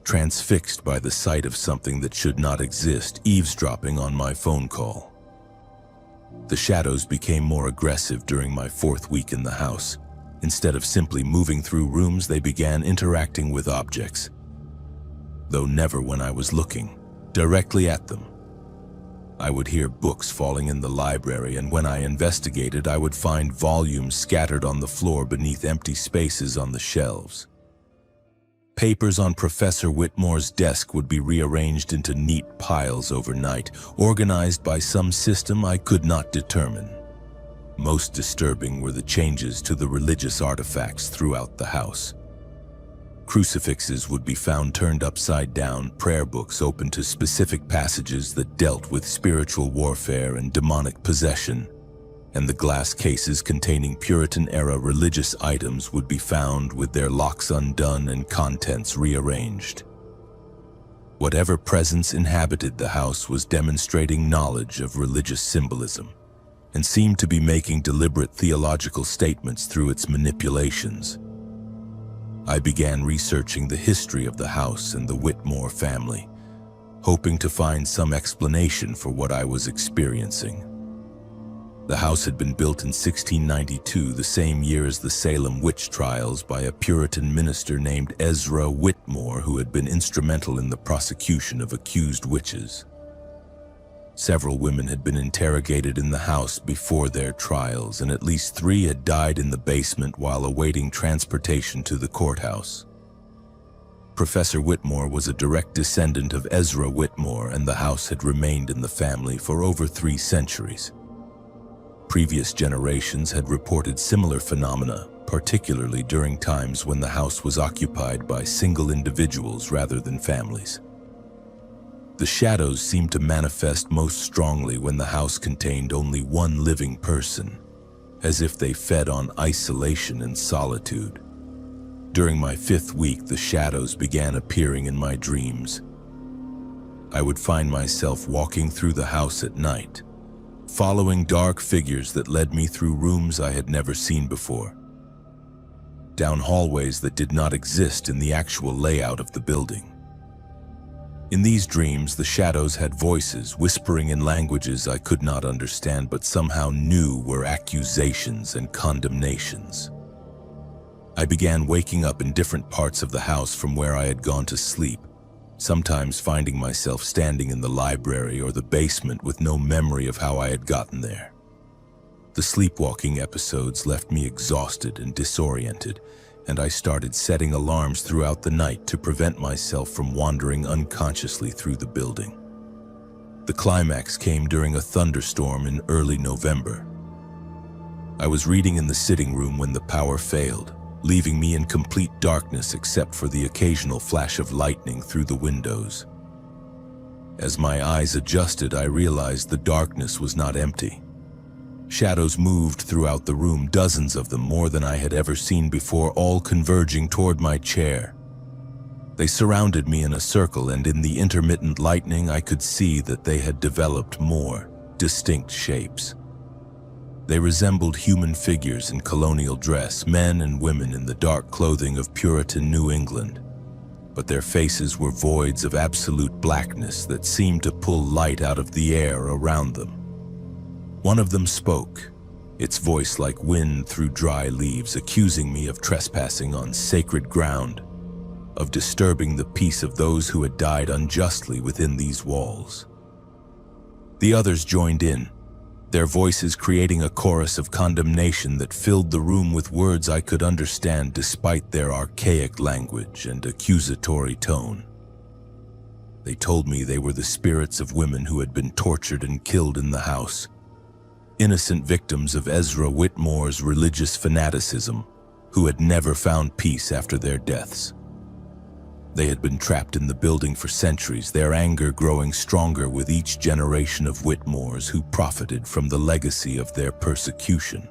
transfixed by the sight of something that should not exist, eavesdropping on my phone call. The shadows became more aggressive during my fourth week in the house. Instead of simply moving through rooms, they began interacting with objects, though never when I was looking directly at them. I would hear books falling in the library, and when I investigated, I would find volumes scattered on the floor beneath empty spaces on the shelves. Papers on Professor Whitmore's desk would be rearranged into neat piles overnight, organized by some system I could not determine. Most disturbing were the changes to the religious artifacts throughout the house. Crucifixes would be found turned upside down, prayer books open to specific passages that dealt with spiritual warfare and demonic possession, and the glass cases containing Puritan-era religious items would be found with their locks undone and contents rearranged. Whatever presence inhabited the house was demonstrating knowledge of religious symbolism, and seemed to be making deliberate theological statements through its manipulations. I began researching the history of the house and the Whitmore family, hoping to find some explanation for what I was experiencing. The house had been built in 1692, the same year as the Salem witch trials, by a Puritan minister named Ezra Whitmore, who had been instrumental in the prosecution of accused witches. Several women had been interrogated in the house before their trials, and at least 3 had died in the basement while awaiting transportation to the courthouse. Professor Whitmore was a direct descendant of Ezra Whitmore, and the house had remained in the family for over 3 centuries. Previous generations had reported similar phenomena, particularly during times when the house was occupied by single individuals rather than families. The shadows seemed to manifest most strongly when the house contained only one living person, as if they fed on isolation and solitude. During my 5th week, the shadows began appearing in my dreams. I would find myself walking through the house at night, following dark figures that led me through rooms I had never seen before, down hallways that did not exist in the actual layout of the building. In these dreams, the shadows had voices, whispering in languages I could not understand but somehow knew were accusations and condemnations. I began waking up in different parts of the house from where I had gone to sleep, sometimes finding myself standing in the library or the basement with no memory of how I had gotten there. The sleepwalking episodes left me exhausted and disoriented, and I started setting alarms throughout the night to prevent myself from wandering unconsciously through the building. The climax came during a thunderstorm in early November. I was reading in the sitting room when the power failed, leaving me in complete darkness except for the occasional flash of lightning through the windows. As my eyes adjusted, I realized the darkness was not empty. Shadows moved throughout the room, dozens of them, more than I had ever seen before, all converging toward my chair. They surrounded me in a circle, and in the intermittent lightning I could see that they had developed more distinct shapes. They resembled human figures in colonial dress, men and women in the dark clothing of Puritan New England, but their faces were voids of absolute blackness that seemed to pull light out of the air around them. One of them spoke, its voice like wind through dry leaves, accusing me of trespassing on sacred ground, of disturbing the peace of those who had died unjustly within these walls. The others joined in, their voices creating a chorus of condemnation that filled the room with words I could understand despite their archaic language and accusatory tone. They told me they were the spirits of women who had been tortured and killed in the house, innocent victims of Ezra Whitmore's religious fanaticism, who had never found peace after their deaths. They had been trapped in the building for centuries, their anger growing stronger with each generation of Whitmores who profited from the legacy of their persecution.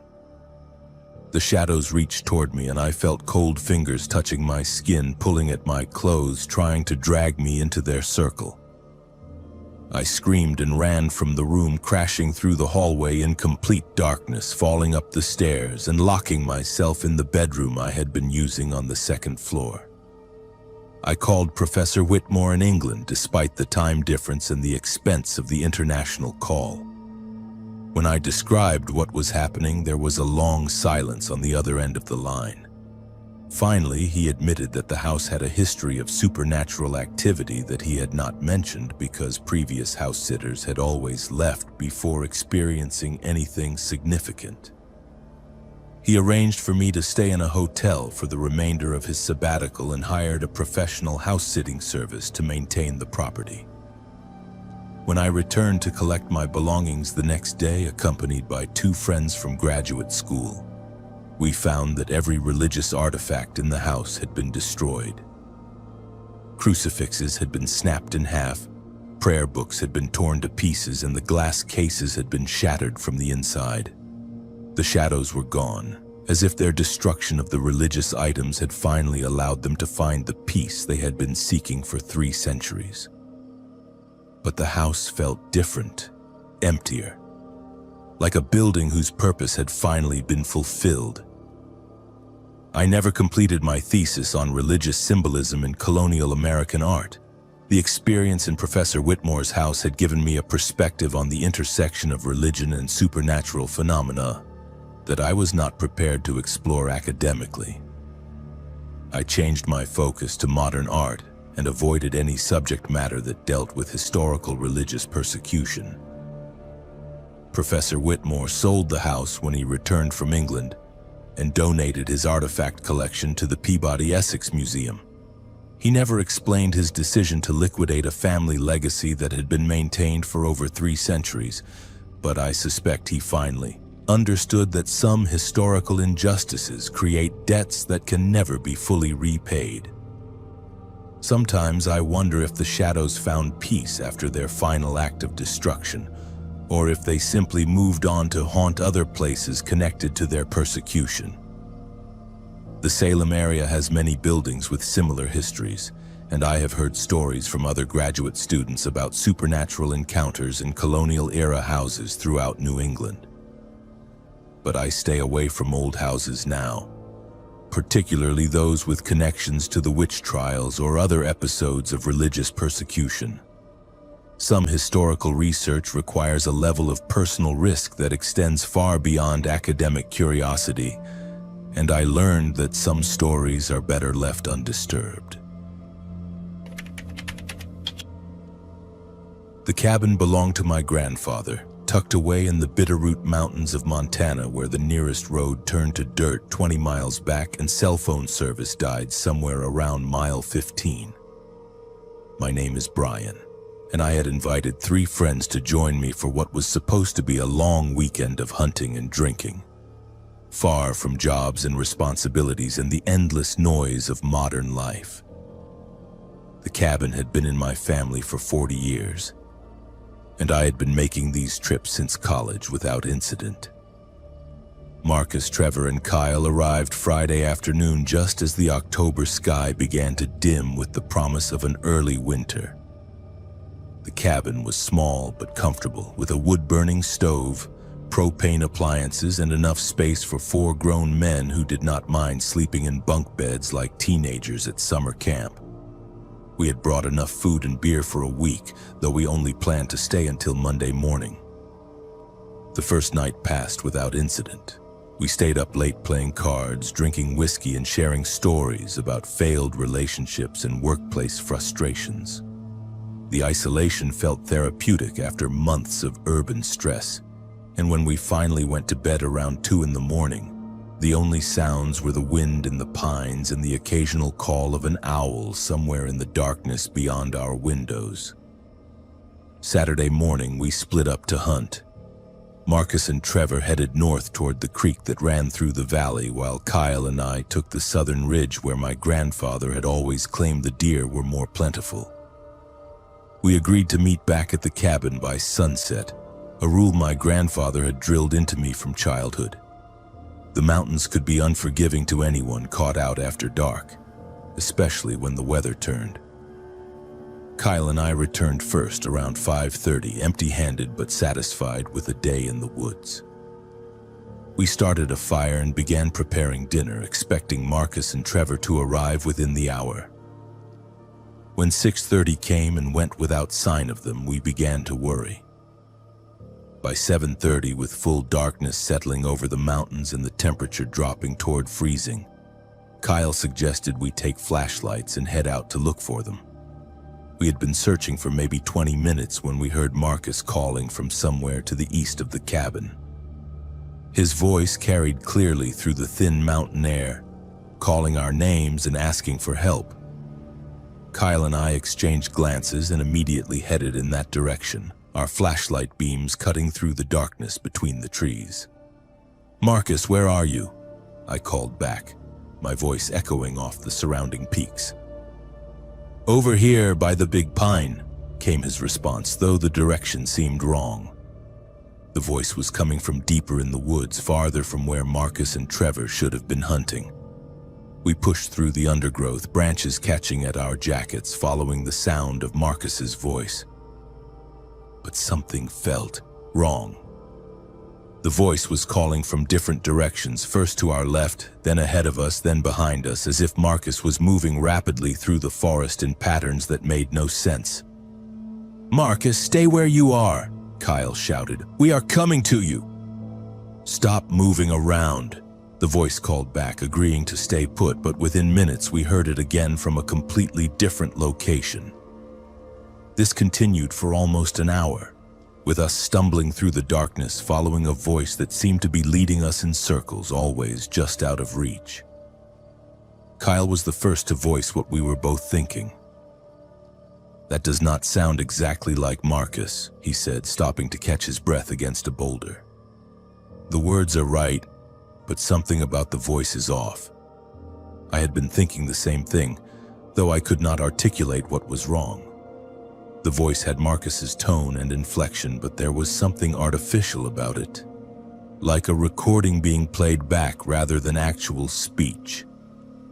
The shadows reached toward me, and I felt cold fingers touching my skin, pulling at my clothes, trying to drag me into their circle. I screamed and ran from the room, crashing through the hallway in complete darkness, falling up the stairs and locking myself in the bedroom I had been using on the 2nd floor. I called Professor Whitmore in England, despite the time difference and the expense of the international call. When I described what was happening, there was a long silence on the other end of the line. Finally, he admitted that the house had a history of supernatural activity that he had not mentioned because previous house sitters had always left before experiencing anything significant. He arranged for me to stay in a hotel for the remainder of his sabbatical and hired a professional house-sitting service to maintain the property. When I returned to collect my belongings the next day, accompanied by 2 friends from graduate school, we found that every religious artifact in the house had been destroyed. Crucifixes had been snapped in half, prayer books had been torn to pieces, and the glass cases had been shattered from the inside. The shadows were gone, as if their destruction of the religious items had finally allowed them to find the peace they had been seeking for 3 centuries. But the house felt different, emptier, like a building whose purpose had finally been fulfilled. I never completed my thesis on religious symbolism in colonial American art. The experience in Professor Whitmore's house had given me a perspective on the intersection of religion and supernatural phenomena that I was not prepared to explore academically. I changed my focus to modern art and avoided any subject matter that dealt with historical religious persecution. Professor Whitmore sold the house when he returned from England and donated his artifact collection to the Peabody Essex Museum. He never explained his decision to liquidate a family legacy that had been maintained for over 3 centuries, but I suspect he finally understood that some historical injustices create debts that can never be fully repaid. Sometimes I wonder if the shadows found peace after their final act of destruction, or if they simply moved on to haunt other places connected to their persecution. The Salem area has many buildings with similar histories, and I have heard stories from other graduate students about supernatural encounters in colonial-era houses throughout New England. But I stay away from old houses now, particularly those with connections to the witch trials or other episodes of religious persecution. Some historical research requires a level of personal risk that extends far beyond academic curiosity, and I learned that some stories are better left undisturbed. The cabin belonged to my grandfather, tucked away in the Bitterroot Mountains of Montana, where the nearest road turned to dirt 20 miles back and cell phone service died somewhere around mile 15. My name is Brian, and I had invited 3 friends to join me for what was supposed to be a long weekend of hunting and drinking, far from jobs and responsibilities and the endless noise of modern life. The cabin had been in my family for 40 years, and I had been making these trips since college without incident. Marcus, Trevor, and Kyle arrived Friday afternoon just as the October sky began to dim with the promise of an early winter. The cabin was small but comfortable, with a wood-burning stove, propane appliances, and enough space for 4 grown men who did not mind sleeping in bunk beds like teenagers at summer camp. We had brought enough food and beer for a week, though we only planned to stay until Monday morning. The first night passed without incident. We stayed up late playing cards, drinking whiskey, and sharing stories about failed relationships and workplace frustrations. The isolation felt therapeutic after months of urban stress, and when we finally went to bed around 2 in the morning, the only sounds were the wind in the pines and the occasional call of an owl somewhere in the darkness beyond our windows. Saturday morning, we split up to hunt. Marcus and Trevor headed north toward the creek that ran through the valley, while Kyle and I took the southern ridge where my grandfather had always claimed the deer were more plentiful. We agreed to meet back at the cabin by sunset, a rule my grandfather had drilled into me from childhood. The mountains could be unforgiving to anyone caught out after dark, especially when the weather turned. Kyle and I returned first around 5:30, empty-handed but satisfied with a day in the woods. We started a fire and began preparing dinner, expecting Marcus and Trevor to arrive within the hour. When 6:30 came and went without sign of them, we began to worry. By 7:30, with full darkness settling over the mountains and the temperature dropping toward freezing, Kyle suggested we take flashlights and head out to look for them. We had been searching for maybe 20 minutes when we heard Marcus calling from somewhere to the east of the cabin. His voice carried clearly through the thin mountain air, calling our names and asking for help. Kyle and I exchanged glances and immediately headed in that direction, our flashlight beams cutting through the darkness between the trees. "Marcus, where are you?" I called back, my voice echoing off the surrounding peaks. "Over here by the big pine," came his response, though the direction seemed wrong. The voice was coming from deeper in the woods, farther from where Marcus and Trevor should have been hunting. We pushed through the undergrowth, branches catching at our jackets, following the sound of Marcus's voice. But something felt wrong. The voice was calling from different directions, first to our left, then ahead of us, then behind us, as if Marcus was moving rapidly through the forest in patterns that made no sense. "Marcus, stay where you are," Kyle shouted. "We are coming to you." "Stop moving around," the voice called back, agreeing to stay put, but within minutes we heard it again from a completely different location. This continued for almost an hour, with us stumbling through the darkness, following a voice that seemed to be leading us in circles, always just out of reach. Kyle was the first to voice what we were both thinking. "That does not sound exactly like Marcus," he said, stopping to catch his breath against a boulder. "The words are right, but something about the voice is off." I had been thinking the same thing, though I could not articulate what was wrong. The voice had Marcus's tone and inflection, but there was something artificial about it, like a recording being played back rather than actual speech.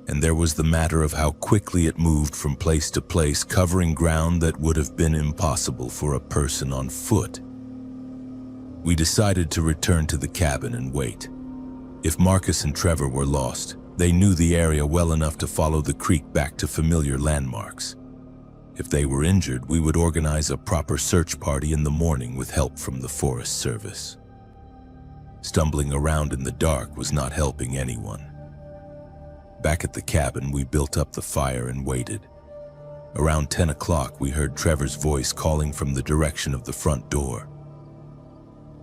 And there was the matter of how quickly it moved from place to place, covering ground that would have been impossible for a person on foot. We decided to return to the cabin and wait. If Marcus and Trevor were lost, they knew the area well enough to follow the creek back to familiar landmarks. If they were injured, we would organize a proper search party in the morning with help from the Forest Service. Stumbling around in the dark was not helping anyone. Back at the cabin, we built up the fire and waited. Around 10 o'clock, we heard Trevor's voice calling from the direction of the front door.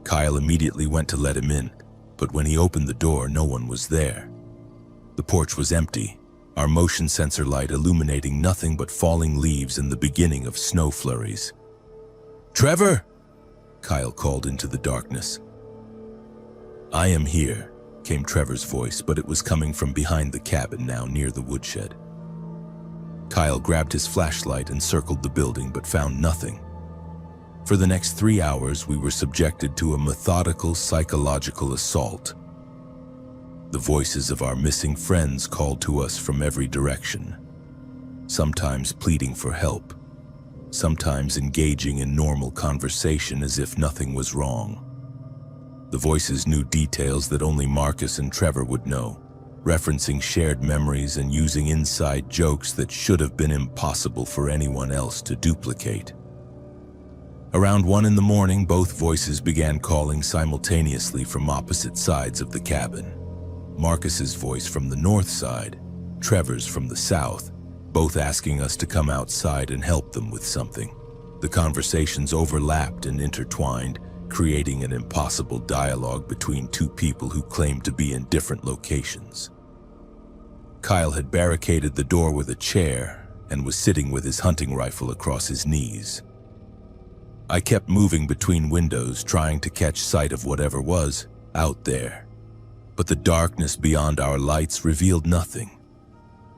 Kyle immediately went to let him in, but when he opened the door, no one was there. The porch was empty, our motion sensor light illuminating nothing but falling leaves and the beginning of snow flurries. "Trevor!" Kyle called into the darkness. "I am here," came Trevor's voice, but it was coming from behind the cabin now, near the woodshed. Kyle grabbed his flashlight and circled the building, but found nothing. For the next 3 hours, we were subjected to a methodical psychological assault. The voices of our missing friends called to us from every direction, sometimes pleading for help, sometimes engaging in normal conversation as if nothing was wrong. The voices knew details that only Marcus and Trevor would know, referencing shared memories and using inside jokes that should have been impossible for anyone else to duplicate. Around 1 in the morning, both voices began calling simultaneously from opposite sides of the cabin. Marcus's voice from the north side, Trevor's from the south, both asking us to come outside and help them with something. The conversations overlapped and intertwined, creating an impossible dialogue between two people who claimed to be in different locations. Kyle had barricaded the door with a chair and was sitting with his hunting rifle across his knees. I kept moving between windows, trying to catch sight of whatever was out there. But the darkness beyond our lights revealed nothing.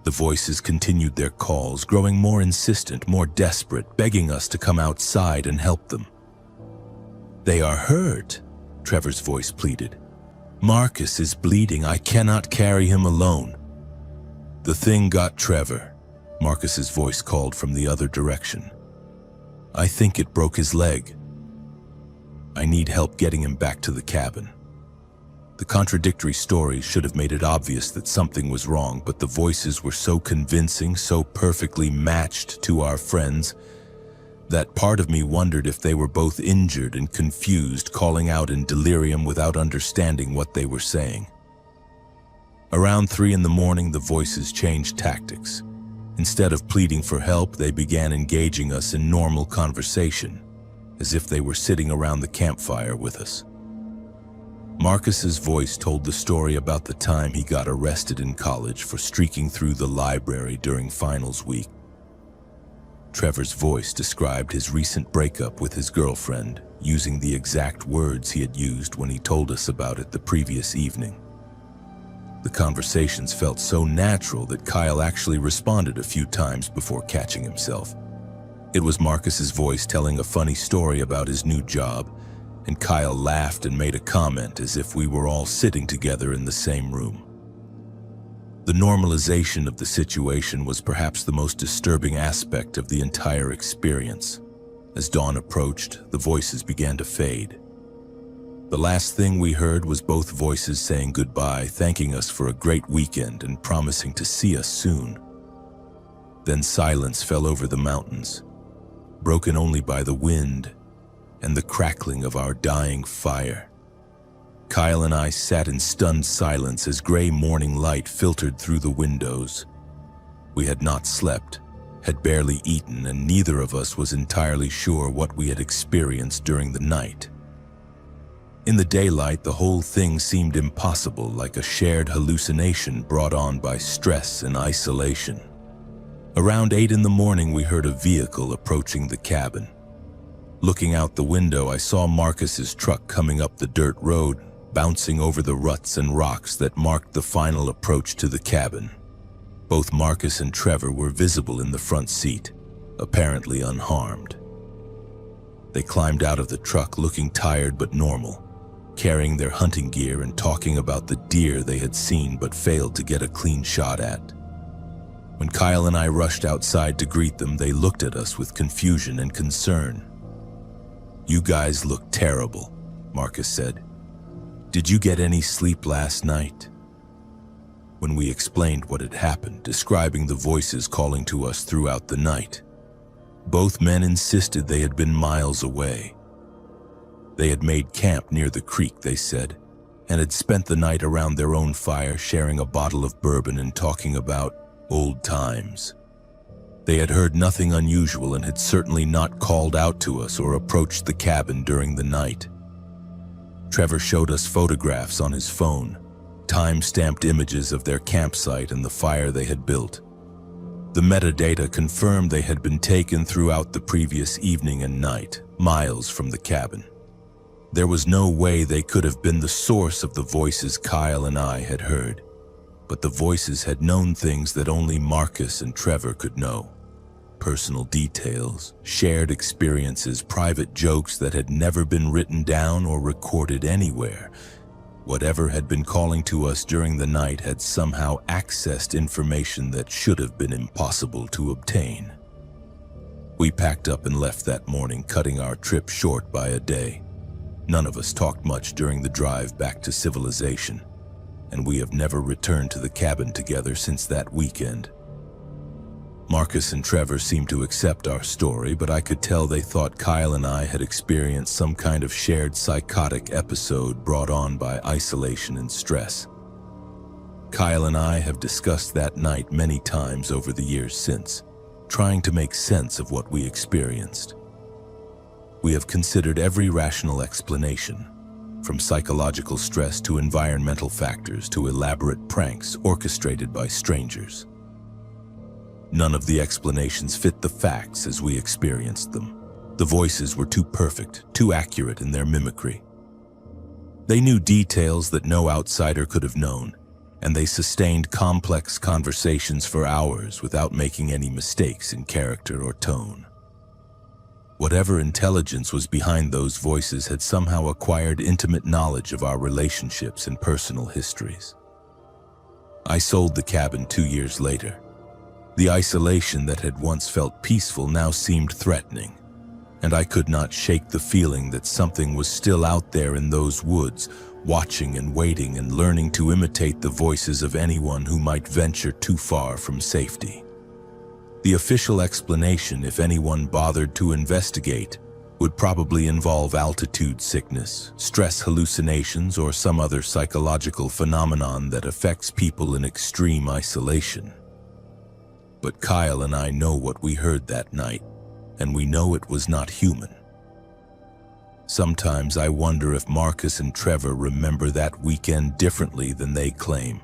The voices continued their calls, growing more insistent, more desperate, begging us to come outside and help them. "They are hurt," Trevor's voice pleaded. "Marcus is bleeding. I cannot carry him alone." "The thing got Trevor," Marcus's voice called from the other direction. "I think it broke his leg. I need help getting him back to the cabin." The contradictory stories should have made it obvious that something was wrong, but the voices were so convincing, so perfectly matched to our friends, that part of me wondered if they were both injured and confused, calling out in delirium without understanding what they were saying. Around 3 in the morning, the voices changed tactics. Instead of pleading for help, they began engaging us in normal conversation, as if they were sitting around the campfire with us. Marcus's voice told the story about the time he got arrested in college for streaking through the library during finals week. Trevor's voice described his recent breakup with his girlfriend, using the exact words he had used when he told us about it the previous evening. The conversations felt so natural that Kyle actually responded a few times before catching himself. It was Marcus's voice telling a funny story about his new job, and Kyle laughed and made a comment as if we were all sitting together in the same room. The normalization of the situation was perhaps the most disturbing aspect of the entire experience. As dawn approached, the voices began to fade. The last thing we heard was both voices saying goodbye, thanking us for a great weekend and promising to see us soon. Then silence fell over the mountains, broken only by the wind and the crackling of our dying fire. Kyle and I sat in stunned silence as gray morning light filtered through the windows. We had not slept, had barely eaten, and neither of us was entirely sure what we had experienced during the night. In the daylight, the whole thing seemed impossible, like a shared hallucination brought on by stress and isolation. Around 8 in the morning, we heard a vehicle approaching the cabin. Looking out the window, I saw Marcus's truck coming up the dirt road, bouncing over the ruts and rocks that marked the final approach to the cabin. Both Marcus and Trevor were visible in the front seat, apparently unharmed. They climbed out of the truck looking tired but normal, carrying their hunting gear and talking about the deer they had seen but failed to get a clean shot at. When Kyle and I rushed outside to greet them, they looked at us with confusion and concern. "You guys look terrible," Marcus said. "Did you get any sleep last night?" When we explained what had happened, describing the voices calling to us throughout the night, both men insisted they had been miles away. They had made camp near the creek, they said, and had spent the night around their own fire, sharing a bottle of bourbon and talking about old times. They had heard nothing unusual and had certainly not called out to us or approached the cabin during the night. Trevor showed us photographs on his phone, time-stamped images of their campsite and the fire they had built. The metadata confirmed they had been taken throughout the previous evening and night, miles from the cabin. There was no way they could have been the source of the voices Kyle and I had heard, but the voices had known things that only Marcus and Trevor could know. Personal details, shared experiences, private jokes that had never been written down or recorded anywhere. Whatever had been calling to us during the night had somehow accessed information that should have been impossible to obtain. We packed up and left that morning, cutting our trip short by a day. None of us talked much during the drive back to civilization, and we have never returned to the cabin together since that weekend. Marcus and Trevor seemed to accept our story, but I could tell they thought Kyle and I had experienced some kind of shared psychotic episode brought on by isolation and stress. Kyle and I have discussed that night many times over the years since, trying to make sense of what we experienced. We have considered every rational explanation, from psychological stress to environmental factors to elaborate pranks orchestrated by strangers. None of the explanations fit the facts as we experienced them. The voices were too perfect, too accurate in their mimicry. They knew details that no outsider could have known, and they sustained complex conversations for hours without making any mistakes in character or tone. Whatever intelligence was behind those voices had somehow acquired intimate knowledge of our relationships and personal histories. I sold the cabin 2 years later. The isolation that had once felt peaceful now seemed threatening, and I could not shake the feeling that something was still out there in those woods, watching and waiting and learning to imitate the voices of anyone who might venture too far from safety. The official explanation, if anyone bothered to investigate, would probably involve altitude sickness, stress hallucinations, or some other psychological phenomenon that affects people in extreme isolation. But Kyle and I know what we heard that night, and we know it was not human. Sometimes I wonder if Marcus and Trevor remember that weekend differently than they claim.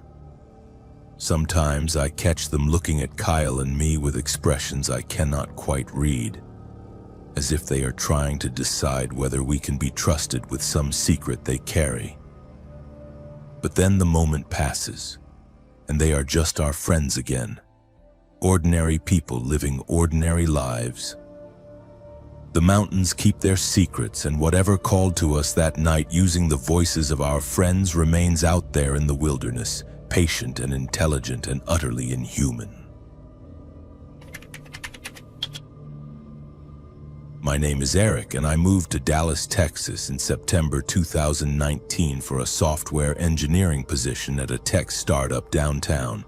Sometimes I catch them looking at Kyle and me with expressions I cannot quite read, as if they are trying to decide whether we can be trusted with some secret they carry. But then the moment passes, and they are just our friends again, ordinary people living ordinary lives. The mountains keep their secrets, and whatever called to us that night using the voices of our friends remains out there in the wilderness, patient and intelligent and utterly inhuman. My name is Eric, and I moved to Dallas, Texas in September 2019 for a software engineering position at a tech startup downtown.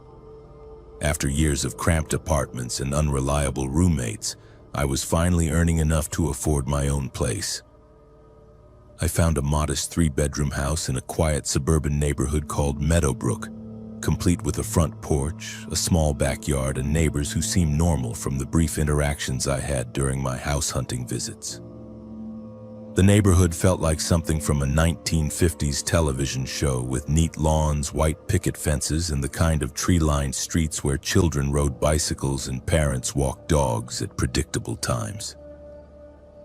After years of cramped apartments and unreliable roommates, I was finally earning enough to afford my own place. I found a modest 3-bedroom house in a quiet suburban neighborhood called Meadowbrook, complete with a front porch, a small backyard, and neighbors who seemed normal from the brief interactions I had during my house hunting visits. The neighborhood felt like something from a 1950s television show, with neat lawns, white picket fences, and the kind of tree-lined streets where children rode bicycles and parents walked dogs at predictable times.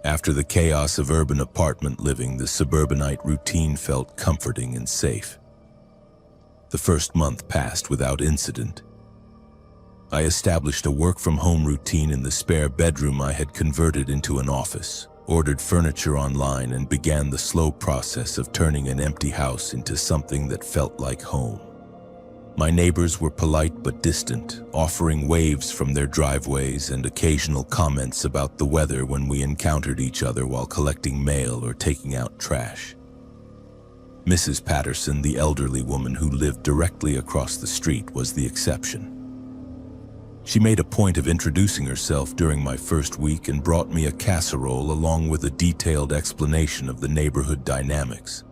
After the chaos of urban apartment living, the suburbanite routine felt comforting and safe. The first month passed without incident. I established a work-from-home routine in the spare bedroom I had converted into an office, ordered furniture online, and began the slow process of turning an empty house into something that felt like home. My neighbors were polite but distant, offering waves from their driveways and occasional comments about the weather when we encountered each other while collecting mail or taking out trash. Mrs. Patterson, the elderly woman who lived directly across the street, was the exception. She made a point of introducing herself during my first week and brought me a casserole along with a detailed explanation of the neighborhood dynamics.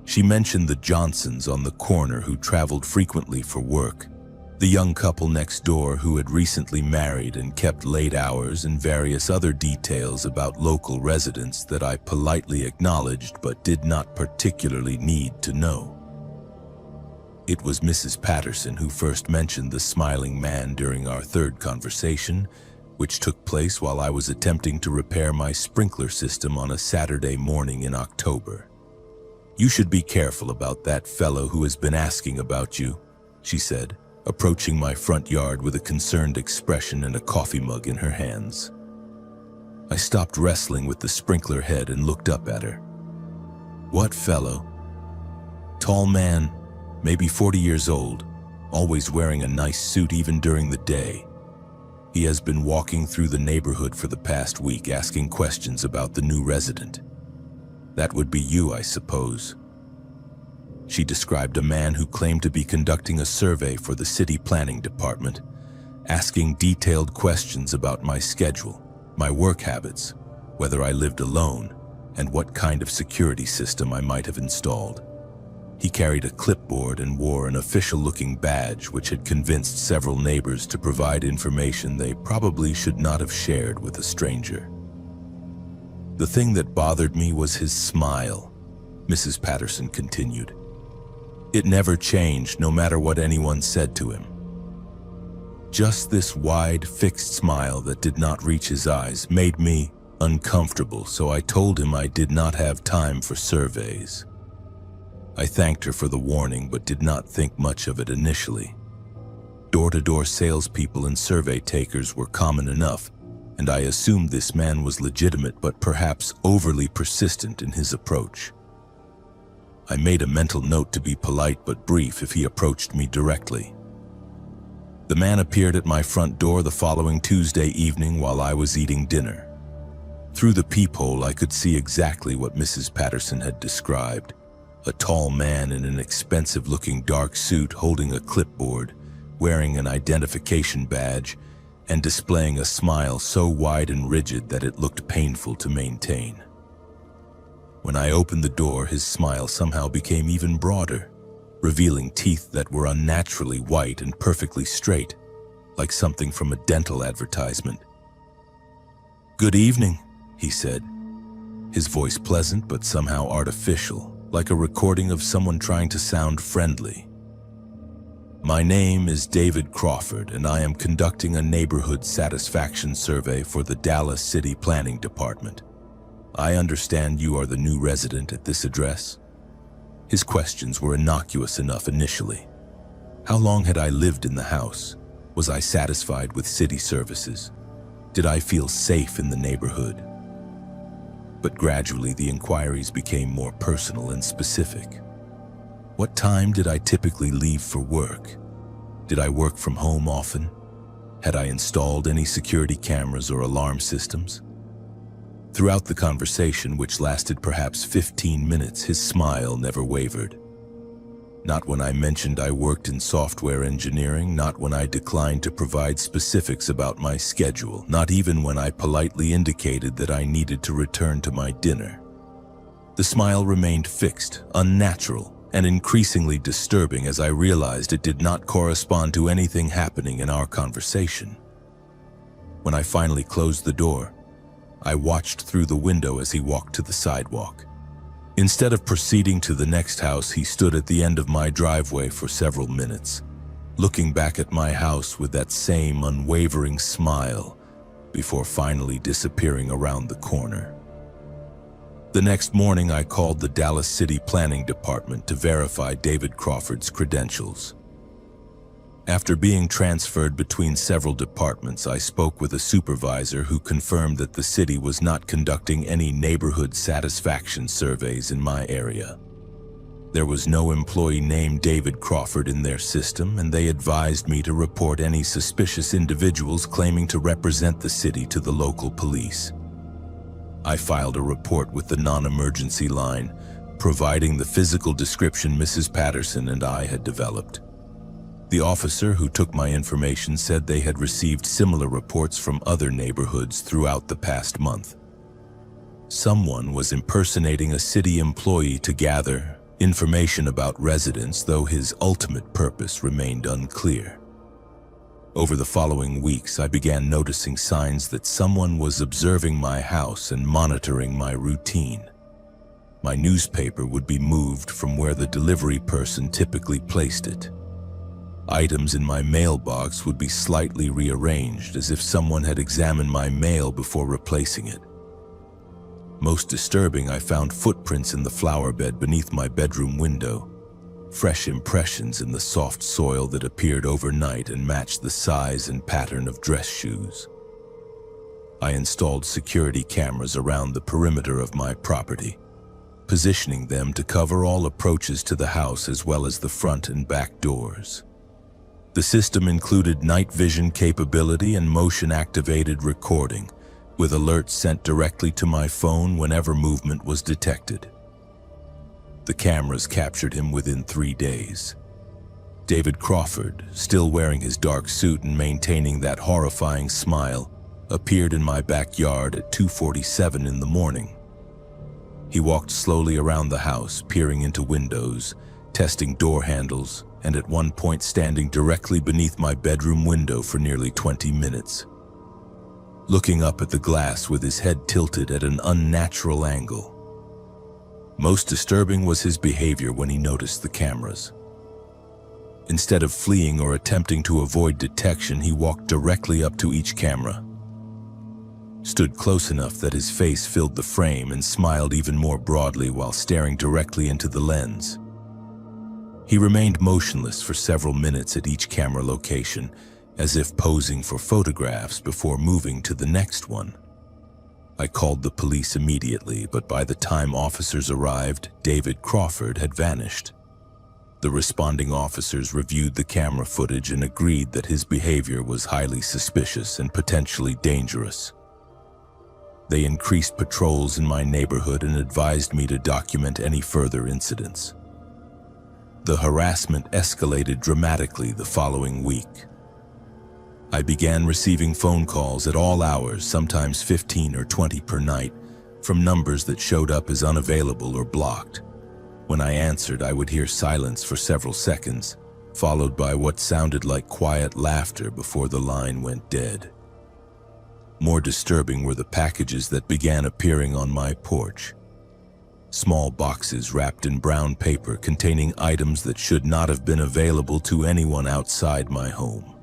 She mentioned the Johnsons on the corner who traveled frequently for work, the young couple next door who had recently married and kept late hours, and various other details about local residents that I politely acknowledged but did not particularly need to know. It was Mrs. Patterson who first mentioned the smiling man during our third conversation, which took place while I was attempting to repair my sprinkler system on a Saturday morning in October. "You should be careful about that fellow who has been asking about you," she said, approaching my front yard with a concerned expression and a coffee mug in her hands. I stopped wrestling with the sprinkler head and looked up at her. "What fellow?" "Tall man, maybe 40 years old, always wearing a nice suit even during the day. He has been walking through the neighborhood for the past week asking questions about the new resident. That would be you, I suppose." She described a man who claimed to be conducting a survey for the city planning department, asking detailed questions about my schedule, my work habits, whether I lived alone, and what kind of security system I might have installed. He carried a clipboard and wore an official-looking badge which had convinced several neighbors to provide information they probably should not have shared with a stranger. "The thing that bothered me was his smile," Mrs. Patterson continued. "It never changed, no matter what anyone said to him. Just this wide, fixed smile that did not reach his eyes made me uncomfortable, so I told him I did not have time for surveys." I thanked her for the warning, but did not think much of it initially. Door-to-door salespeople and survey takers were common enough, and I assumed this man was legitimate but perhaps overly persistent in his approach. I made a mental note to be polite but brief if he approached me directly. The man appeared at my front door the following Tuesday evening while I was eating dinner. Through the peephole, I could see exactly what Mrs. Patterson had described: a tall man in an expensive-looking dark suit holding a clipboard, wearing an identification badge, and displaying a smile so wide and rigid that it looked painful to maintain. When I opened the door, his smile somehow became even broader, revealing teeth that were unnaturally white and perfectly straight, like something from a dental advertisement. "Good evening," he said. his voice pleasant but somehow artificial, like a recording of someone trying to sound friendly. "My name is David Crawford, and I am conducting a neighborhood satisfaction survey for the Dallas City Planning Department. I understand you are the new resident at this address." His questions were innocuous enough initially. How long had I lived in the house? Was I satisfied with city services? Did I feel safe in the neighborhood? But gradually the inquiries became more personal and specific. What time did I typically leave for work? Did I work from home often? Had I installed any security cameras or alarm systems? Throughout the conversation, which lasted perhaps 15 minutes, his smile never wavered. Not when I mentioned I worked in software engineering, not when I declined to provide specifics about my schedule, not even when I politely indicated that I needed to return to my dinner. The smile remained fixed, unnatural, and increasingly disturbing as I realized it did not correspond to anything happening in our conversation. When I finally closed the door, I watched through the window as he walked to the sidewalk. Instead of proceeding to the next house, he stood at the end of my driveway for several minutes, looking back at my house with that same unwavering smile before finally disappearing around the corner. The next morning, I called the Dallas City Planning Department to verify David Crawford's credentials. After being transferred between several departments, I spoke with a supervisor who confirmed that the city was not conducting any neighborhood satisfaction surveys in my area. There was no employee named David Crawford in their system, and they advised me to report any suspicious individuals claiming to represent the city to the local police. I filed a report with the non-emergency line, providing the physical description Mrs. Patterson and I had developed. The officer who took my information said they had received similar reports from other neighborhoods throughout the past month. Someone was impersonating a city employee to gather information about residents, though his ultimate purpose remained unclear. Over the following weeks, I began noticing signs that someone was observing my house and monitoring my routine. My newspaper would be moved from where the delivery person typically placed it. Items in my mailbox would be slightly rearranged, as if someone had examined my mail before replacing it. Most disturbing, I found footprints in the flower bed beneath my bedroom window, fresh impressions in the soft soil that appeared overnight and matched the size and pattern of dress shoes. I installed security cameras around the perimeter of my property, positioning them to cover all approaches to the house as well as the front and back doors. The system included night vision capability and motion-activated recording, with alerts sent directly to my phone whenever movement was detected. The cameras captured him within 3 days. David Crawford, still wearing his dark suit and maintaining that horrifying smile, appeared in my backyard at 2:47 in the morning. He walked slowly around the house, peering into windows, testing door handles, and at one point standing directly beneath my bedroom window for nearly 20 minutes. Looking up at the glass with his head tilted at an unnatural angle. Most disturbing was his behavior when he noticed the cameras. Instead of fleeing or attempting to avoid detection, he walked directly up to each camera, stood close enough that his face filled the frame, and smiled even more broadly while staring directly into the lens. He remained motionless for several minutes at each camera location, as if posing for photographs before moving to the next one. I called the police immediately, but by the time officers arrived, David Crawford had vanished. The responding officers reviewed the camera footage and agreed that his behavior was highly suspicious and potentially dangerous. They increased patrols in my neighborhood and advised me to document any further incidents. The harassment escalated dramatically the following week. I began receiving phone calls at all hours, sometimes 15 or 20 per night, from numbers that showed up as unavailable or blocked. When I answered, I would hear silence for several seconds, followed by what sounded like quiet laughter before the line went dead. More disturbing were the packages that began appearing on my porch. Small boxes wrapped in brown paper containing items that should not have been available to anyone outside my home.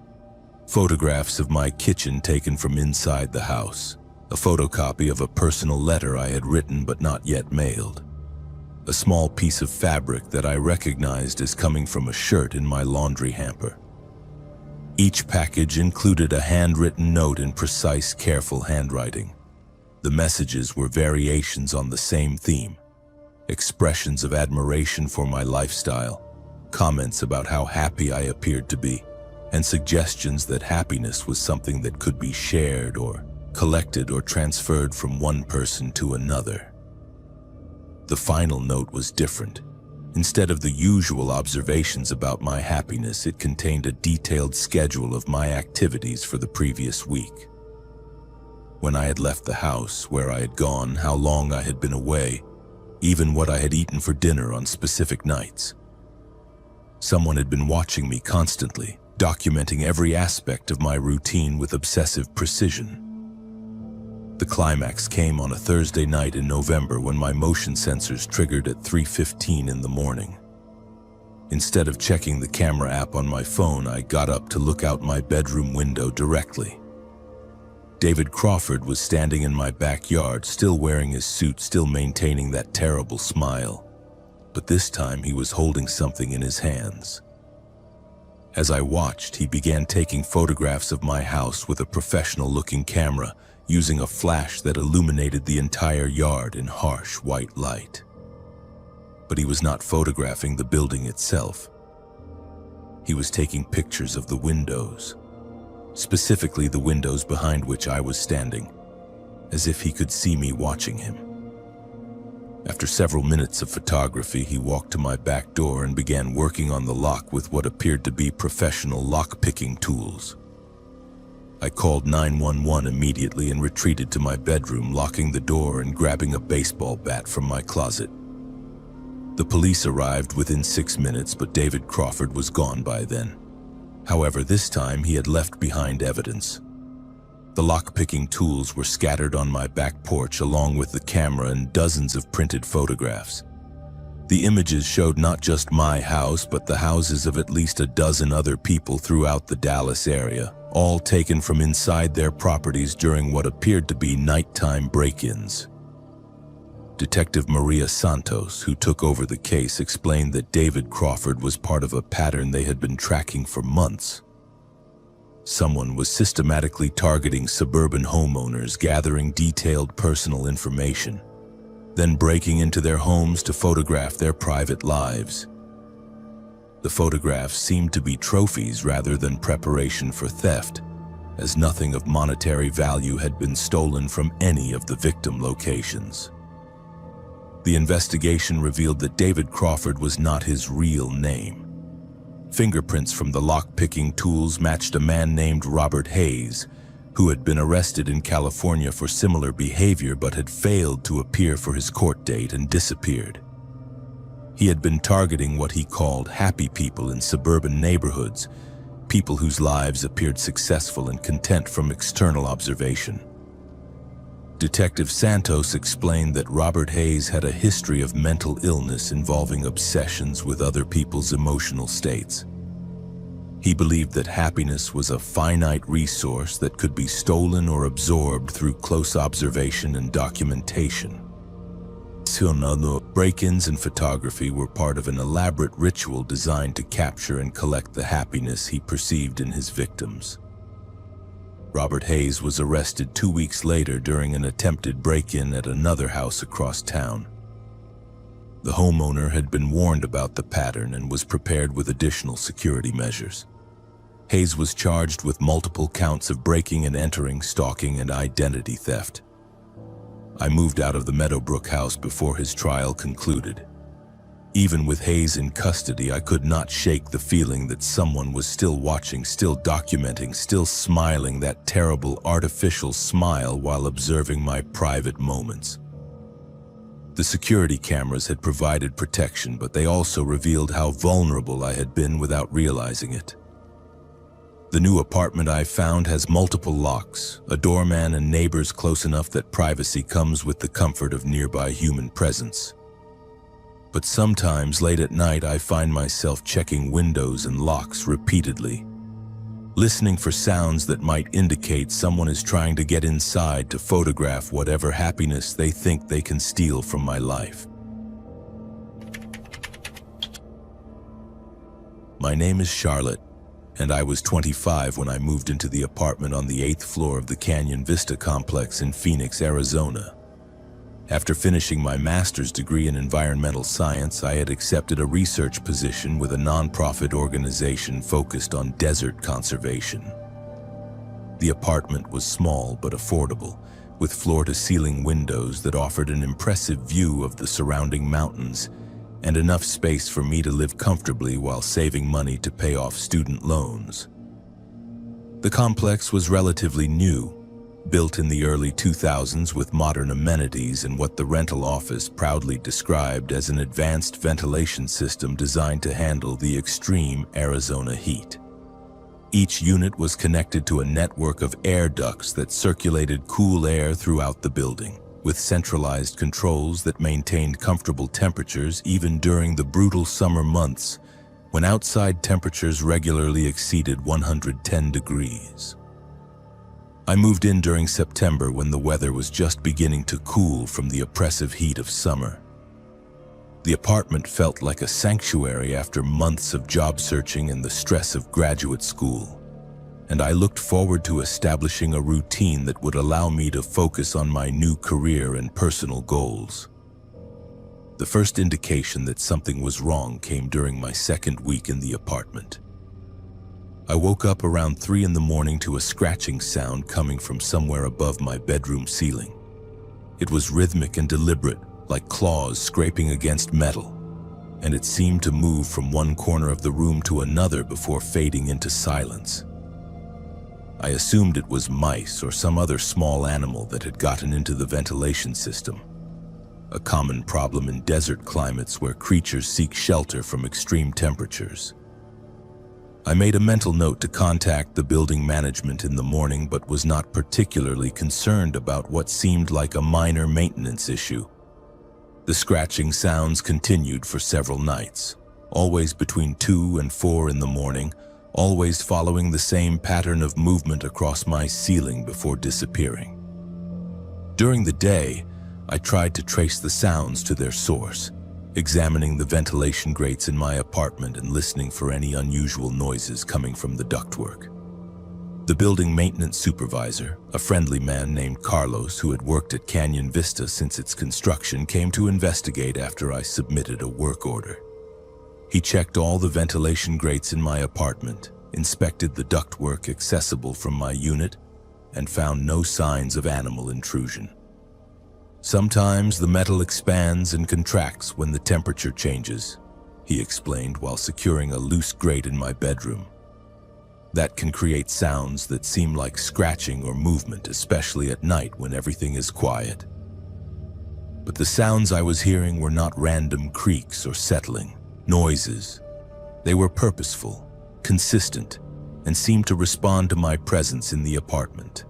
Photographs of my kitchen taken from inside the house, a photocopy of a personal letter I had written but not yet mailed, a small piece of fabric that I recognized as coming from a shirt in my laundry hamper. Each package included a handwritten note in precise, careful handwriting. The messages were variations on the same theme, expressions of admiration for my lifestyle, comments about how happy I appeared to be, and suggestions that happiness was something that could be shared or collected or transferred from one person to another. The final note was different. Instead of the usual observations about my happiness, it contained a detailed schedule of my activities for the previous week. When I had left the house, where I had gone, how long I had been away, even what I had eaten for dinner on specific nights. Someone had been watching me constantly, documenting every aspect of my routine with obsessive precision. The climax came on a Thursday night in November when my motion sensors triggered at 3:15 in the morning. Instead of checking the camera app on my phone, I got up to look out my bedroom window directly. David Crawford was standing in my backyard, still wearing his suit, still maintaining that terrible smile. But this time he was holding something in his hands. As I watched, he began taking photographs of my house with a professional-looking camera, using a flash that illuminated the entire yard in harsh white light. But he was not photographing the building itself. He was taking pictures of the windows, specifically the windows behind which I was standing, as if he could see me watching him. After several minutes of photography, he walked to my back door and began working on the lock with what appeared to be professional lock-picking tools. I called 911 immediately and retreated to my bedroom, locking the door and grabbing a baseball bat from my closet. The police arrived within 6 minutes, but David Crawford was gone by then. However, this time he had left behind evidence. The lock-picking tools were scattered on my back porch along with the camera and dozens of printed photographs. The images showed not just my house, but the houses of at least a dozen other people throughout the Dallas area, all taken from inside their properties during what appeared to be nighttime break-ins. Detective Maria Santos, who took over the case, explained that David Crawford was part of a pattern they had been tracking for months. Someone was systematically targeting suburban homeowners, gathering detailed personal information, then breaking into their homes to photograph their private lives. The photographs seemed to be trophies rather than preparation for theft, as nothing of monetary value had been stolen from any of the victim locations. The investigation revealed that David Crawford was not his real name. Fingerprints from the lock-picking tools matched a man named Robert Hayes, who had been arrested in California for similar behavior but had failed to appear for his court date and disappeared. He had been targeting what he called happy people in suburban neighborhoods, people whose lives appeared successful and content from external observation. Detective Santos explained that Robert Hayes had a history of mental illness involving obsessions with other people's emotional states. He believed that happiness was a finite resource that could be stolen or absorbed through close observation and documentation. Break-ins and photography were part of an elaborate ritual designed to capture and collect the happiness he perceived in his victims. Robert Hayes was arrested 2 weeks later during an attempted break-in at another house across town. The homeowner had been warned about the pattern and was prepared with additional security measures. Hayes was charged with multiple counts of breaking and entering, stalking, and identity theft. I moved out of the Meadowbrook house before his trial concluded. Even with Hayes in custody, I could not shake the feeling that someone was still watching, still documenting, still smiling that terrible artificial smile while observing my private moments. The security cameras had provided protection, but they also revealed how vulnerable I had been without realizing it. The new apartment I found has multiple locks, a doorman and neighbors close enough that privacy comes with the comfort of nearby human presence. But sometimes late at night I find myself checking windows and locks repeatedly, listening for sounds that might indicate someone is trying to get inside to photograph whatever happiness they think they can steal from my life. My name is Charlotte, and I was 25 when I moved into the apartment on the 8th floor of the Canyon Vista complex in Phoenix, Arizona. After finishing my master's degree in environmental science, I had accepted a research position with a nonprofit organization focused on desert conservation. The apartment was small but affordable, with floor-to-ceiling windows that offered an impressive view of the surrounding mountains and enough space for me to live comfortably while saving money to pay off student loans. The complex was relatively new, built in the early 2000s with modern amenities and what the rental office proudly described as an advanced ventilation system designed to handle the extreme Arizona heat. Each unit was connected to a network of air ducts that circulated cool air throughout the building, with centralized controls that maintained comfortable temperatures even during the brutal summer months when outside temperatures regularly exceeded 110 degrees. I moved in during September when the weather was just beginning to cool from the oppressive heat of summer. The apartment felt like a sanctuary after months of job searching and the stress of graduate school, and I looked forward to establishing a routine that would allow me to focus on my new career and personal goals. The first indication that something was wrong came during my second week in the apartment. I woke up around 3 in the morning to a scratching sound coming from somewhere above my bedroom ceiling. It was rhythmic and deliberate, like claws scraping against metal, and it seemed to move from one corner of the room to another before fading into silence. I assumed it was mice or some other small animal that had gotten into the ventilation system, a common problem in desert climates where creatures seek shelter from extreme temperatures. I made a mental note to contact the building management in the morning, but was not particularly concerned about what seemed like a minor maintenance issue. The scratching sounds continued for several nights, always between 2 and 4 in the morning, always following the same pattern of movement across my ceiling before disappearing. During the day, I tried to trace the sounds to their source, examining the ventilation grates in my apartment and listening for any unusual noises coming from the ductwork. The building maintenance supervisor, a friendly man named Carlos who had worked at Canyon Vista since its construction, came to investigate after I submitted a work order. He checked all the ventilation grates in my apartment, inspected the ductwork accessible from my unit, and found no signs of animal intrusion. Sometimes the metal expands and contracts when the temperature changes, he explained while securing a loose grate in my bedroom. That can create sounds that seem like scratching or movement, especially at night when everything is quiet. But the sounds I was hearing were not random creaks or settling noises. They were purposeful, consistent, and seemed to respond to my presence in the apartment.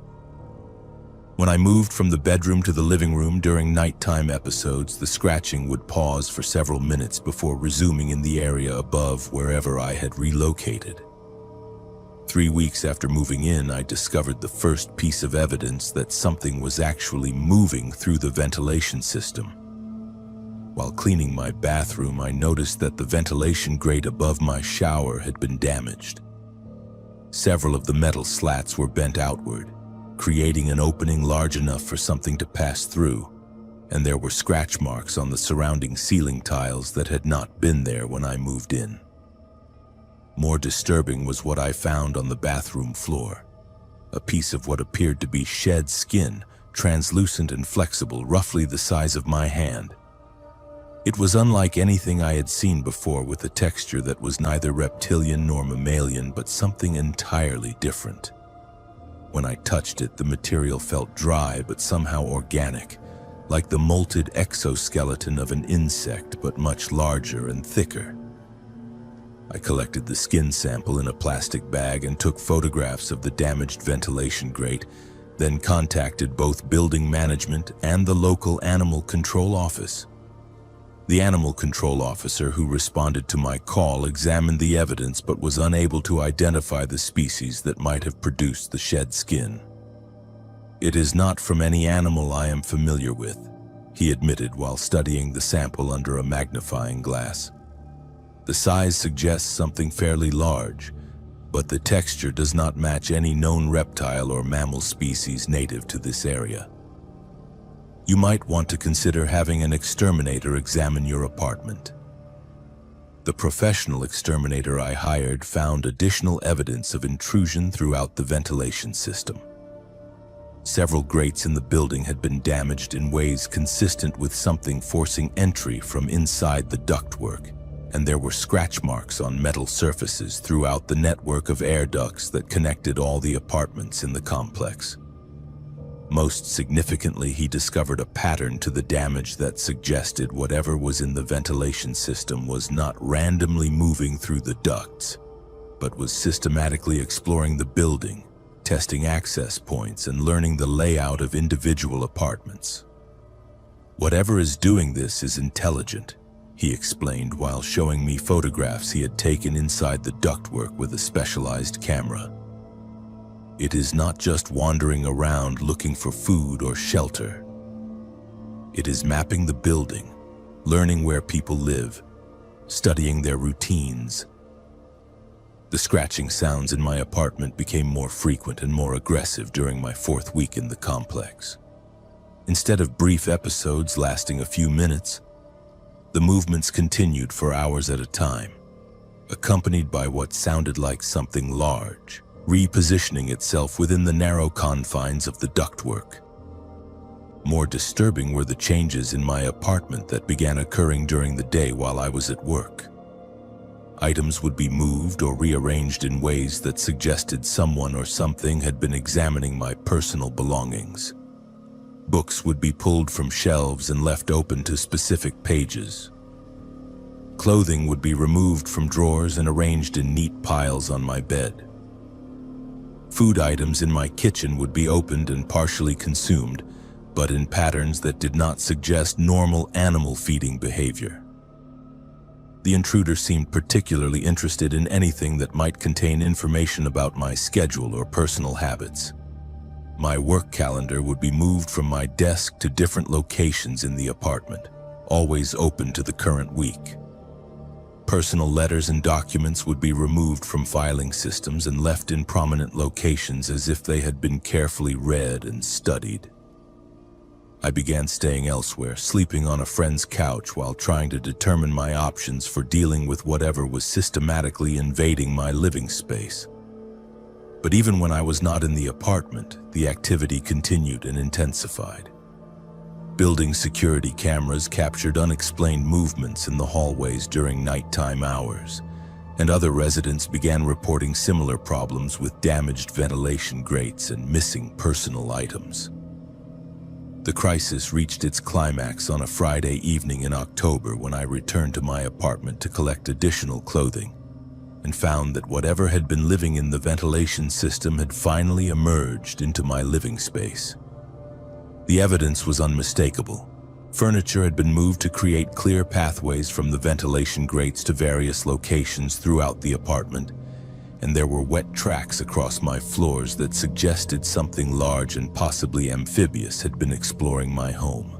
When I moved from the bedroom to the living room during nighttime episodes, the scratching would pause for several minutes before resuming in the area above wherever I had relocated. 3 weeks after moving in, I discovered the first piece of evidence that something was actually moving through the ventilation system. While cleaning my bathroom, I noticed that the ventilation grate above my shower had been damaged. Several of the metal slats were bent outward, creating an opening large enough for something to pass through, and there were scratch marks on the surrounding ceiling tiles that had not been there when I moved in. More disturbing was what I found on the bathroom floor, a piece of what appeared to be shed skin, translucent and flexible, roughly the size of my hand. It was unlike anything I had seen before, with a texture that was neither reptilian nor mammalian, but something entirely different. When I touched it, the material felt dry but somehow organic, like the molted exoskeleton of an insect, but much larger and thicker. I collected the skin sample in a plastic bag and took photographs of the damaged ventilation grate, then contacted both building management and the local animal control office. The animal control officer who responded to my call examined the evidence but was unable to identify the species that might have produced the shed skin. "It is not from any animal I am familiar with," he admitted while studying the sample under a magnifying glass. "The size suggests something fairly large, but the texture does not match any known reptile or mammal species native to this area. You might want to consider having an exterminator examine your apartment." The professional exterminator I hired found additional evidence of intrusion throughout the ventilation system. Several grates in the building had been damaged in ways consistent with something forcing entry from inside the ductwork, and there were scratch marks on metal surfaces throughout the network of air ducts that connected all the apartments in the complex. Most significantly, he discovered a pattern to the damage that suggested whatever was in the ventilation system was not randomly moving through the ducts, but was systematically exploring the building, testing access points, and learning the layout of individual apartments. "Whatever is doing this is intelligent," he explained while showing me photographs he had taken inside the ductwork with a specialized camera. "It is not just wandering around looking for food or shelter. It is mapping the building, learning where people live, studying their routines." The scratching sounds in my apartment became more frequent and more aggressive during my 4th week in the complex. Instead of brief episodes lasting a few minutes, the movements continued for hours at a time, accompanied by what sounded like something large, repositioning itself within the narrow confines of the ductwork. More disturbing were the changes in my apartment that began occurring during the day while I was at work. Items would be moved or rearranged in ways that suggested someone or something had been examining my personal belongings. Books would be pulled from shelves and left open to specific pages. Clothing would be removed from drawers and arranged in neat piles on my bed. Food items in my kitchen would be opened and partially consumed, but in patterns that did not suggest normal animal feeding behavior. The intruder seemed particularly interested in anything that might contain information about my schedule or personal habits. My work calendar would be moved from my desk to different locations in the apartment, always open to the current week. Personal letters and documents would be removed from filing systems and left in prominent locations as if they had been carefully read and studied. I began staying elsewhere, sleeping on a friend's couch while trying to determine my options for dealing with whatever was systematically invading my living space. But even when I was not in the apartment, the activity continued and intensified. Building security cameras captured unexplained movements in the hallways during nighttime hours, and other residents began reporting similar problems with damaged ventilation grates and missing personal items. The crisis reached its climax on a Friday evening in October when I returned to my apartment to collect additional clothing, and found that whatever had been living in the ventilation system had finally emerged into my living space. The evidence was unmistakable. Furniture had been moved to create clear pathways from the ventilation grates to various locations throughout the apartment, and there were wet tracks across my floors that suggested something large and possibly amphibious had been exploring my home.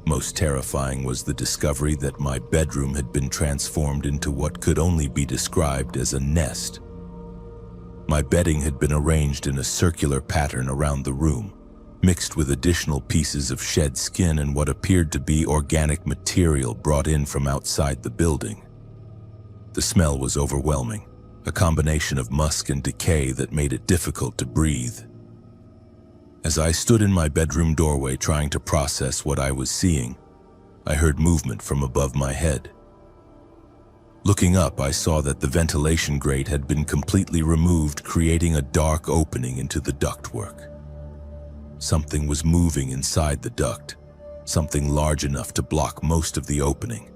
Most terrifying was the discovery that my bedroom had been transformed into what could only be described as a nest. My bedding had been arranged in a circular pattern around the room, mixed with additional pieces of shed skin and what appeared to be organic material brought in from outside the building. The smell was overwhelming, a combination of musk and decay that made it difficult to breathe. As I stood in my bedroom doorway trying to process what I was seeing, I heard movement from above my head. Looking up, I saw that the ventilation grate had been completely removed, creating a dark opening into the ductwork. Something was moving inside the duct, something large enough to block most of the opening,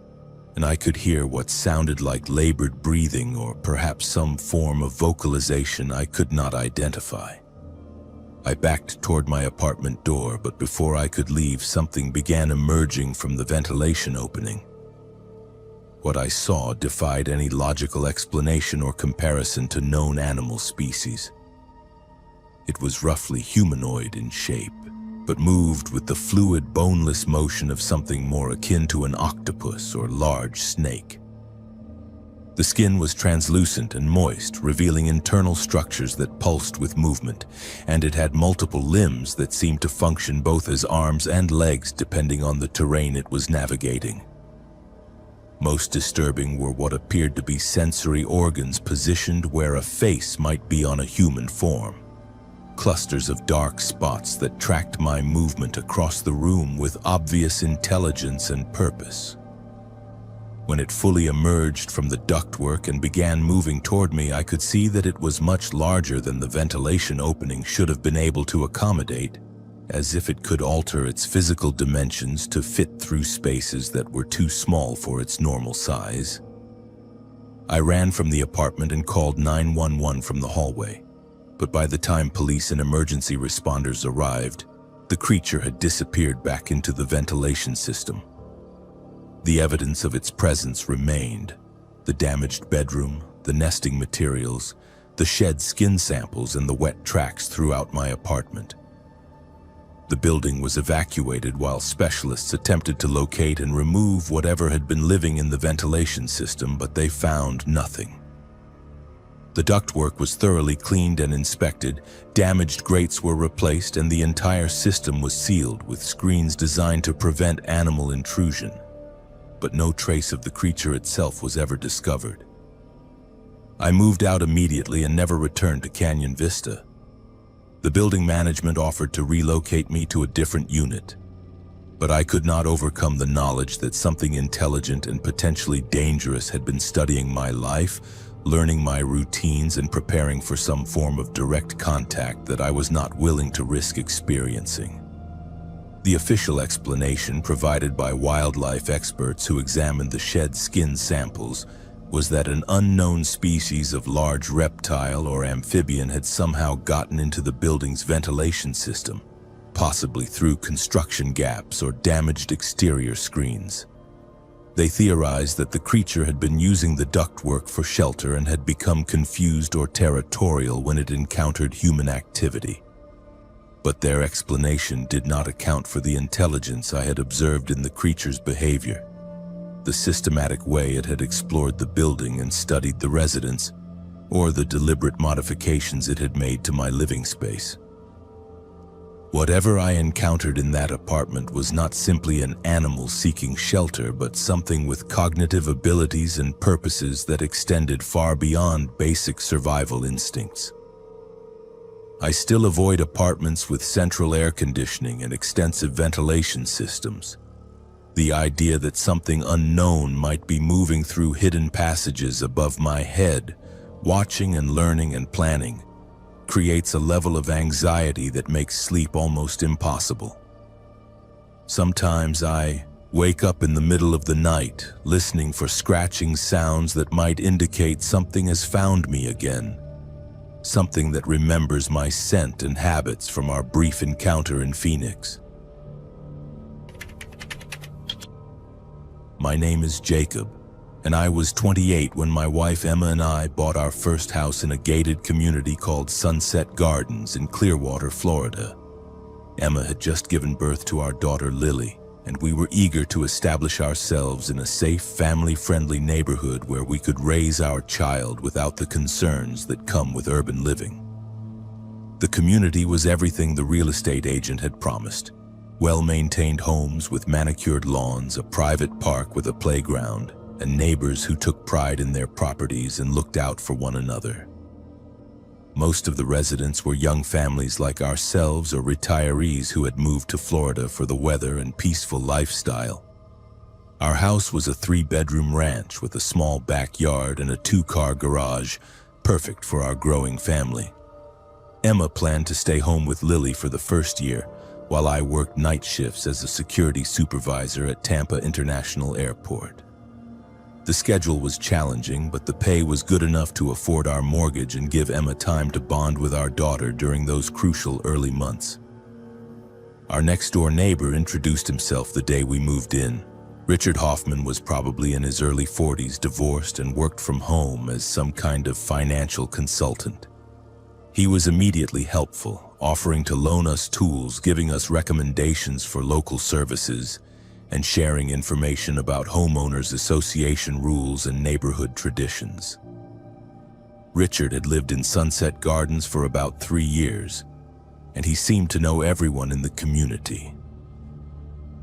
and I could hear what sounded like labored breathing or perhaps some form of vocalization I could not identify. I backed toward my apartment door, but before I could leave, something began emerging from the ventilation opening. What I saw defied any logical explanation or comparison to known animal species. It was roughly humanoid in shape, but moved with the fluid, boneless motion of something more akin to an octopus or large snake. The skin was translucent and moist, revealing internal structures that pulsed with movement, and it had multiple limbs that seemed to function both as arms and legs depending on the terrain it was navigating. Most disturbing were what appeared to be sensory organs positioned where a face might be on a human form. Clusters of dark spots that tracked my movement across the room with obvious intelligence and purpose. When it fully emerged from the ductwork and began moving toward me, I could see that it was much larger than the ventilation opening should have been able to accommodate, as if it could alter its physical dimensions to fit through spaces that were too small for its normal size. I ran from the apartment and called 911 from the hallway, but by the time police and emergency responders arrived, the creature had disappeared back into the ventilation system. The evidence of its presence remained: the damaged bedroom, the nesting materials, the shed skin samples, and the wet tracks throughout my apartment. The building was evacuated while specialists attempted to locate and remove whatever had been living in the ventilation system, but they found nothing. The ductwork was thoroughly cleaned and inspected, damaged grates were replaced, and the entire system was sealed with screens designed to prevent animal intrusion. But no trace of the creature itself was ever discovered. I moved out immediately and never returned to Canyon Vista. The building management offered to relocate me to a different unit, but I could not overcome the knowledge that something intelligent and potentially dangerous had been studying my life, learning my routines, and preparing for some form of direct contact that I was not willing to risk experiencing. The official explanation provided by wildlife experts who examined the shed skin samples was that an unknown species of large reptile or amphibian had somehow gotten into the building's ventilation system, possibly through construction gaps or damaged exterior screens. They theorized that the creature had been using the ductwork for shelter and had become confused or territorial when it encountered human activity. But their explanation did not account for the intelligence I had observed in the creature's behavior, the systematic way it had explored the building and studied the residents, or the deliberate modifications it had made to my living space. Whatever I encountered in that apartment was not simply an animal seeking shelter, but something with cognitive abilities and purposes that extended far beyond basic survival instincts. I still avoid apartments with central air conditioning and extensive ventilation systems. The idea that something unknown might be moving through hidden passages above my head, watching and learning and planning, creates a level of anxiety that makes sleep almost impossible. Sometimes I wake up in the middle of the night, listening for scratching sounds that might indicate something has found me again. Something that remembers my scent and habits from our brief encounter in Phoenix. My name is Jacob, and I was 28 when my wife Emma and I bought our first house in a gated community called Sunset Gardens in Clearwater, Florida. Emma had just given birth to our daughter Lily, and we were eager to establish ourselves in a safe, family-friendly neighborhood where we could raise our child without the concerns that come with urban living. The community was everything the real estate agent had promised. Well-maintained homes with manicured lawns, a private park with a playground, and neighbors who took pride in their properties and looked out for one another. Most of the residents were young families like ourselves or retirees who had moved to Florida for the weather and peaceful lifestyle. Our house was a 3-bedroom ranch with a small backyard and a 2-car garage, perfect for our growing family. Emma planned to stay home with Lily for the first year, while I worked night shifts as a security supervisor at Tampa International Airport. The schedule was challenging, but the pay was good enough to afford our mortgage and give Emma time to bond with our daughter during those crucial early months. Our next-door neighbor introduced himself the day we moved in. Richard Hoffman was probably in his early 40s, divorced, and worked from home as some kind of financial consultant. He was immediately helpful, offering to loan us tools, giving us recommendations for local services, and sharing information about homeowners association rules and neighborhood traditions. Richard had lived in Sunset Gardens for about 3 years, and he seemed to know everyone in the community.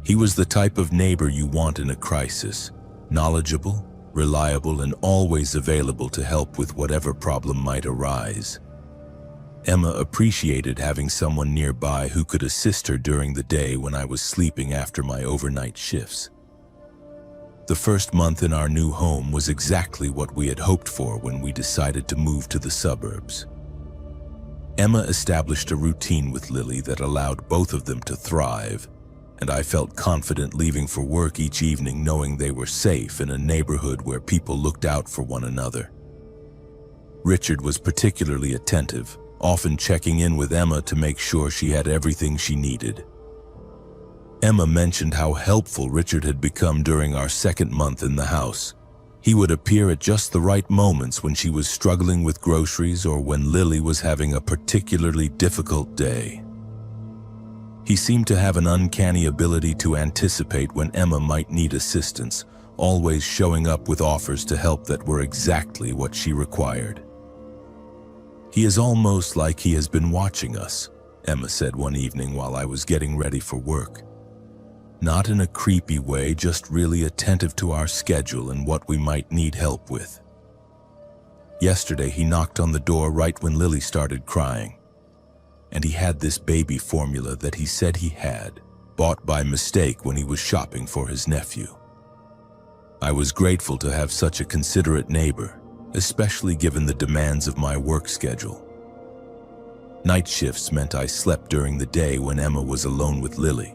He was the type of neighbor you want in a crisis, knowledgeable, reliable, and always available to help with whatever problem might arise. Emma appreciated having someone nearby who could assist her during the day when I was sleeping after my overnight shifts. The first month in our new home was exactly what we had hoped for when we decided to move to the suburbs. Emma established a routine with Lily that allowed both of them to thrive, and I felt confident leaving for work each evening knowing they were safe in a neighborhood where people looked out for one another. Richard was particularly attentive, often checking in with Emma to make sure she had everything she needed. Emma mentioned how helpful Richard had become during our second month in the house. He would appear at just the right moments when she was struggling with groceries or when Lily was having a particularly difficult day. He seemed to have an uncanny ability to anticipate when Emma might need assistance, always showing up with offers to help that were exactly what she required. "He is almost like he has been watching us," Emma said one evening while I was getting ready for work. "Not in a creepy way, just really attentive to our schedule and what we might need help with." Yesterday, he knocked on the door right when Lily started crying, and he had this baby formula that he said he had, bought by mistake when he was shopping for his nephew. I was grateful to have such a considerate neighbor, especially given the demands of my work schedule. Night shifts meant I slept during the day when Emma was alone with Lily,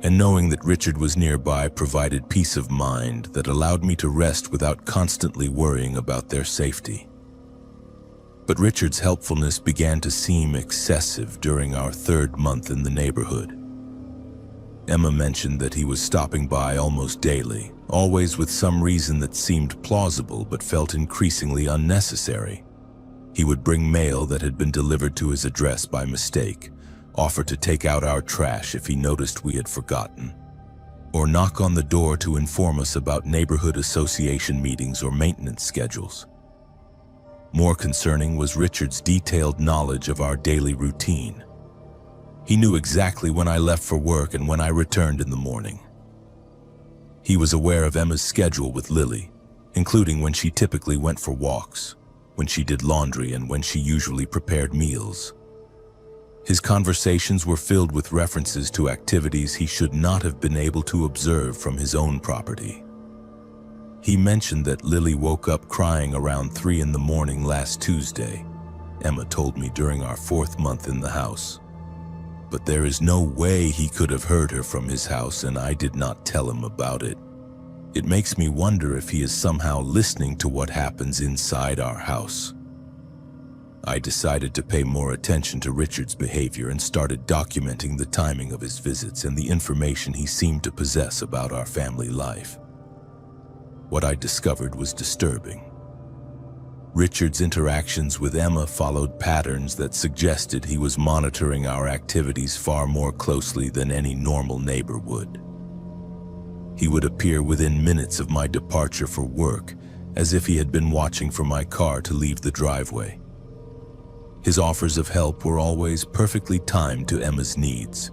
and knowing that Richard was nearby provided peace of mind that allowed me to rest without constantly worrying about their safety. But Richard's helpfulness began to seem excessive during our third month in the neighborhood. Emma mentioned that he was stopping by almost daily, always with some reason that seemed plausible but felt increasingly unnecessary. He would bring mail that had been delivered to his address by mistake, offer to take out our trash if he noticed we had forgotten, or knock on the door to inform us about neighborhood association meetings or maintenance schedules. More concerning was Richard's detailed knowledge of our daily routine. He knew exactly when I left for work and when I returned in the morning. He was aware of Emma's schedule with Lily, including when she typically went for walks, when she did laundry, and when she usually prepared meals. His conversations were filled with references to activities he should not have been able to observe from his own property. He mentioned that Lily woke up crying around 3 in the morning last Tuesday, Emma told me during our 4th month in the house. But there is no way he could have heard her from his house, and I did not tell him about it. It makes me wonder if he is somehow listening to what happens inside our house. I decided to pay more attention to Richard's behavior and started documenting the timing of his visits and the information he seemed to possess about our family life. What I discovered was disturbing. Richard's interactions with Emma followed patterns that suggested he was monitoring our activities far more closely than any normal neighbor would. He would appear within minutes of my departure for work, as if he had been watching for my car to leave the driveway. His offers of help were always perfectly timed to Emma's needs,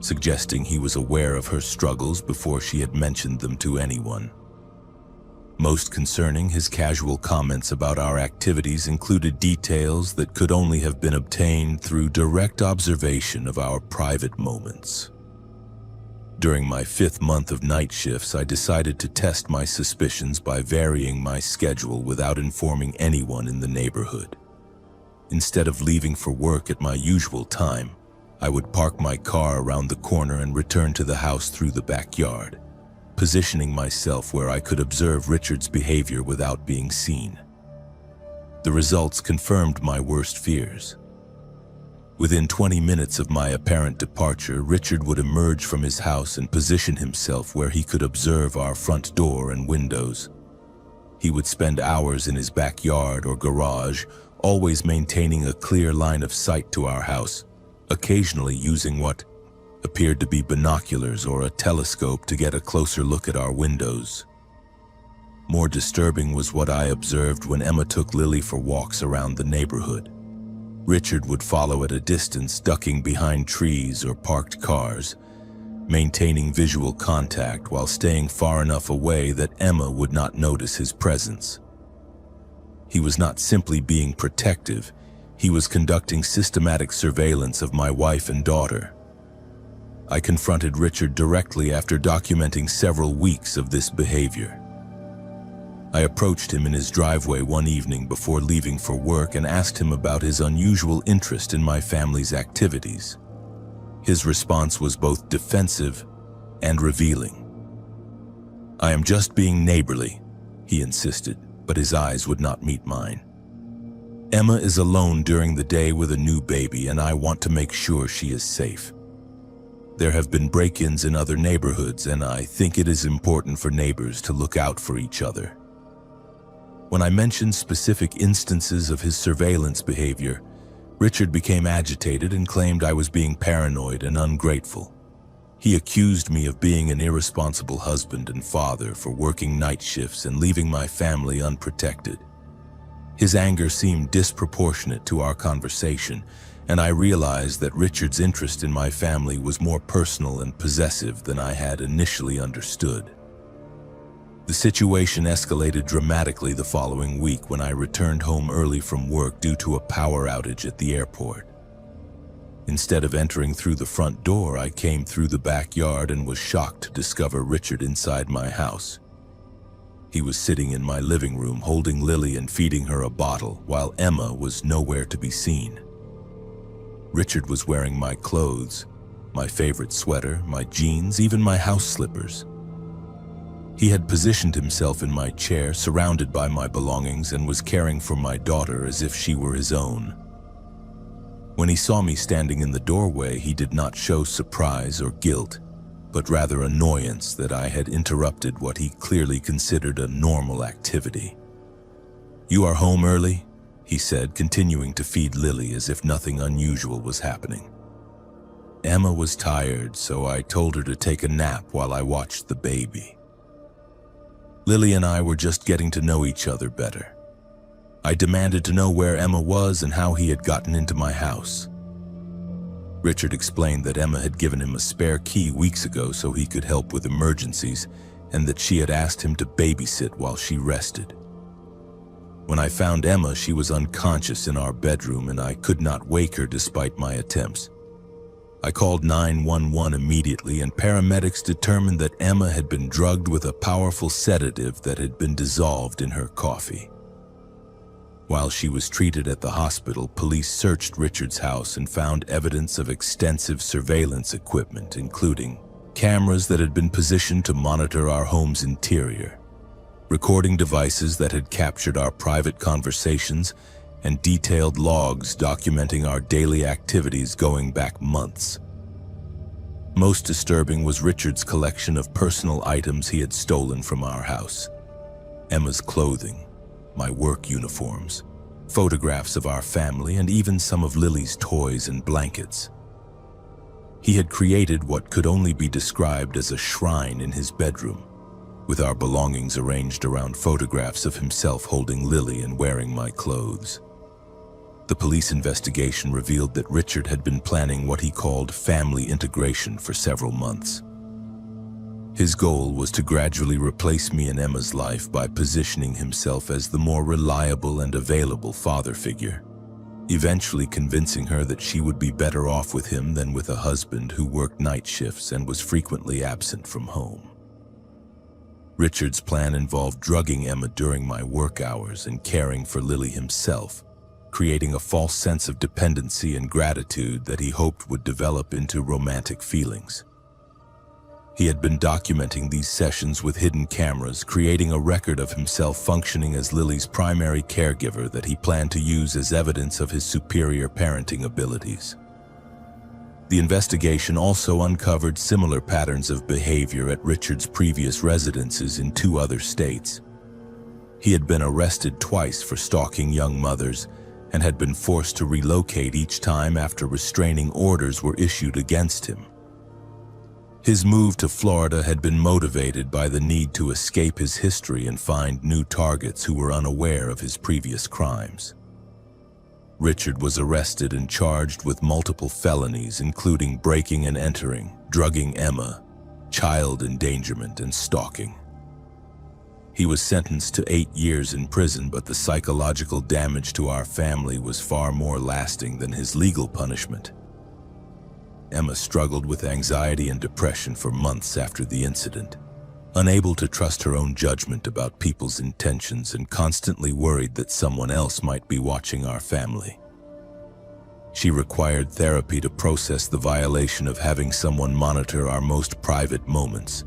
suggesting he was aware of her struggles before she had mentioned them to anyone. Most concerning, his casual comments about our activities included details that could only have been obtained through direct observation of our private moments. During my 5th month of night shifts, I decided to test my suspicions by varying my schedule without informing anyone in the neighborhood. Instead of leaving for work at my usual time, I would park my car around the corner and return to the house through the backyard. positioning myself where I could observe Richard's behavior without being seen. The results confirmed my worst fears. Within 20 minutes of my apparent departure, Richard would emerge from his house and position himself where he could observe our front door and windows. He would spend hours in his backyard or garage, always maintaining a clear line of sight to our house, occasionally using what appeared to be binoculars or a telescope to get a closer look at our windows. More disturbing was what I observed when Emma took Lily for walks around the neighborhood. Richard would follow at a distance, ducking behind trees or parked cars, maintaining visual contact while staying far enough away that Emma would not notice his presence. He was not simply being protective, he was conducting systematic surveillance of my wife and daughter. I confronted Richard directly after documenting several weeks of this behavior. I approached him in his driveway one evening before leaving for work and asked him about his unusual interest in my family's activities. His response was both defensive and revealing. "I am just being neighborly," he insisted, but his eyes would not meet mine. "Emma is alone during the day with a new baby, and I want to make sure she is safe. There have been break-ins in other neighborhoods, and I think it is important for neighbors to look out for each other." When I mentioned specific instances of his surveillance behavior, Richard became agitated and claimed I was being paranoid and ungrateful. He accused me of being an irresponsible husband and father for working night shifts and leaving my family unprotected. His anger seemed disproportionate to our conversation, and I realized that Richard's interest in my family was more personal and possessive than I had initially understood. The situation escalated dramatically the following week when I returned home early from work due to a power outage at the airport. Instead of entering through the front door, I came through the backyard and was shocked to discover Richard inside my house. He was sitting in my living room holding Lily and feeding her a bottle, while Emma was nowhere to be seen. Richard was wearing my clothes, my favorite sweater, my jeans, even my house slippers. He had positioned himself in my chair, surrounded by my belongings, and was caring for my daughter as if she were his own. When he saw me standing in the doorway, he did not show surprise or guilt, but rather annoyance that I had interrupted what he clearly considered a normal activity. "You are home early?" he said, continuing to feed Lily as if nothing unusual was happening. Emma was tired, so I told her to take a nap while I watched the baby. Lily and I were just getting to know each other better. I demanded to know where Emma was and how he had gotten into my house. Richard explained that Emma had given him a spare key weeks ago so he could help with emergencies, and that she had asked him to babysit while she rested. When I found Emma, she was unconscious in our bedroom, and I could not wake her despite my attempts. I called 911 immediately, and paramedics determined that Emma had been drugged with a powerful sedative that had been dissolved in her coffee. While she was treated at the hospital, police searched Richard's house and found evidence of extensive surveillance equipment, including cameras that had been positioned to monitor our home's interior, recording devices that had captured our private conversations, and detailed logs documenting our daily activities going back months. Most disturbing was Richard's collection of personal items he had stolen from our house. Emma's clothing, my work uniforms, photographs of our family, and even some of Lily's toys and blankets. He had created what could only be described as a shrine in his bedroom, with our belongings arranged around photographs of himself holding Lily and wearing my clothes. The police investigation revealed that Richard had been planning what he called family integration for several months. His goal was to gradually replace me in Emma's life by positioning himself as the more reliable and available father figure, eventually convincing her that she would be better off with him than with a husband who worked night shifts and was frequently absent from home. Richard's plan involved drugging Emma during my work hours and caring for Lily himself, creating a false sense of dependency and gratitude that he hoped would develop into romantic feelings. He had been documenting these sessions with hidden cameras, creating a record of himself functioning as Lily's primary caregiver that he planned to use as evidence of his superior parenting abilities. The investigation also uncovered similar patterns of behavior at Richard's previous residences in 2 other states. He had been arrested twice for stalking young mothers and had been forced to relocate each time after restraining orders were issued against him. His move to Florida had been motivated by the need to escape his history and find new targets who were unaware of his previous crimes. Richard was arrested and charged with multiple felonies, including breaking and entering, drugging Emma, child endangerment, and stalking. He was sentenced to 8 years in prison, but the psychological damage to our family was far more lasting than his legal punishment. Emma struggled with anxiety and depression for months after the incident, unable to trust her own judgment about people's intentions and constantly worried that someone else might be watching our family. She required therapy to process the violation of having someone monitor our most private moments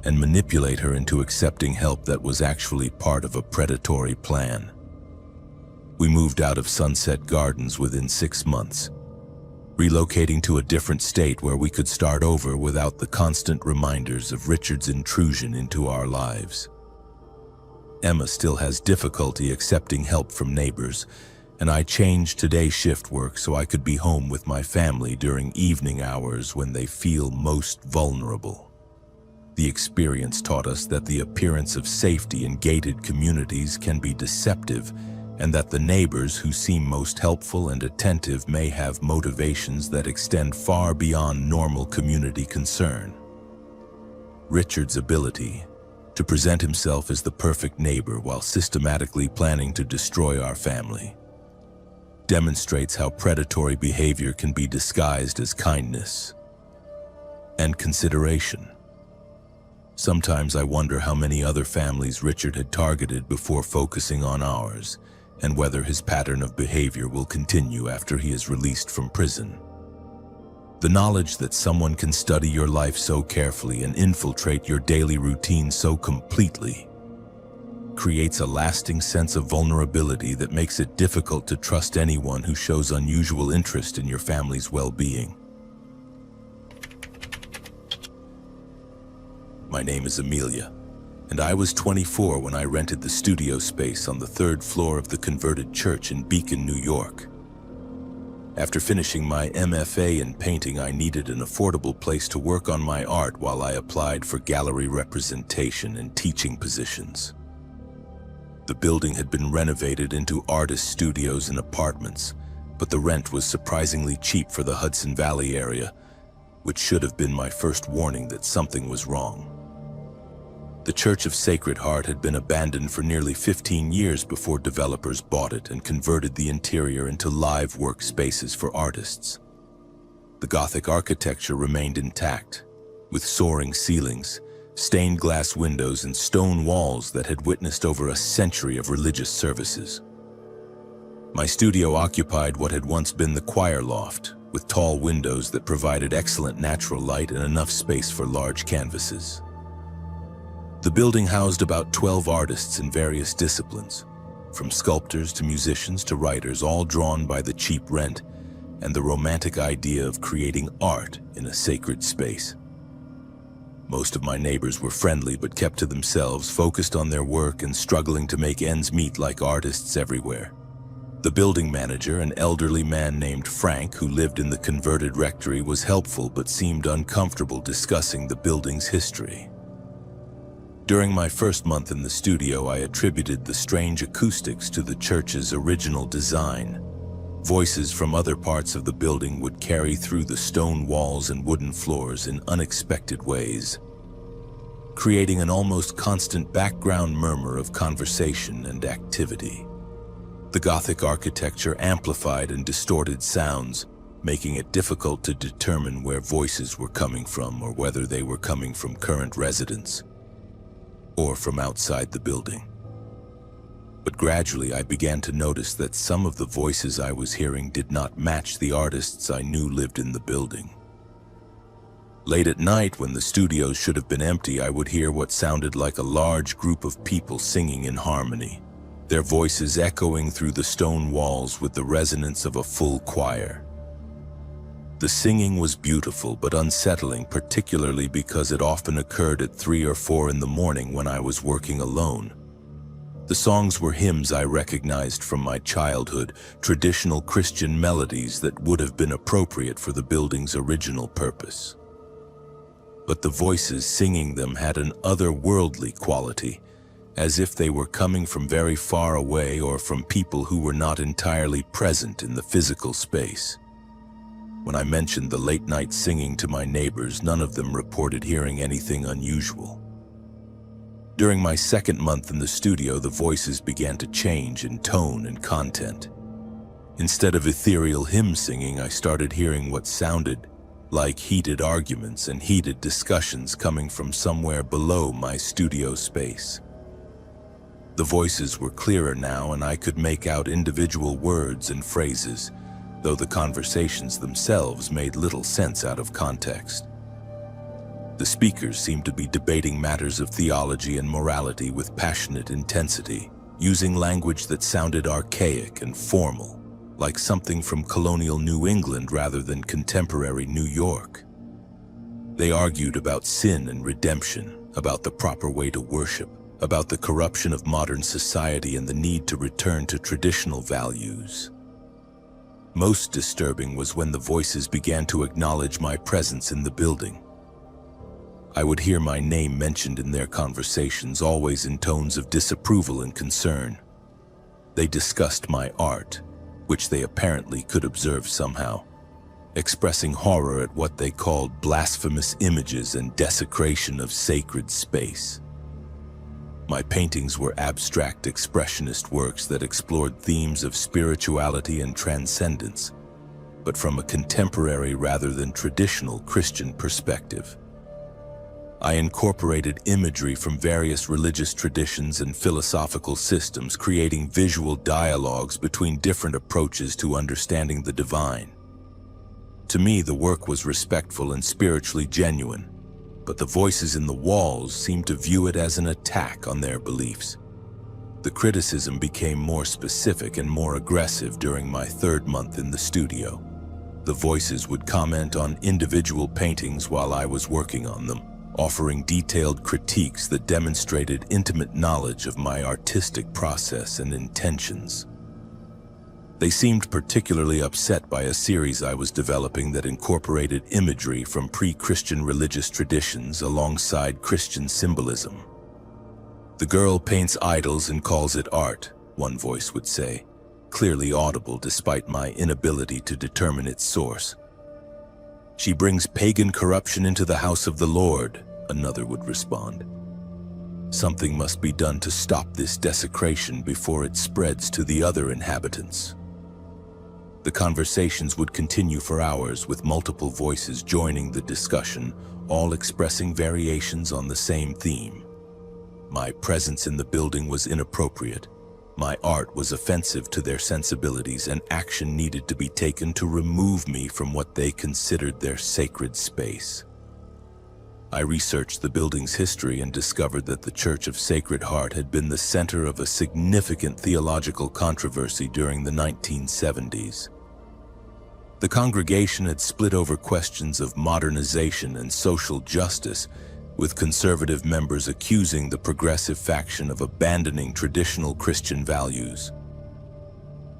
and manipulate her into accepting help that was actually part of a predatory plan. We moved out of Sunset Gardens within 6 months, relocating to a different state where we could start over without the constant reminders of Richard's intrusion into our lives. Emma still has difficulty accepting help from neighbors, and I changed today's shift work so I could be home with my family during evening hours when they feel most vulnerable. The experience taught us that the appearance of safety in gated communities can be deceptive, and that the neighbors who seem most helpful and attentive may have motivations that extend far beyond normal community concern. Richard's ability to present himself as the perfect neighbor while systematically planning to destroy our family demonstrates how predatory behavior can be disguised as kindness and consideration. Sometimes I wonder how many other families Richard had targeted before focusing on ours, and whether his pattern of behavior will continue after he is released from prison. The knowledge that someone can study your life so carefully and infiltrate your daily routine so completely creates a lasting sense of vulnerability that makes it difficult to trust anyone who shows unusual interest in your family's well-being. My name is Amelia, and I was 24 when I rented the studio space on the 3rd floor of the converted church in Beacon, New York. After finishing my MFA in painting, I needed an affordable place to work on my art while I applied for gallery representation and teaching positions. The building had been renovated into artist studios and apartments, but the rent was surprisingly cheap for the Hudson Valley area, which should have been my first warning that something was wrong. The Church of Sacred Heart had been abandoned for nearly 15 years before developers bought it and converted the interior into live workspaces for artists. The Gothic architecture remained intact, with soaring ceilings, stained glass windows, and stone walls that had witnessed over a century of religious services. My studio occupied what had once been the choir loft, with tall windows that provided excellent natural light and enough space for large canvases. The building housed about 12 artists in various disciplines, from sculptors to musicians to writers, all drawn by the cheap rent and the romantic idea of creating art in a sacred space. Most of my neighbors were friendly but kept to themselves, focused on their work and struggling to make ends meet like artists everywhere. The building manager, an elderly man named Frank who lived in the converted rectory, was helpful but seemed uncomfortable discussing the building's history. During my first month in the studio, I attributed the strange acoustics to the church's original design. Voices from other parts of the building would carry through the stone walls and wooden floors in unexpected ways, creating an almost constant background murmur of conversation and activity. The Gothic architecture amplified and distorted sounds, making it difficult to determine where voices were coming from or whether they were coming from current residents or from outside the building. But gradually I began to notice that some of the voices I was hearing did not match the artists I knew lived in the building. Late at night, when the studios should have been empty, I would hear what sounded like a large group of people singing in harmony, their voices echoing through the stone walls with the resonance of a full choir. The singing was beautiful but unsettling, particularly because it often occurred at 3 or 4 in the morning when I was working alone. The songs were hymns I recognized from my childhood, traditional Christian melodies that would have been appropriate for the building's original purpose. But the voices singing them had an otherworldly quality, as if they were coming from very far away or from people who were not entirely present in the physical space. When I mentioned the late-night singing to my neighbors, none of them reported hearing anything unusual. During my second month in the studio, the voices began to change in tone and content. Instead of ethereal hymn singing, I started hearing what sounded like heated arguments and heated discussions coming from somewhere below my studio space. The voices were clearer now, and I could make out individual words and phrases, though the conversations themselves made little sense out of context. The speakers seemed to be debating matters of theology and morality with passionate intensity, using language that sounded archaic and formal, like something from colonial New England rather than contemporary New York. They argued about sin and redemption, about the proper way to worship, about the corruption of modern society and the need to return to traditional values. Most disturbing was when the voices began to acknowledge my presence in the building. I would hear my name mentioned in their conversations, always in tones of disapproval and concern. They discussed my art, which they apparently could observe somehow, expressing horror at what they called blasphemous images and desecration of sacred space. My paintings were abstract expressionist works that explored themes of spirituality and transcendence, but from a contemporary rather than traditional Christian perspective. I incorporated imagery from various religious traditions and philosophical systems, creating visual dialogues between different approaches to understanding the divine. To me, the work was respectful and spiritually genuine, but the voices in the walls seemed to view it as an attack on their beliefs. The criticism became more specific and more aggressive during my third month in the studio. The voices would comment on individual paintings while I was working on them, offering detailed critiques that demonstrated intimate knowledge of my artistic process and intentions. They seemed particularly upset by a series I was developing that incorporated imagery from pre-Christian religious traditions alongside Christian symbolism. "The girl paints idols and calls it art," one voice would say, clearly audible despite my inability to determine its source. "She brings pagan corruption into the house of the Lord," another would respond. "Something must be done to stop this desecration before it spreads to the other inhabitants." The conversations would continue for hours, with multiple voices joining the discussion, all expressing variations on the same theme. My presence in the building was inappropriate. My art was offensive to their sensibilities, and action needed to be taken to remove me from what they considered their sacred space. I researched the building's history and discovered that the Church of Sacred Heart had been the center of a significant theological controversy during the 1970s. The congregation had split over questions of modernization and social justice, with conservative members accusing the progressive faction of abandoning traditional Christian values.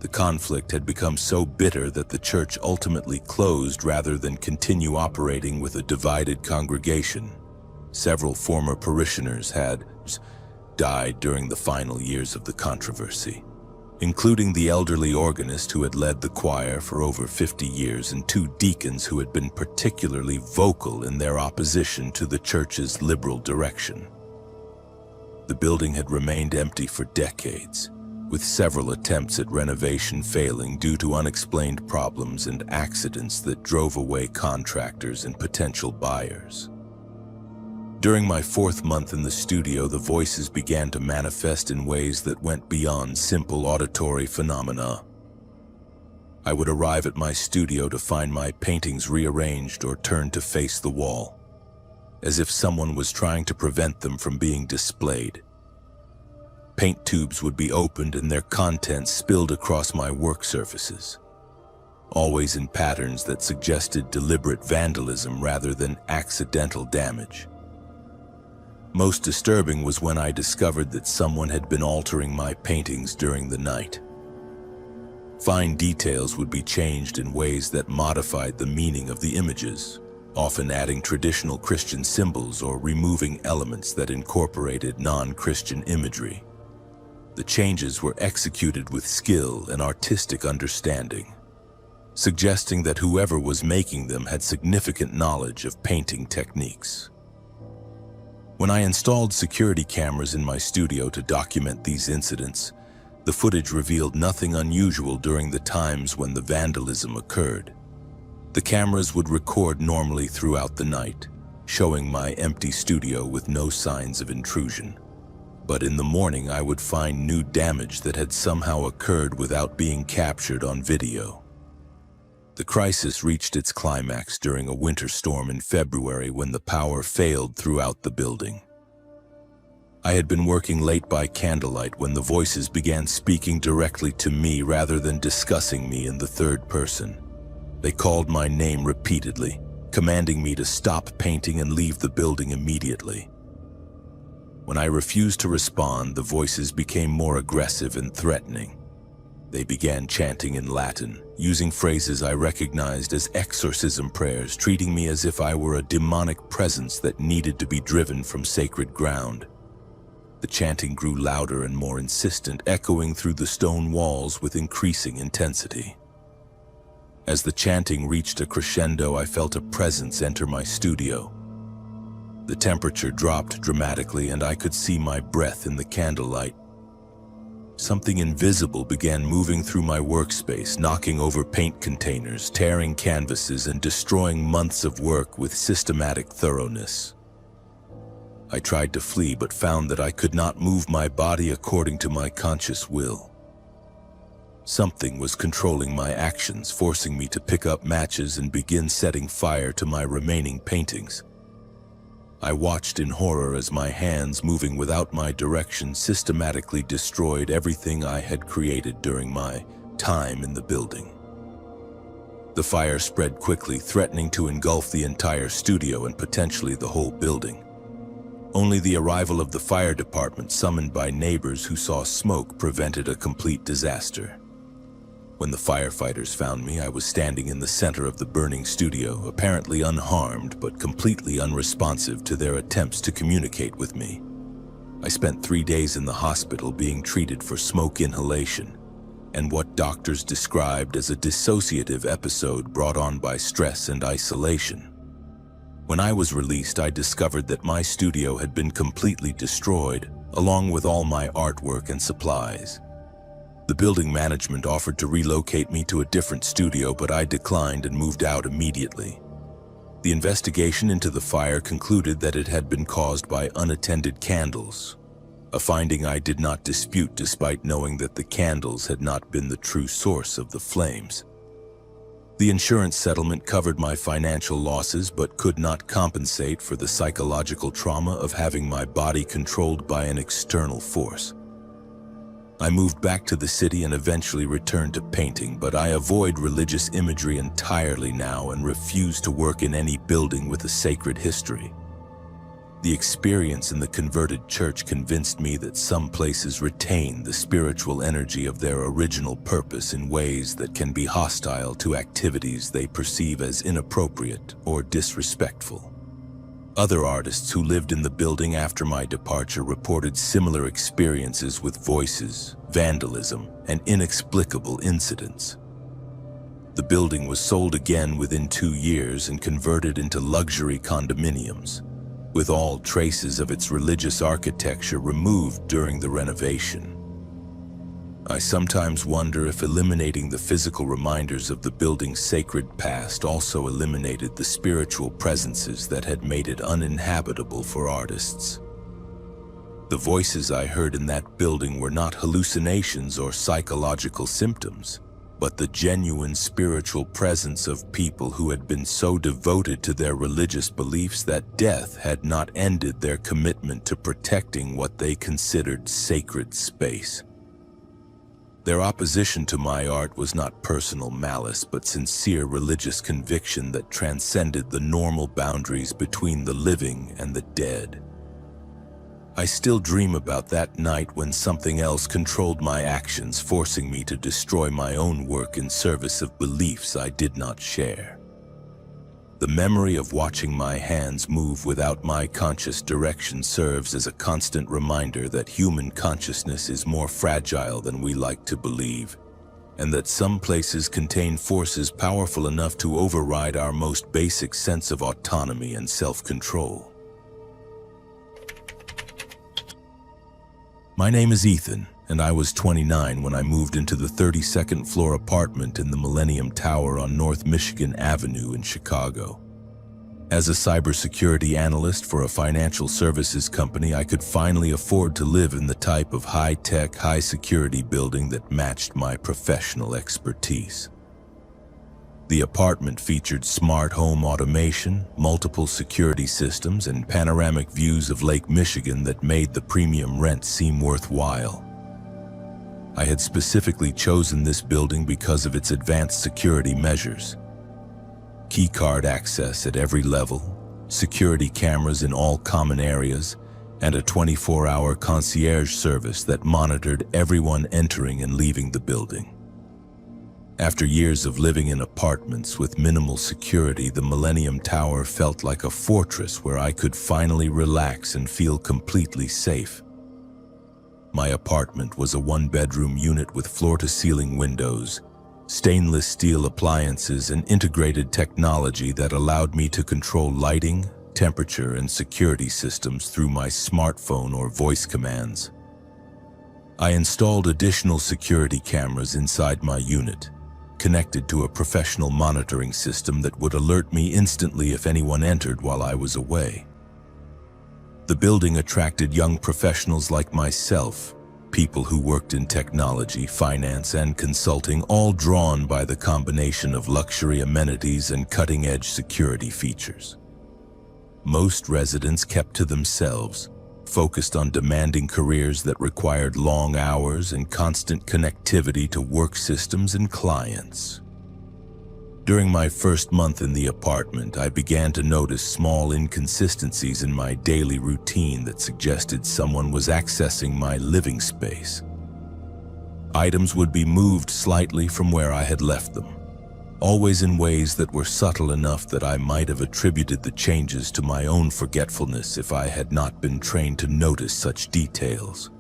The conflict had become so bitter that the church ultimately closed rather than continue operating with a divided congregation. Several former parishioners had died during the final years of the controversy, including the elderly organist who had led the choir for over 50 years and 2 deacons who had been particularly vocal in their opposition to the church's liberal direction. The building had remained empty for decades, with several attempts at renovation failing due to unexplained problems and accidents that drove away contractors and potential buyers. During my 4th month in the studio, the voices began to manifest in ways that went beyond simple auditory phenomena. I would arrive at my studio to find my paintings rearranged or turned to face the wall, as if someone was trying to prevent them from being displayed. Paint tubes would be opened and their contents spilled across my work surfaces, always in patterns that suggested deliberate vandalism rather than accidental damage. Most disturbing was when I discovered that someone had been altering my paintings during the night. Fine details would be changed in ways that modified the meaning of the images, often adding traditional Christian symbols or removing elements that incorporated non-Christian imagery. The changes were executed with skill and artistic understanding, suggesting that whoever was making them had significant knowledge of painting techniques. When I installed security cameras in my studio to document these incidents, the footage revealed nothing unusual during the times when the vandalism occurred. The cameras would record normally throughout the night, showing my empty studio with no signs of intrusion. But in the morning, I would find new damage that had somehow occurred without being captured on video. The crisis reached its climax during a winter storm in February when the power failed throughout the building. I had been working late by candlelight when the voices began speaking directly to me rather than discussing me in the third person. They called my name repeatedly, commanding me to stop painting and leave the building immediately. When I refused to respond, the voices became more aggressive and threatening. They began chanting in Latin, using phrases I recognized as exorcism prayers, treating me as if I were a demonic presence that needed to be driven from sacred ground. The chanting grew louder and more insistent, echoing through the stone walls with increasing intensity. As the chanting reached a crescendo, I felt a presence enter my studio. The temperature dropped dramatically, and I could see my breath in the candlelight. Something invisible began moving through my workspace, knocking over paint containers, tearing canvases, and destroying months of work with systematic thoroughness. I tried to flee, but found that I could not move my body according to my conscious will. Something was controlling my actions, forcing me to pick up matches and begin setting fire to my remaining paintings. I watched in horror as my hands, moving without my direction, systematically destroyed everything I had created during my time in the building. The fire spread quickly, threatening to engulf the entire studio and potentially the whole building. Only the arrival of the fire department, summoned by neighbors who saw smoke, prevented a complete disaster. When the firefighters found me, I was standing in the center of the burning studio, apparently unharmed but completely unresponsive to their attempts to communicate with me. I spent 3 days in the hospital being treated for smoke inhalation and what doctors described as a dissociative episode brought on by stress and isolation. When I was released, I discovered that my studio had been completely destroyed, along with all my artwork and supplies. The building management offered to relocate me to a different studio, but I declined and moved out immediately. The investigation into the fire concluded that it had been caused by unattended candles, a finding I did not dispute despite knowing that the candles had not been the true source of the flames. The insurance settlement covered my financial losses but could not compensate for the psychological trauma of having my body controlled by an external force. I moved back to the city and eventually returned to painting, but I avoid religious imagery entirely now and refuse to work in any building with a sacred history. The experience in the converted church convinced me that some places retain the spiritual energy of their original purpose in ways that can be hostile to activities they perceive as inappropriate or disrespectful. Other artists who lived in the building after my departure reported similar experiences with voices, vandalism, and inexplicable incidents. The building was sold again within 2 years and converted into luxury condominiums, with all traces of its religious architecture removed during the renovation. I sometimes wonder if eliminating the physical reminders of the building's sacred past also eliminated the spiritual presences that had made it uninhabitable for artists. The voices I heard in that building were not hallucinations or psychological symptoms. but the genuine spiritual presence of people who had been so devoted to their religious beliefs that death had not ended their commitment to protecting what they considered sacred space. Their opposition to my art was not personal malice, but sincere religious conviction that transcended the normal boundaries between the living and the dead. I still dream about that night when something else controlled my actions, forcing me to destroy my own work in service of beliefs I did not share. The memory of watching my hands move without my conscious direction serves as a constant reminder that human consciousness is more fragile than we like to believe, and that some places contain forces powerful enough to override our most basic sense of autonomy and self-control. My name is Ethan, and I was 29 when I moved into the 32nd floor apartment in the Millennium Tower on North Michigan Avenue in Chicago. As a cybersecurity analyst for a financial services company, I could finally afford to live in the type of high-tech, high-security building that matched my professional expertise. The apartment featured smart home automation, multiple security systems, and panoramic views of Lake Michigan that made the premium rent seem worthwhile. I had specifically chosen this building because of its advanced security measures. Keycard access at every level, security cameras in all common areas, and a 24-hour concierge service that monitored everyone entering and leaving the building. After years of living in apartments with minimal security, the Millennium Tower felt like a fortress where I could finally relax and feel completely safe. My apartment was a one-bedroom unit with floor-to-ceiling windows, stainless steel appliances, and integrated technology that allowed me to control lighting, temperature, and security systems through my smartphone or voice commands. I installed additional security cameras inside my unit, connected to a professional monitoring system that would alert me instantly if anyone entered while I was away. The building attracted young professionals like myself, people who worked in technology, finance, and consulting, all drawn by the combination of luxury amenities and cutting-edge security features. Most residents kept to themselves, focused on demanding careers that required long hours and constant connectivity to work systems and clients. During my first month in the apartment, I began to notice small inconsistencies in my daily routine that suggested someone was accessing my living space. Items would be moved slightly from where I had left them, always in ways that were subtle enough that I might have attributed the changes to my own forgetfulness if I had not been trained to notice such details.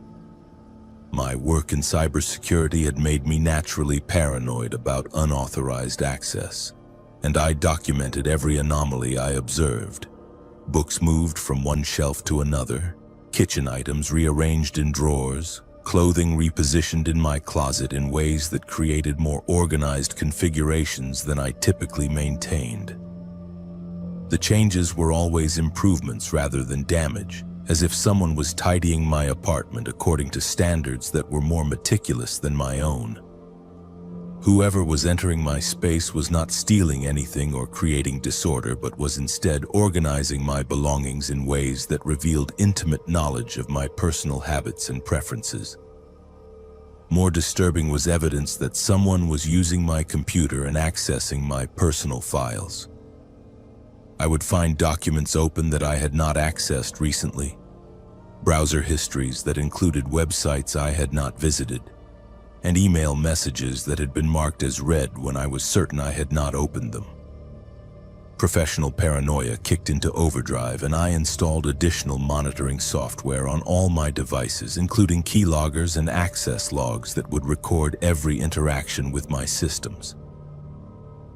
My work in cybersecurity had made me naturally paranoid about unauthorized access, and I documented every anomaly I observed. Books moved from one shelf to another, kitchen items rearranged in drawers, clothing repositioned in my closet in ways that created more organized configurations than I typically maintained. The changes were always improvements rather than damage, as if someone was tidying my apartment according to standards that were more meticulous than my own. Whoever was entering my space was not stealing anything or creating disorder, but was instead organizing my belongings in ways that revealed intimate knowledge of my personal habits and preferences. More disturbing was evidence that someone was using my computer and accessing my personal files. I would find documents open that I had not accessed recently, browser histories that included websites I had not visited, and email messages that had been marked as read when I was certain I had not opened them. Professional paranoia kicked into overdrive, and I installed additional monitoring software on all my devices, including keyloggers and access logs that would record every interaction with my systems.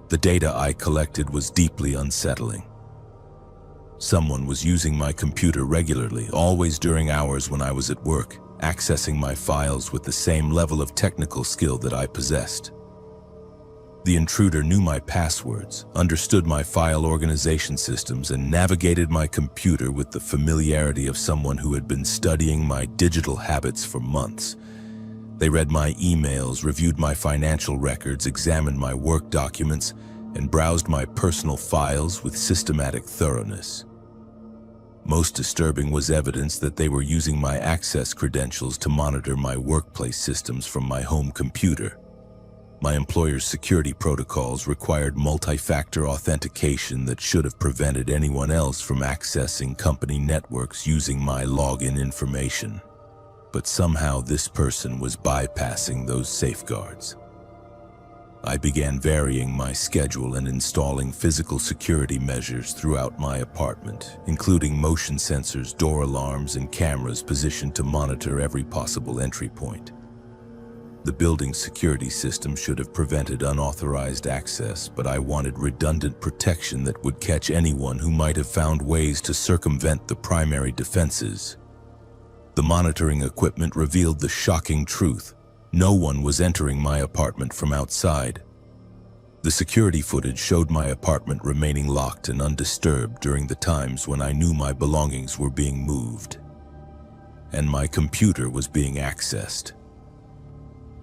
The data I collected was deeply unsettling. Someone was using my computer regularly, always during hours when I was at work, accessing my files with the same level of technical skill that I possessed. The intruder knew my passwords, understood my file organization systems, and navigated my computer with the familiarity of someone who had been studying my digital habits for months. They read my emails, reviewed my financial records, examined my work documents, and browsed my personal files with systematic thoroughness. Most disturbing was evidence that they were using my access credentials to monitor my workplace systems from my home computer. My employer's security protocols required multi-factor authentication that should have prevented anyone else from accessing company networks using my login information. But somehow this person was bypassing those safeguards. I began varying my schedule and installing physical security measures throughout my apartment, including motion sensors, door alarms, and cameras positioned to monitor every possible entry point. The building's security system should have prevented unauthorized access, but I wanted redundant protection that would catch anyone who might have found ways to circumvent the primary defenses. The monitoring equipment revealed the shocking truth. No one was entering my apartment from outside. The security footage showed my apartment remaining locked and undisturbed during the times when I knew my belongings were being moved, and my computer was being accessed.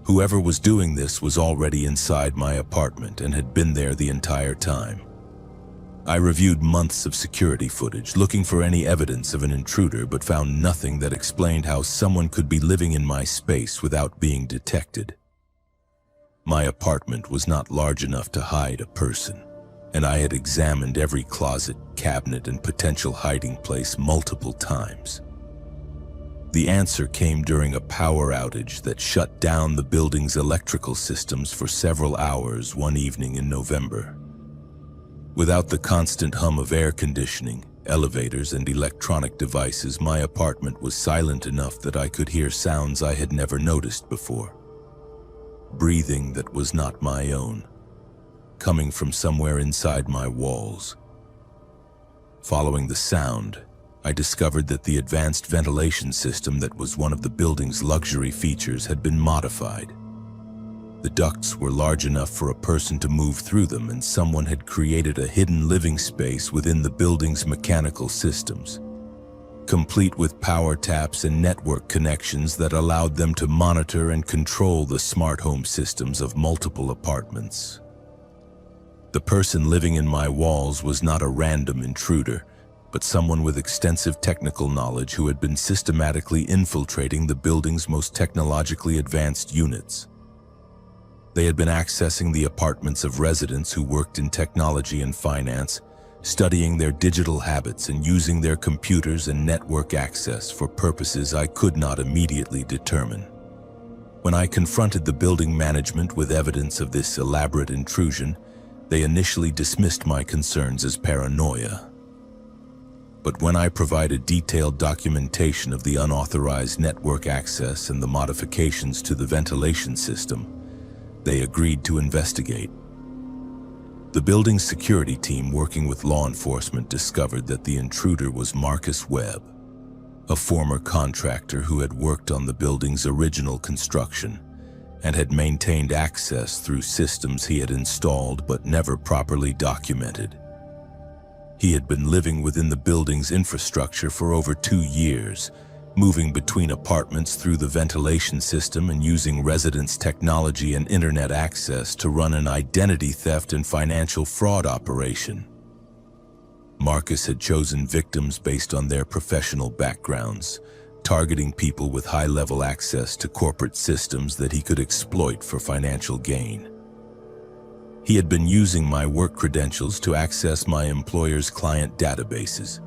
Whoever was doing this was already inside my apartment and had been there the entire time. I reviewed months of security footage, looking for any evidence of an intruder, but found nothing that explained how someone could be living in my space without being detected. My apartment was not large enough to hide a person, and I had examined every closet, cabinet, and potential hiding place multiple times. The answer came during a power outage that shut down the building's electrical systems for several hours one evening in November. Without the constant hum of air conditioning, elevators, and electronic devices, my apartment was silent enough that I could hear sounds I had never noticed before. Breathing that was not my own, coming from somewhere inside my walls. Following the sound, I discovered that the advanced ventilation system that was one of the building's luxury features had been modified. The ducts were large enough for a person to move through them, and someone had created a hidden living space within the building's mechanical systems, complete with power taps and network connections that allowed them to monitor and control the smart home systems of multiple apartments. The person living in my walls was not a random intruder, but someone with extensive technical knowledge who had been systematically infiltrating the building's most technologically advanced units. They had been accessing the apartments of residents who worked in technology and finance, studying their digital habits and using their computers and network access for purposes I could not immediately determine. When I confronted the building management with evidence of this elaborate intrusion, they initially dismissed my concerns as paranoia. But when I provided detailed documentation of the unauthorized network access and the modifications to the ventilation system, they agreed to investigate. The building's security team, working with law enforcement, discovered that the intruder was Marcus Webb, a former contractor who had worked on the building's original construction and had maintained access through systems he had installed but never properly documented. He had been living within the building's infrastructure for over 2 years, moving between apartments through the ventilation system and using residents' technology and internet access to run an identity theft and financial fraud operation. Marcus had chosen victims based on their professional backgrounds, targeting people with high-level access to corporate systems that he could exploit for financial gain. He had been using my work credentials to access my employer's client databases,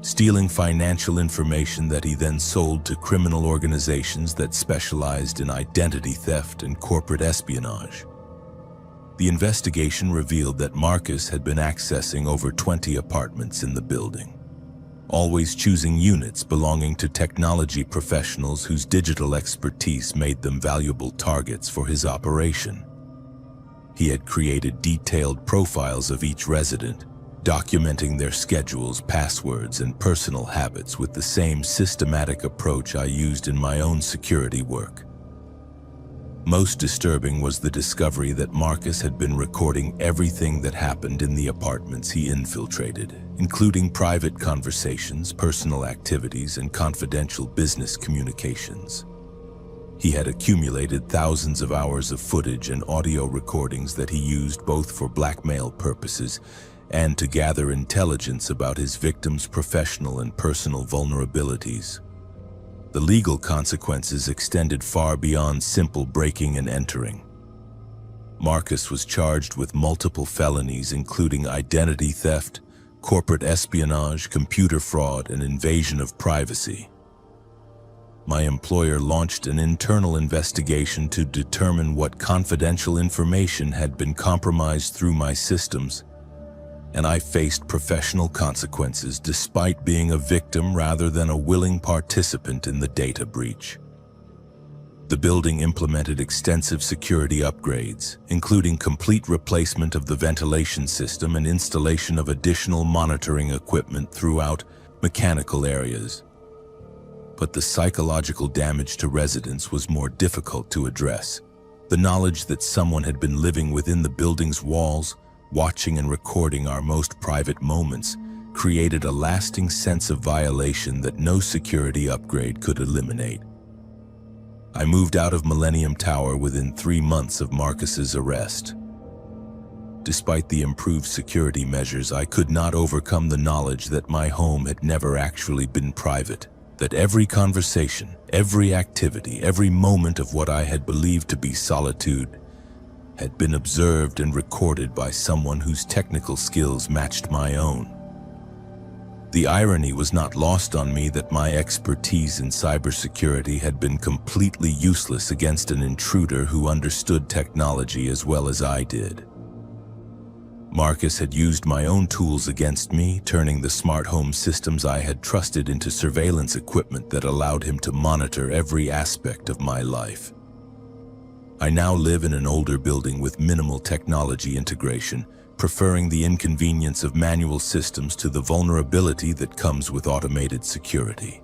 stealing financial information that he then sold to criminal organizations that specialized in identity theft and corporate espionage. The investigation revealed that Marcus had been accessing over 20 apartments in the building, always choosing units belonging to technology professionals whose digital expertise made them valuable targets for his operation. He had created detailed profiles of each resident, documenting their schedules, passwords, and personal habits with the same systematic approach I used in my own security work. Most disturbing was the discovery that Marcus had been recording everything that happened in the apartments he infiltrated, including private conversations, personal activities, and confidential business communications. He had accumulated thousands of hours of footage and audio recordings that he used both for blackmail purposes and to gather intelligence about his victims' professional and personal vulnerabilities. The legal consequences extended far beyond simple breaking and entering. Marcus was charged with multiple felonies, including identity theft, corporate espionage, computer fraud, and invasion of privacy. My employer launched an internal investigation to determine what confidential information had been compromised through my systems, and I faced professional consequences despite being a victim rather than a willing participant in the data breach. The building implemented extensive security upgrades, including complete replacement of the ventilation system and installation of additional monitoring equipment throughout mechanical areas. But the psychological damage to residents was more difficult to address. The knowledge that someone had been living within the building's walls, watching and recording our most private moments, created a lasting sense of violation that no security upgrade could eliminate. I moved out of Millennium Tower within 3 months of Marcus's arrest. Despite the improved security measures, I could not overcome the knowledge that my home had never actually been private, that every conversation, every activity, every moment of what I had believed to be solitude had been observed and recorded by someone whose technical skills matched my own. The irony was not lost on me that my expertise in cybersecurity had been completely useless against an intruder who understood technology as well as I did. Marcus had used my own tools against me, turning the smart home systems I had trusted into surveillance equipment that allowed him to monitor every aspect of my life. I now live in an older building with minimal technology integration, preferring the inconvenience of manual systems to the vulnerability that comes with automated security.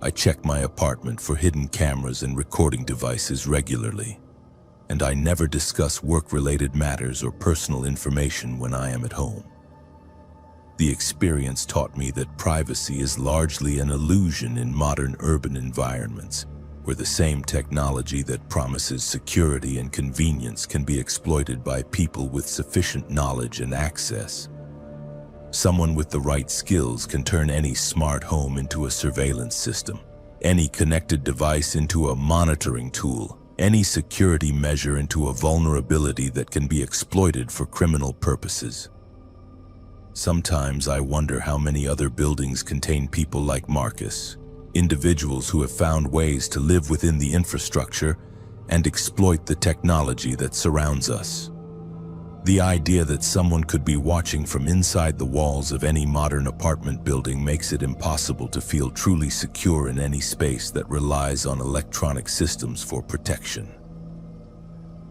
I check my apartment for hidden cameras and recording devices regularly, and I never discuss work-related matters or personal information when I am at home. The experience taught me that privacy is largely an illusion in modern urban environments, where the same technology that promises security and convenience can be exploited by people with sufficient knowledge and access. Someone with the right skills can turn any smart home into a surveillance system, any connected device into a monitoring tool, any security measure into a vulnerability that can be exploited for criminal purposes. Sometimes I wonder how many other buildings contain people like Marcus, individuals who have found ways to live within the infrastructure and exploit the technology that surrounds us. The idea that someone could be watching from inside the walls of any modern apartment building makes it impossible to feel truly secure in any space that relies on electronic systems for protection.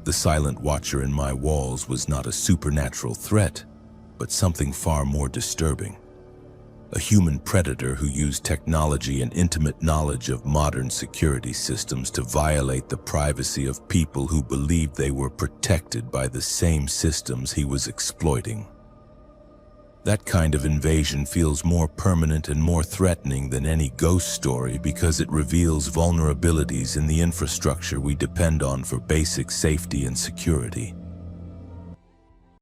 The silent watcher in my walls was not a supernatural threat, but something far more disturbing. A human predator who used technology and intimate knowledge of modern security systems to violate the privacy of people who believed they were protected by the same systems he was exploiting. That kind of invasion feels more permanent and more threatening than any ghost story because it reveals vulnerabilities in the infrastructure we depend on for basic safety and security.